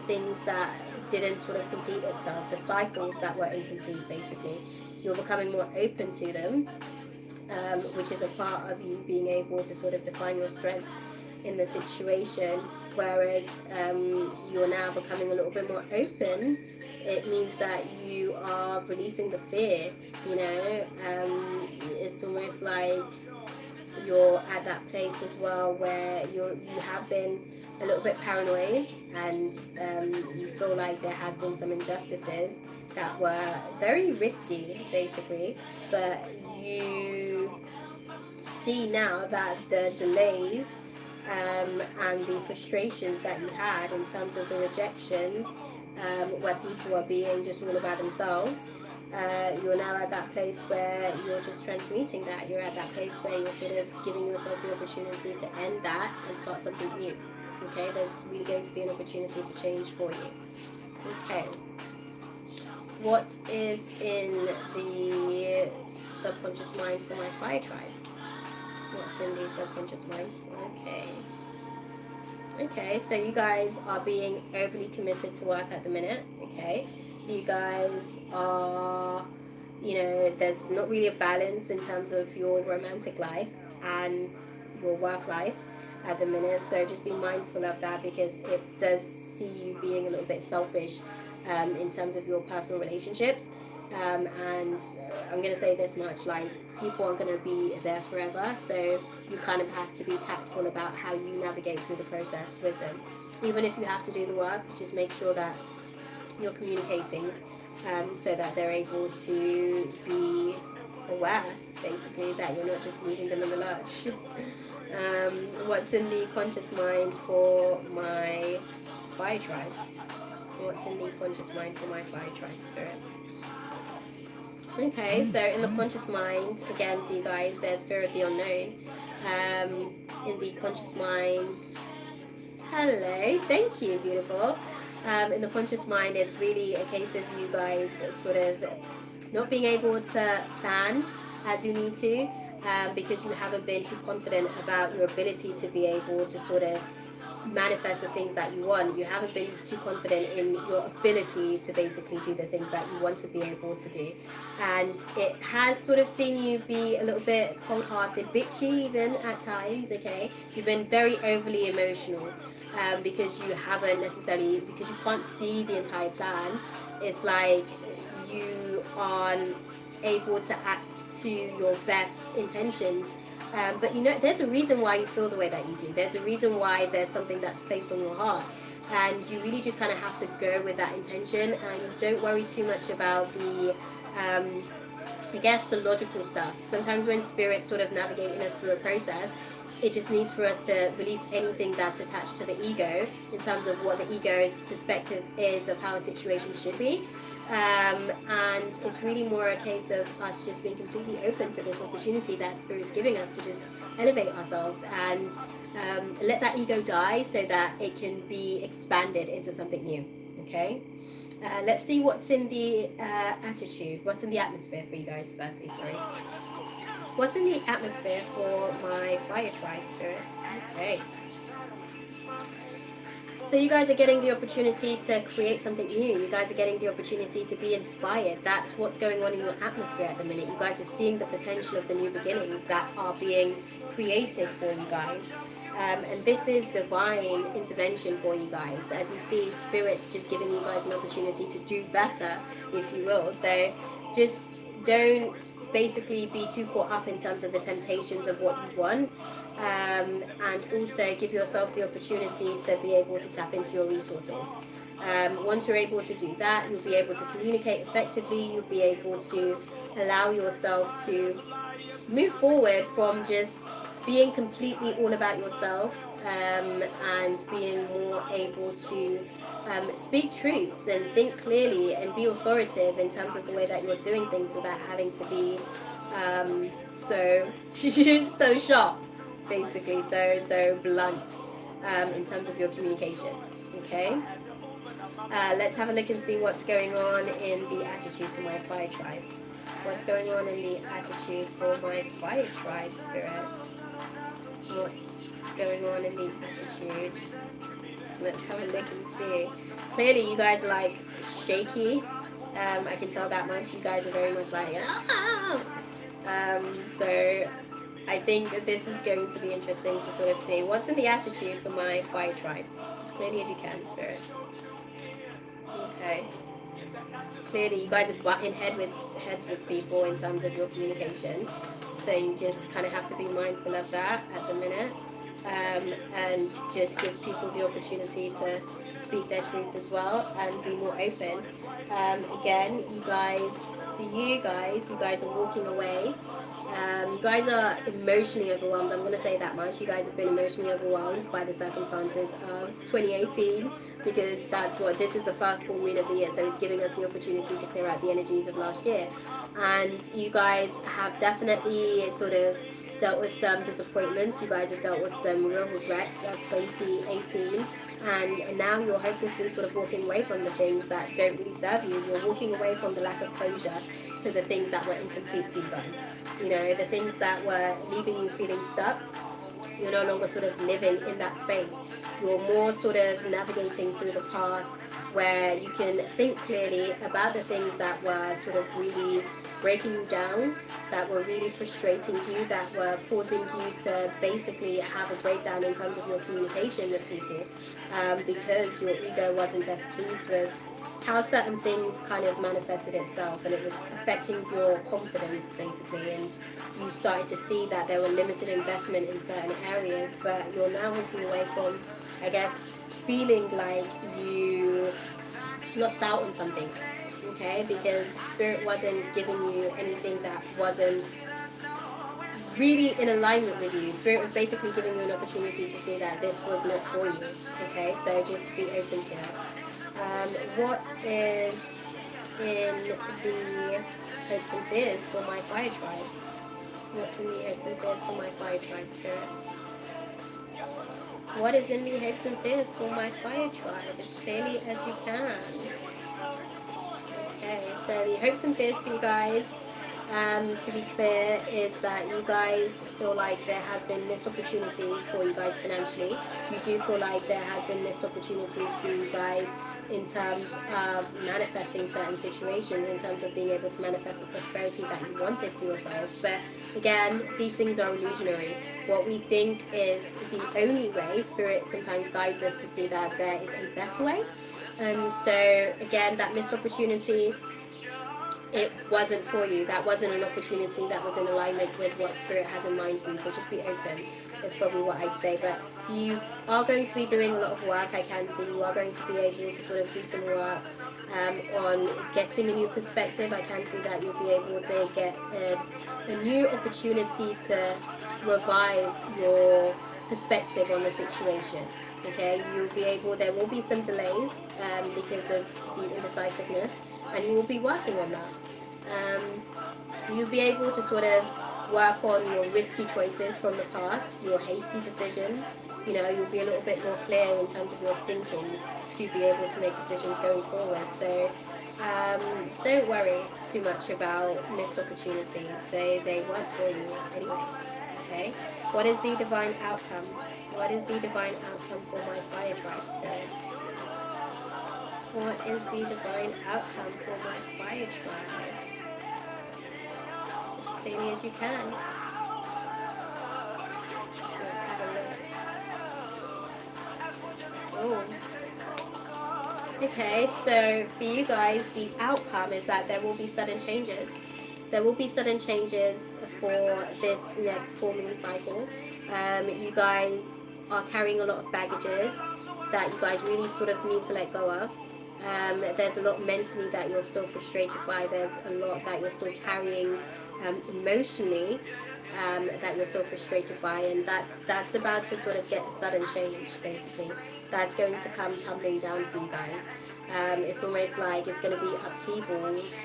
things that didn't sort of complete itself, the cycles that were incomplete, basically. You're becoming more open to them, which is a part of you being able to sort of define your strength in the situation, whereas you're now becoming a little bit more open. It means that you are releasing the fear, it's almost like you're at that place as well where you have been a little bit paranoid, and you feel like there has been some injustices that were very risky, basically, but you see now that the delays and the frustrations that you had in terms of the rejections, where people are being just all about themselves, you're now at that place where you're just transmuting that. You're at that place where you're sort of giving yourself the opportunity to end that and start something new. Okay, there's really going to be an opportunity for change for you. Okay, what is in the subconscious mind for my fire tribe? What's in the subconscious mind? Okay, so you guys are being overly committed to work at the minute. Okay, you guys are, there's not really a balance in terms of your romantic life and your work life at the minute, so just be mindful of that, because it does see you being a little bit selfish in terms of your personal relationships, and I'm going to say this much, like, people aren't going to be there forever, so you kind of have to be tactful about how you navigate through the process with them. Even if you have to do the work, just make sure that you're communicating, so that they're able to be aware, basically, that you're not just leaving them in the lurch. What's in the conscious mind for my fire tribe? What's in the conscious mind for my fire tribe spirit? Okay, so in the conscious mind, again, for you guys, there's fear of the unknown. In the conscious mind, hello, thank you, beautiful. In the conscious mind, it's really a case of you guys sort of not being able to plan as you need to, because you haven't been too confident about your ability to be able to sort of manifest the things that you want. You haven't been too confident in your ability to basically do the things that you want to be able to do, and it has sort of seen you be a little bit cold-hearted, bitchy even at times. Okay, you've been very overly emotional, because you haven't necessarily, because you can't see the entire plan. It's like you aren't able to act to your best intentions, but there's a reason why you feel the way that you do. There's a reason why there's something that's placed on your heart, and you really just kind of have to go with that intention, and don't worry too much about the I guess the logical stuff. Sometimes when spirit's sort of navigating us through a process, it just needs for us to release anything that's attached to the ego in terms of what the ego's perspective is of how a situation should be. And it's really more a case of us just being completely open to this opportunity that Spirit's giving us to just elevate ourselves and let that ego die so that it can be expanded into something new. Okay, let's see what's in the attitude, what's in the atmosphere for you guys. Firstly, sorry, what's in the atmosphere for my fire tribe spirit? Okay. So you guys are getting the opportunity to create something new. You guys are getting the opportunity to be inspired. That's what's going on in your atmosphere at the minute. You guys are seeing the potential of the new beginnings that are being created for you guys. And this is divine intervention for you guys. As you see, Spirit's just giving you guys an opportunity to do better, if you will. So just don't basically be too caught up in terms of the temptations of what you want. And also give yourself the opportunity to be able to tap into your resources. Once you're able to do that, you'll be able to communicate effectively. You'll be able to allow yourself to move forward from just being completely all about yourself, and being more able to speak truths and think clearly and be authoritative in terms of the way that you're doing things without having to be so so sharp, basically, so blunt in terms of your communication. Okay, let's have a look and see what's going on in the attitude for my fire tribe. What's going on in the attitude for my fire tribe, Spirit? What's going on in the attitude? Let's have a look and see. Clearly you guys are like shaky. I can tell that much. You guys are very much like so I think that this is going to be interesting to sort of see what's in the attitude for my fire tribe as clearly as you can, Spirit. Okay. Clearly you guys are butting heads with people in terms of your communication, so you just kind of have to be mindful of that at the minute, and just give people the opportunity to speak their truth as well and be more open. Again, you guys are walking away. You guys are emotionally overwhelmed. I'm going to say that much. You guys have been emotionally overwhelmed by the circumstances of 2018, because this is the first full moon of the year, so it's giving us the opportunity to clear out the energies of last year. And you guys have definitely sort of dealt with some disappointments. You guys have dealt with some real regrets of 2018, and now you're hopelessly sort of walking away from the things that don't really serve you. You're walking away from the lack of closure to the things that were incomplete for you guys. You know, the things that were leaving you feeling stuck. You're no longer sort of living in that space. You're more sort of navigating through the path where you can think clearly about the things that were sort of really breaking you down, that were really frustrating you, that were causing you to basically have a breakdown in terms of your communication with people, because your ego wasn't best pleased with how certain things kind of manifested itself, and it was affecting your confidence basically, and you started to see that there were limited investment in certain areas, but you're now walking away from, I guess, feeling like you lost out on something, okay, because Spirit wasn't giving you anything that wasn't really in alignment with you. Spirit was basically giving you an opportunity to see that this was not for you, okay, so just be open to it. What is in the hopes and fears for my fire tribe? What's in the hopes and fears for my fire tribe, Spirit? What is in the hopes and fears for my fire tribe as clearly as you can? Okay, so the hopes and fears for you guys, to be clear, is that you guys feel like there has been missed opportunities for you guys financially. You do feel like there has been missed opportunities for you guys in terms of manifesting certain situations, in terms of being able to manifest the prosperity that you wanted for yourself. But again, these things are illusionary. What we think is the only way, Spirit sometimes guides us to see that there is a better way. So again, that missed opportunity, it wasn't for you. That wasn't an opportunity that was in alignment with what Spirit has in mind for you. So just be open is probably what I'd say. But you are going to be doing a lot of work. I can see you are going to be able to sort of do some work on getting a new perspective. I can see that you'll be able to get a new opportunity to revive your perspective on the situation. Okay, you'll be able, there will be some delays because of the indecisiveness, and you will be working on that. You'll be able to sort of work on your risky choices from the past, your hasty decisions. You know, you'll be a little bit more clear in terms of your thinking to be able to make decisions going forward. So don't worry too much about missed opportunities. They weren't for you anyways. Okay, what is the divine outcome? What is the divine outcome for my fire tribe spirit? What is the divine outcome for my fire tribe? As clearly as you can. Let's have a look. Oh. Okay, so for you guys, the outcome is that there will be sudden changes. There will be sudden changes for this next full moon cycle. You guys are carrying a lot of baggages that you guys really sort of need to let go of. There's a lot mentally that you're still frustrated by. There's a lot that you're still carrying emotionally that you're still frustrated by, and that's about to sort of get a sudden change, basically. That's going to come tumbling down for you guys. It's almost like it's going to be upheavals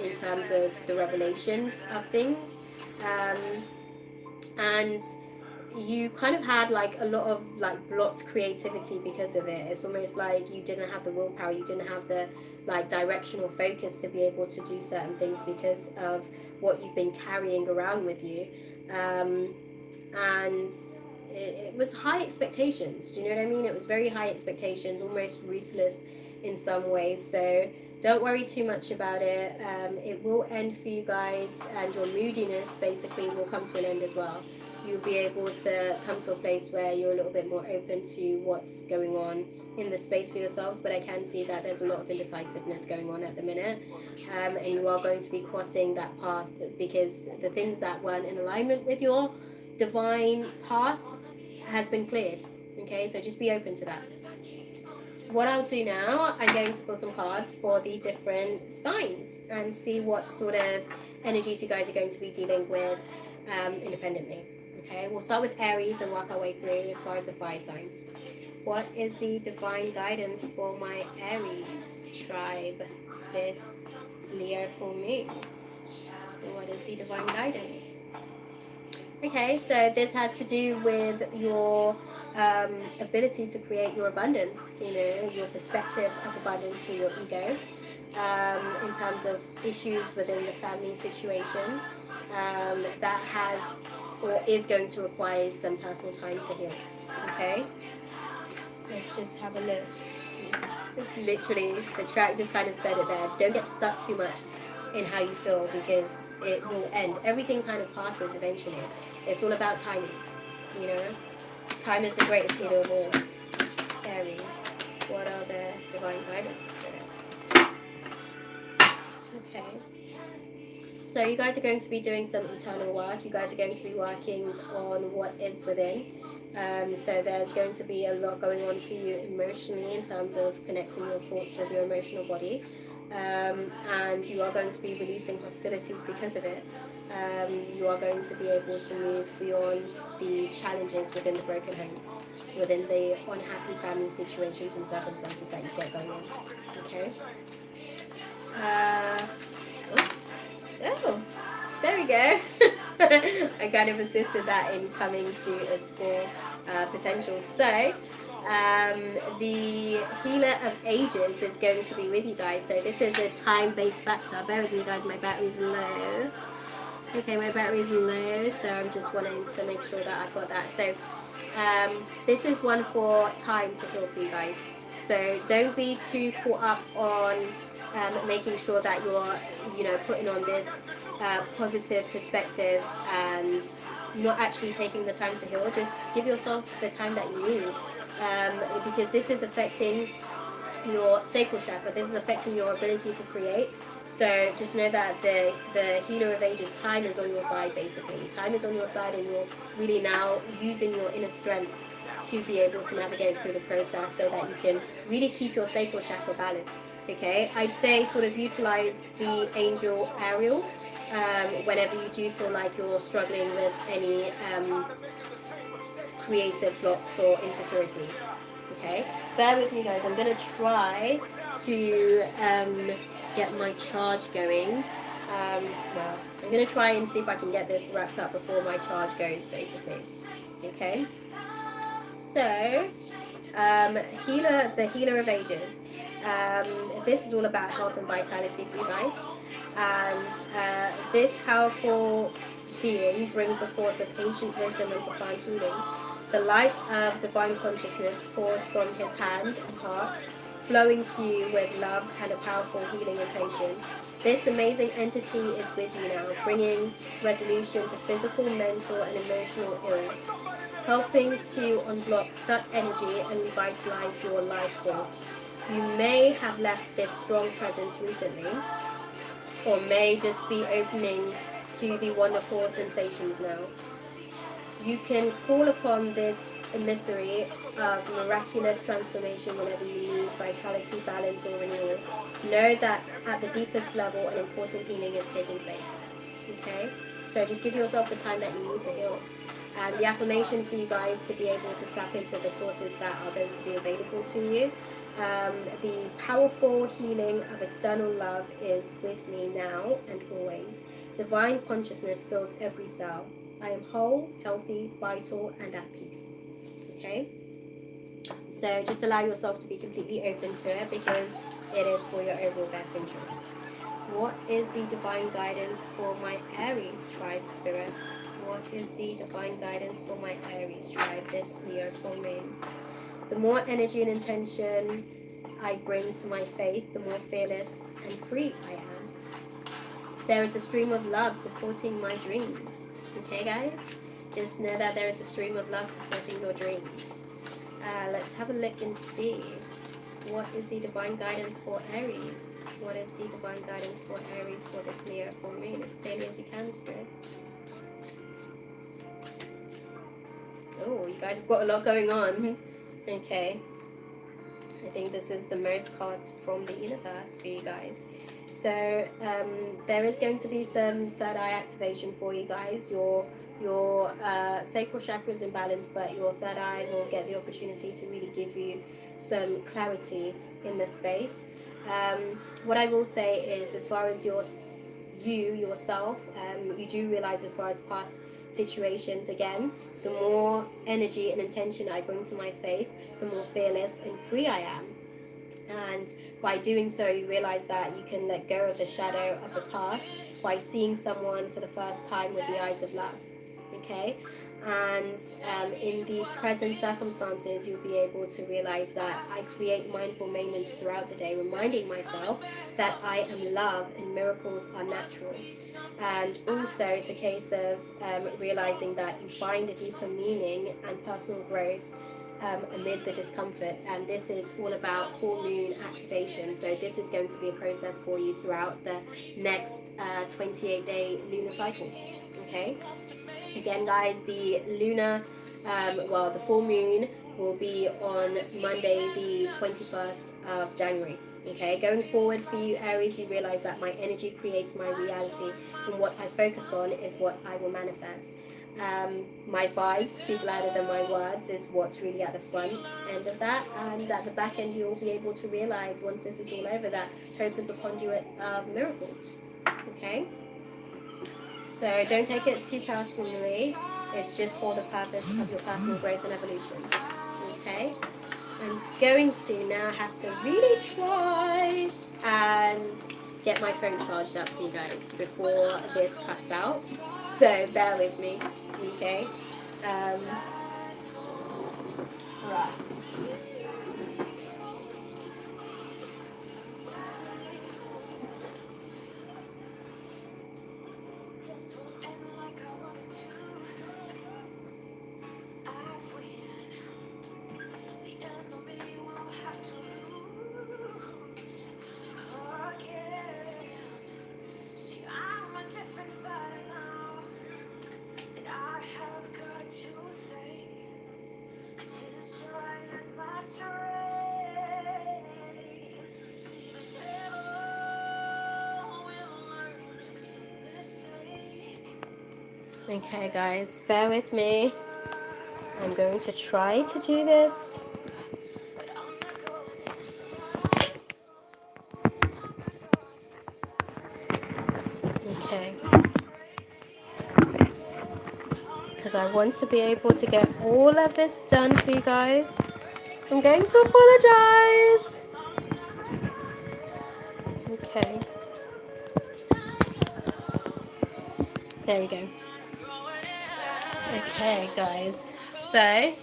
in terms of the revelations of things, and you kind of had like a lot of like blocked creativity because of it. It's almost like you didn't have the willpower, you didn't have the like directional focus to be able to do certain things because of what you've been carrying around with you, and it was high expectations. Do you know what I mean? It was very high expectations, almost ruthless in some ways. So don't worry too much about it. It will end for you guys, and your moodiness basically will come to an end as well. You'll be able to come to a place where you're a little bit more open to what's going on in the space for yourselves. But I can see that there's a lot of indecisiveness going on at the minute, and you are going to be crossing that path because the things that weren't in alignment with your divine path has been cleared. Okay, so just be open to that. What I'll do now, I'm going to pull some cards for the different signs and see what sort of energies you guys are going to be dealing with independently. Okay, we'll start with Aries and work our way through as far as the fire signs. What is the divine guidance for my Aries tribe this Leo full moon? What is the divine guidance? Okay, so this has to do with your ability to create your abundance, you know, your perspective of abundance through your ego, in terms of issues within the family situation that has or is going to require some personal time to heal. Okay, let's just have a look. Literally, the track just kind of said it there. Don't get stuck too much in how you feel because it will end. Everything kind of passes eventually. It's all about timing, you know. Time is the greatest healer of all. Aries, what are the divine guidance spirits? Okay. So you guys are going to be doing some internal work. You guys are going to be working on what is within. So there's going to be a lot going on for you emotionally in terms of connecting your thoughts with your emotional body. And you are going to be releasing hostilities because of it. You are going to be able to move beyond the challenges within the broken home, within the unhappy family situations and circumstances that you've got going on. Okay? Oh, there we go. I kind of assisted that in coming to its full potential. So, the healer of ages is going to be with you guys. So this is a time-based factor. Bear with me, guys. My battery's low. Okay, my battery's low, so I'm just wanting to make sure that I've got that. So, this is one for time to heal for you guys. So don't be too caught up on making sure that you're, you know, putting on this positive perspective and not actually taking the time to heal. Just give yourself the time that you need, because this is affecting your sacral chakra. This is affecting your ability to create. So just know that the healer of ages, time is on your side. Basically, time is on your side, and you're really now using your inner strengths to be able to navigate through the process so that you can really keep your sacral chakra balanced. Okay, I'd say sort of utilize the angel Ariel whenever you do feel like you're struggling with any creative blocks or insecurities. Okay, bear with me, guys. I'm gonna try to get my charge going. Well, I'm gonna try and see if I can get this wrapped up before my charge goes, basically. Okay, so the healer of ages. This is all about health and vitality for you guys, and this powerful being brings a force of ancient wisdom and profound healing. The light of divine consciousness pours from his hand and heart, flowing to you with love and a powerful healing intention. This amazing entity is with you now, bringing resolution to physical, mental, and emotional ills, helping to unblock stuck energy and revitalize your life force. You may have left this strong presence recently, or may just be opening to the wonderful sensations now. You can call upon this emissary of miraculous transformation whenever you need vitality, balance, or renewal. Know that at the deepest level, an important healing is taking place. Okay? So just give yourself the time that you need to heal. And the affirmation for you guys to be able to tap into the sources that are going to be available to you. The powerful healing of external love is with me now and always. Divine consciousness fills every cell. I am whole, healthy, vital, and at peace. Okay? So just allow yourself to be completely open to it, because it is for your overall best interest. What is the divine guidance for my Aries tribe, Spirit? What is the divine guidance for my Aries tribe this Leo full moon? The more energy and intention I bring to my faith, the more fearless and free I am. There is a stream of love supporting my dreams. Okay, guys? Just know that there is a stream of love supporting your dreams. Let's have a look and see. What is the divine guidance for Aries? What is the divine guidance for Aries for this Leo full moon? As clearly as you can, Spirit. Oh, you guys have got a lot going on. Okay. I think this is the most cards from the universe for you guys. So there is going to be some third eye activation for you guys. Your sacral chakra is in balance, but your third eye will get the opportunity to really give you some clarity in the space. What I will say is, as far as yourself, you do realize, as far as past situations, again, the more energy and intention I bring to my faith, the more fearless and free I am. And by doing so, you realize that you can let go of the shadow of the past by seeing someone for the first time with the eyes of love. Okay? And in the present circumstances, you'll be able to realize that I create mindful moments throughout the day, reminding myself that I am love and miracles are natural. And also, it's a case of realizing that you find a deeper meaning and personal growth amid the discomfort. And this is all about full moon activation. So this is going to be a process for you throughout the next 28-day lunar cycle. Okay? Again, guys, the lunar, the full moon will be on Monday, the 21st of January. Okay, going forward for you, Aries, you realize that my energy creates my reality, and what I focus on is what I will manifest. My vibes speak louder than my words is what's really at the front end of that, and at the back end you'll be able to realize, once this is all over, that hope is a conduit of miracles. Okay? So don't take it too personally. It's just for the purpose of your personal growth and evolution. Okay? I'm going to now have to really try and get my phone charged up for you guys before this cuts out. So bear with me. Okay? Right. Okay, guys, bear with me. I'm going to try to do this. Okay. Because I want to be able to get all of this done for you guys. I'm going to apologize. Okay. There we go. Okay, guys. So,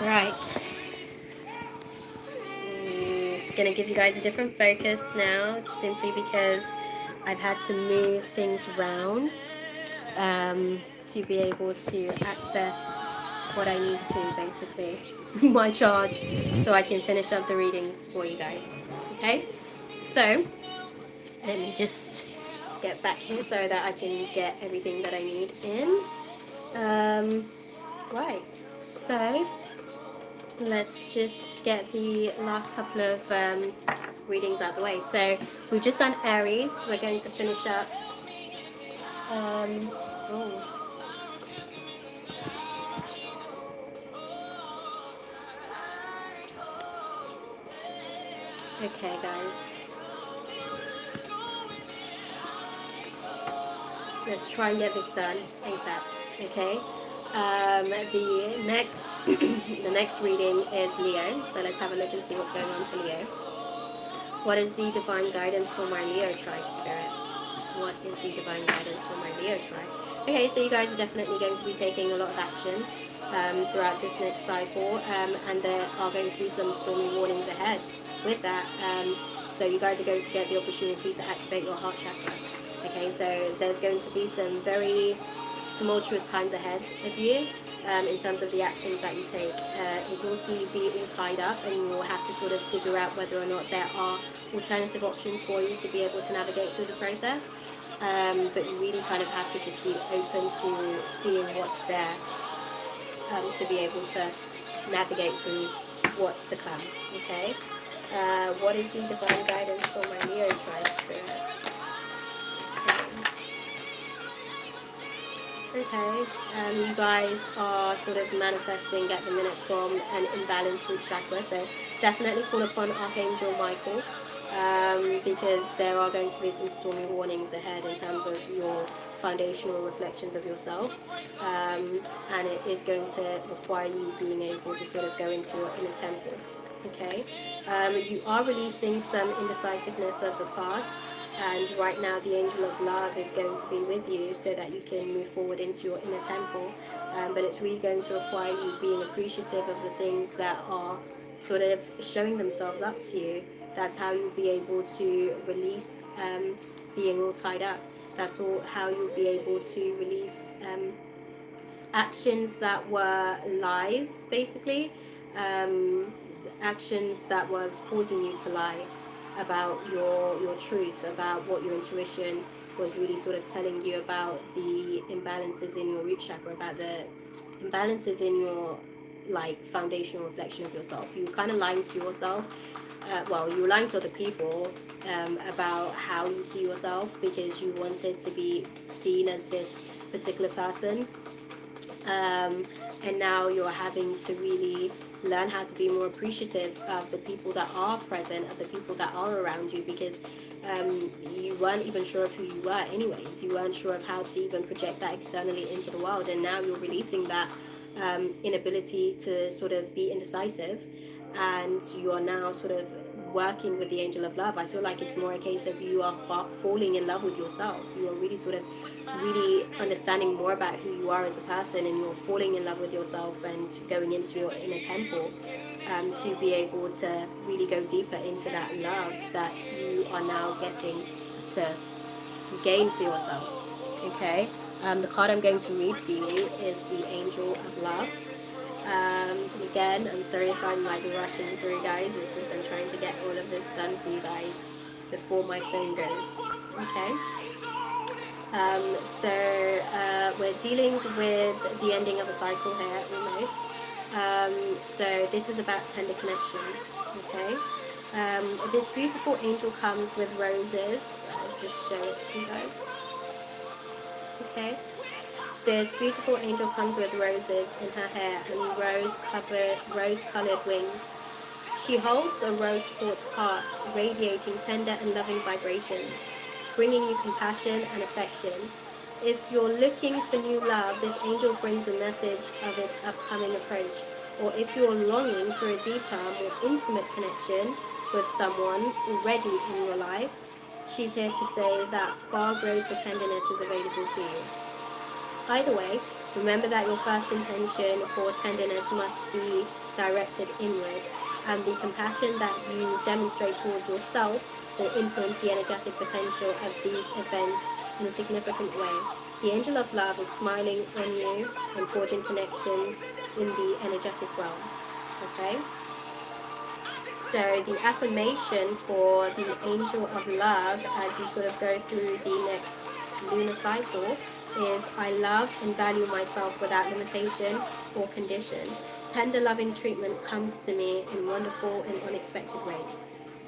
right. It's gonna give you guys a different focus now, simply because I've had to move things around to be able to access what I need to, basically, my charge, so I can finish up the readings for you guys. Okay? So, let me just get back here so that I can get everything that I need in. Right, so let's just get the last couple of readings out of the way. So we've just done Aries. We're going to finish up. Oh, okay, guys. Let's try and get this done ASAP. Okay. The next, the next reading is Leo. So let's have a look and see what's going on for Leo. What is the divine guidance for my Leo tribe, Spirit? What is the divine guidance for my Leo tribe? Okay, so you guys are definitely going to be taking a lot of action throughout this next cycle, and there are going to be some stormy warnings ahead with that. So you guys are going to get the opportunity to activate your heart chakra. Okay, so there's going to be some very tumultuous times ahead of you in terms of the actions that you take. It will see you be all tied up, and you will have to sort of figure out whether or not there are alternative options for you to be able to navigate through the process. But you really kind of have to just be open to seeing what's there to be able to navigate through what's to come. Okay? What is the divine guidance for my Leo tribe, Spirit? Okay, you guys are sort of manifesting at the minute from an imbalanced root chakra, so definitely call upon Archangel Michael because there are going to be some stormy warnings ahead in terms of your foundational reflections of yourself, and it is going to require you being able to sort of go into your inner temple. Okay, you are releasing some indecisiveness of the past. And right now, the angel of love is going to be with you so that you can move forward into your inner temple. But it's really going to require you being appreciative of the things that are sort of showing themselves up to you. That's how you'll be able to release being all tied up. That's all how you'll be able to release actions that were lies, basically. Actions that were causing you to lie about your truth, about what your intuition was really sort of telling you about the imbalances in your root chakra, about the imbalances in your like foundational reflection of yourself. You were kind of lying to yourself. You were lying to other people about how you see yourself because you wanted to be seen as this particular person. And now you're having to really learn how to be more appreciative of the people that are present, of the people that are around you, because you weren't even sure of who you were anyways. You weren't sure of how to even project that externally into the world, and now you're releasing that inability to sort of be indecisive, and you are now sort of working with the angel of love. I feel like it's more a case of you are falling in love with yourself. You are really sort of really understanding more about who you are as a person, and you're falling in love with yourself and going into your inner temple to be able to really go deeper into that love that you are now getting to gain for yourself. Okay, the card I'm going to read for you is the Angel of Love. Again, I'm sorry if I'm like rushing through, guys. It's just I'm trying to get all of this done for you guys before my phone goes. Okay. We're dealing with the ending of a cycle here, almost. So this is about tender connections. Okay. This beautiful angel comes with roses. I'll just show it to you guys. Okay. This beautiful angel comes with roses in her hair and rose-colored wings. She holds a rose-quartz heart, radiating tender and loving vibrations, bringing you compassion and affection. If you're looking for new love, this angel brings a message of its upcoming approach. Or if you're longing for a deeper, more intimate connection with someone already in your life, she's here to say that far greater tenderness is available to you. Either way, remember that your first intention for tenderness must be directed inward, and the compassion that you demonstrate towards yourself will influence the energetic potential of these events in a significant way. The angel of love is smiling on you and forging connections in the energetic realm. Okay? So the affirmation for the angel of love as you sort of go through the next lunar cycle is, I love and value myself without limitation or condition. Tender loving treatment comes to me in wonderful and unexpected ways.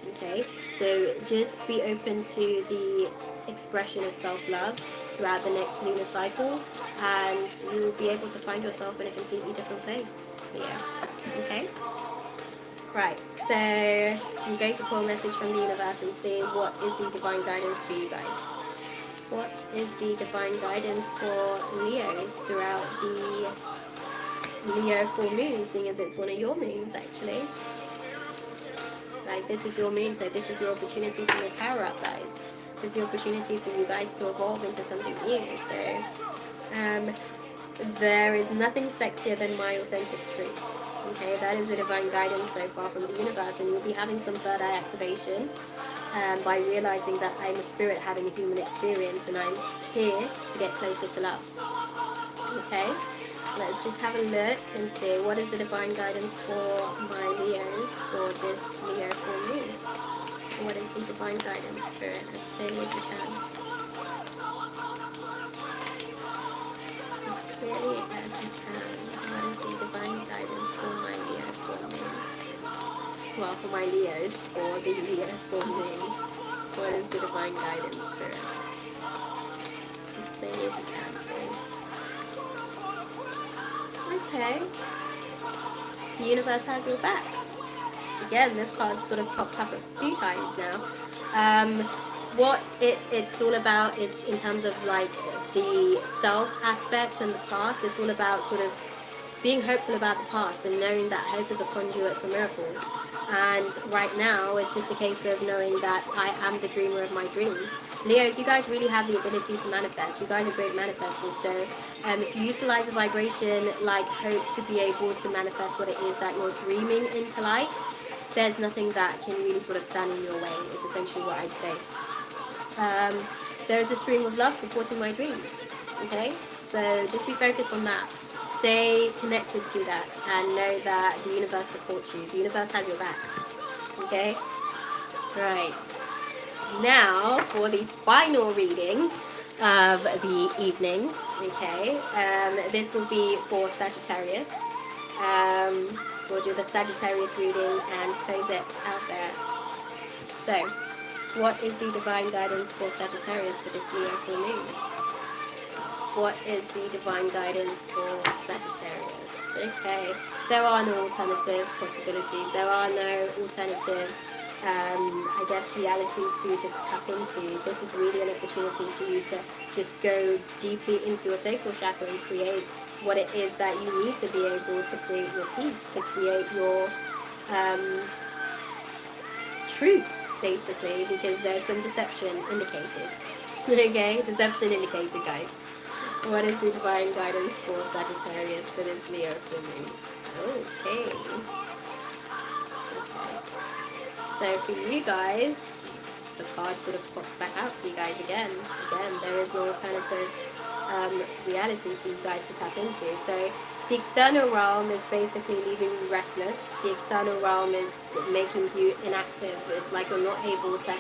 Okay, so just be open to the expression of self-love throughout the next lunar cycle, and you'll be able to find yourself in a completely different place. Yeah. Okay. Right, so I'm going to pull a message from the universe and see what is the divine guidance for you guys. What is the divine guidance for Leos throughout the Leo full moon, seeing as it's one of your moons actually? Like, this is your moon, so this is your opportunity for your power up, guys. This is your opportunity for you guys to evolve into something new. So there is nothing sexier than my authentic truth. Okay, that is the divine guidance so far from the universe, and you'll be having some third eye activation by realizing that I'm a spirit having a human experience, and I'm here to get closer to love. Okay, let's just have a look and see what is the divine guidance for my Leos for this Leo full moon. What is the divine guidance, Spirit, as clearly as you can? As clearly as you can. What is the divine guidance for my Leo full moon? Well, for my Leos, for the Leo full moon. What is the divine guidance, Spirit? As clearly as you can, please. Okay. The universe has your back. Again, this card sort of popped up a few times now. What it's all about is, in terms of like the self aspect and the past, it's all about sort of being hopeful about the past and knowing that hope is a conduit for miracles. And right now, it's just a case of knowing that I am the dreamer of my dream. Leos, you guys really have the ability to manifest. You guys are great manifestors. So if you utilize a vibration like hope to be able to manifest what it is that you're dreaming into light, there's nothing that can really sort of stand in your way, is essentially what I'd say. There's a stream of love supporting my dreams. Okay? So just be focused on that. Stay connected to that and know that the universe supports you. The universe has your back. Okay? Right. Now for the final reading of the evening. Okay? This will be for Sagittarius. We'll do the Sagittarius reading and close it out there. So, what is the divine guidance for Sagittarius for this Leo full moon? What is the divine guidance for Sagittarius? Okay, there are no alternative possibilities. There are no alternative, I guess, realities for you to tap into. This is really an opportunity for you to just go deeply into your sacral chakra and create what it is that you need to be able to create your peace, to create your truth, basically, because there's some deception indicated. Okay, deception indicated, guys. What is the divine guidance for Sagittarius for this Leo full moon? Okay. So for you guys, the card sort of pops back out for you guys again. Again, there is no alternative reality for you guys to tap into. So the external realm is basically leaving you restless. The external realm is making you inactive. It's like you're not able to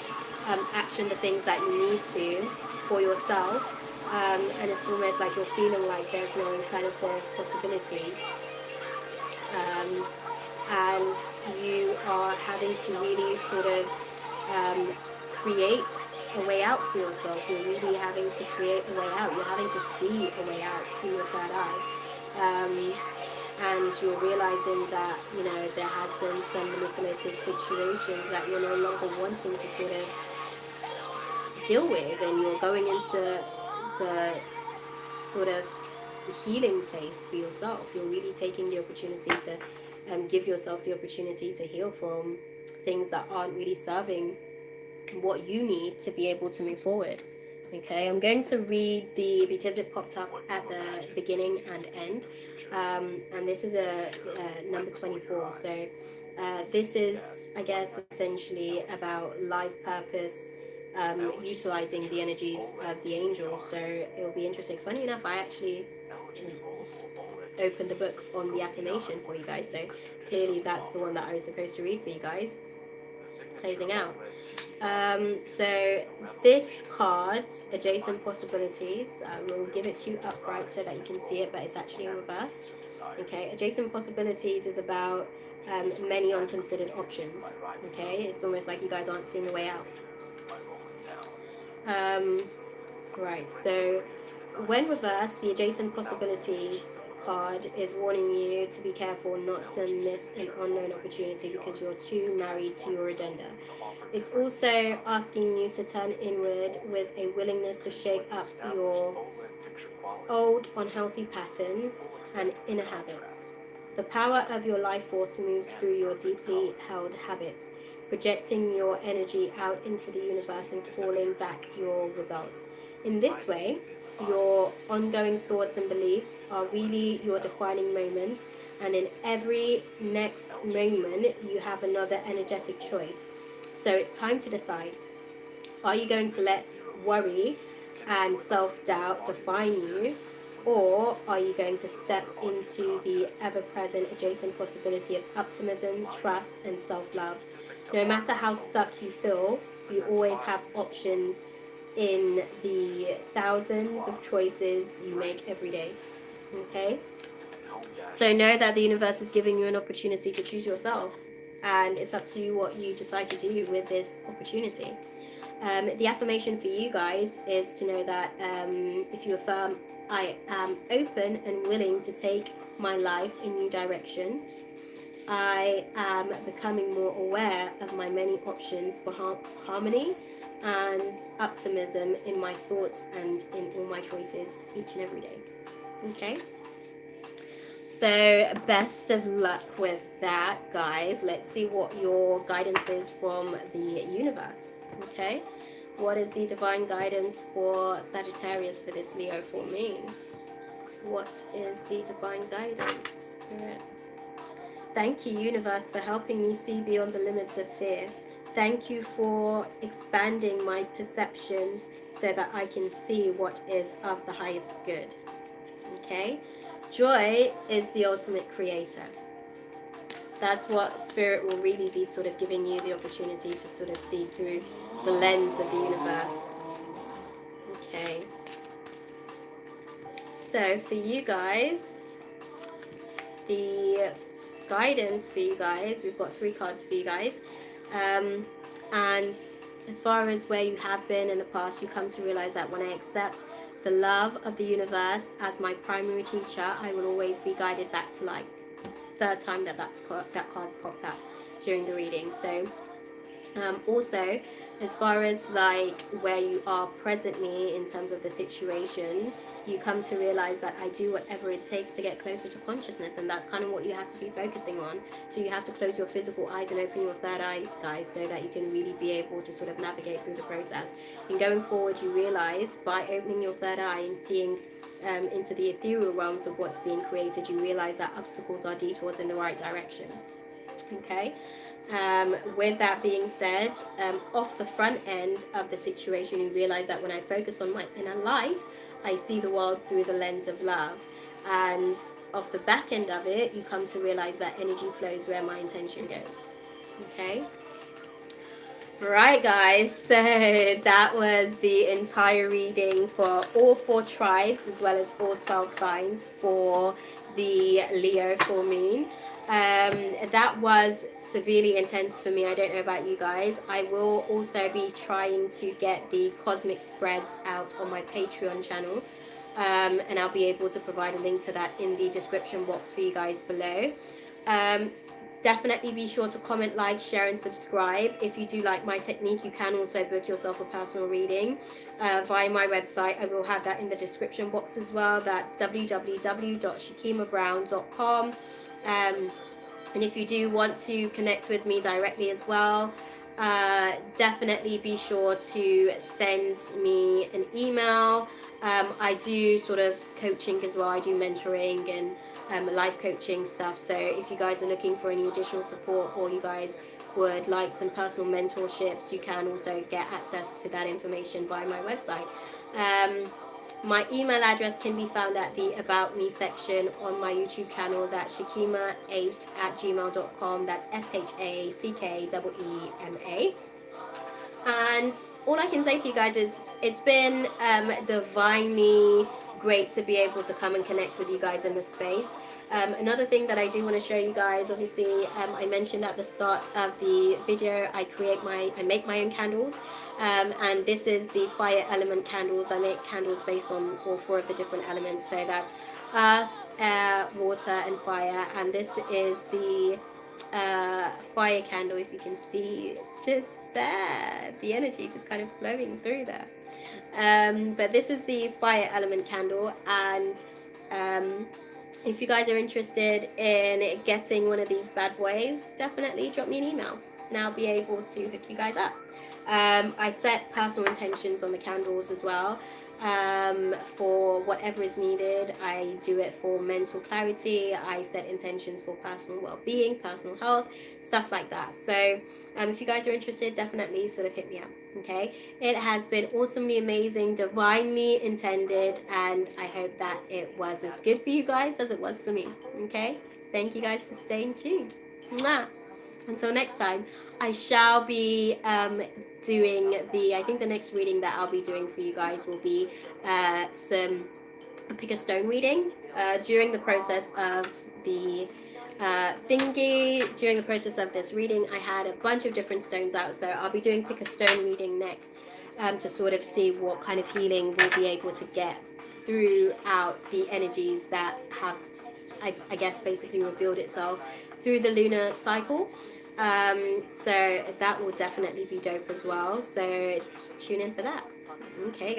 action the things that you need to for yourself. And it's almost like you're feeling like there's no alternative possibilities. And you are having to really sort of create a way out for yourself. You're really having to create a way out. You're having to see a way out through your third eye. And you're realizing that, you know, there has been some manipulative situations that you're no longer wanting to sort of deal with, and you're going into the sort of the healing place for yourself. You're really taking the opportunity to give yourself the opportunity to heal from things that aren't really serving what you need to be able to move forward. Okay, I'm going to read because it popped up at the beginning and end, and this is a number 24. So this is, I guess, essentially about life purpose, utilizing the energies of the angels. So it'll be interesting. Funny enough, I actually opened the book on the affirmation for you guys, so clearly that's the one that I was supposed to read for you guys. Closing out. So this card, adjacent possibilities, we'll give it to you upright so that you can see it, but it's actually in reverse. Okay, adjacent possibilities is about many unconsidered options. Okay, it's almost like you guys aren't seeing a way out. Right, so when reversed, the adjacent possibilities card is warning you to be careful not to miss an unknown opportunity because you're too married to your agenda. It's also asking you to turn inward with a willingness to shake up your old unhealthy patterns and inner habits. The power of your life force moves through your deeply held habits, projecting your energy out into the universe and calling back your results. In this way, your ongoing thoughts and beliefs are really your defining moments, and in every next moment, you have another energetic choice. So it's time to decide. Are you going to let worry and self-doubt define you, or are you going to step into the ever-present adjacent possibility of optimism, trust, and self-love? No matter how stuck you feel, you always have options in the thousands of choices you make every day. Okay? So know that the universe is giving you an opportunity to choose yourself, and it's up to you what you decide to do with this opportunity. The affirmation for you guys is to know that if you affirm, I am open and willing to take my life in new directions. I am becoming more aware of my many options for harmony and optimism in my thoughts and in all my choices each and every day. Okay? So best of luck with that, guys. Let's see what your guidance is from the universe. Okay? What is the divine guidance for Sagittarius for this Leo full moon? What is the divine guidance? Spirit. Thank you, universe, for helping me see beyond the limits of fear. Thank you for expanding my perceptions so that I can see what is of the highest good. Okay? Joy is the ultimate creator. That's what Spirit will really be sort of giving you the opportunity to sort of see through the lens of the universe. Okay. So for you guys, the guidance for you guys, we've got 3 cards for you guys. And as far as where you have been in the past, you come to realize that when I accept the love of the universe as my primary teacher, I will always be guided back to light. Third time that card's popped up during the reading. So also, as far as like where you are presently in terms of the situation, you come to realize that I do whatever it takes to get closer to consciousness, and that's kind of what you have to be focusing on. So you have to close your physical eyes and open your third eye, guys, so that you can really be able to sort of navigate through the process. And going forward, you realize by opening your third eye and seeing into the ethereal realms of what's being created, you realize that obstacles are detours in the right direction. Okay? With that being said, off the front end of the situation, you realize that when I focus on my inner light, I see the world through the lens of love. And off the back end of it, you come to realize that energy flows where my intention goes. Okay? Right, guys, so that was the entire reading for all 4 tribes as well as all 12 signs for the Leo full moon. That was severely intense for me. I don't know about you guys. I will also be trying to get the cosmic spreads out on my Patreon channel, and I'll be able to provide a link to that in the description box for you guys below. Definitely be sure to comment, like, share, and subscribe. If you do like my technique, you can also book yourself a personal reading via my website. I will have that in the description box as well. That's www.shakimabrown.com. And if you do want to connect with me directly as well, definitely be sure to send me an email. I do sort of coaching as well. I do mentoring and life coaching stuff. So if you guys are looking for any additional support, or you guys would like some personal mentorships, you can also get access to that information via my website. My email address can be found at the About Me section on my YouTube channel. That's shakima8@gmail.com. That's SHACKEEMA. And all I can say to you guys is it's been divinely great to be able to come and connect with you guys in this space. Another thing that I do want to show you guys, obviously, I mentioned at the start of the video, I make my own candles, and this is the fire element candles. I make candles based on all 4 of the different elements, so that's earth, air, water, and fire. And this is the fire candle, if you can see just there, the energy just kind of flowing through there. But this is the fire element candle, and if you guys are interested in getting one of these bad boys, definitely drop me an email and I'll be able to hook you guys up. I set personal intentions on the candles as well, for whatever is needed. I do it for mental clarity. I set intentions for personal well-being, personal health, stuff like that. So if you guys are interested, definitely sort of hit me up. Okay, it has been awesomely amazing, divinely intended, and I hope that it was as good for you guys as it was for me. Okay, thank you guys for staying tuned. Mwah. Until next time, I shall be doing I think the next reading that I'll be doing for you guys will be some pick a stone reading. During the process of the during the process of this reading, I had a bunch of different stones out, so I'll be doing pick a stone reading next, to sort of see what kind of healing we'll be able to get throughout the energies that have, I guess, basically revealed itself through the lunar cycle. So that will definitely be dope as well. So tune in for that. Okay, guys.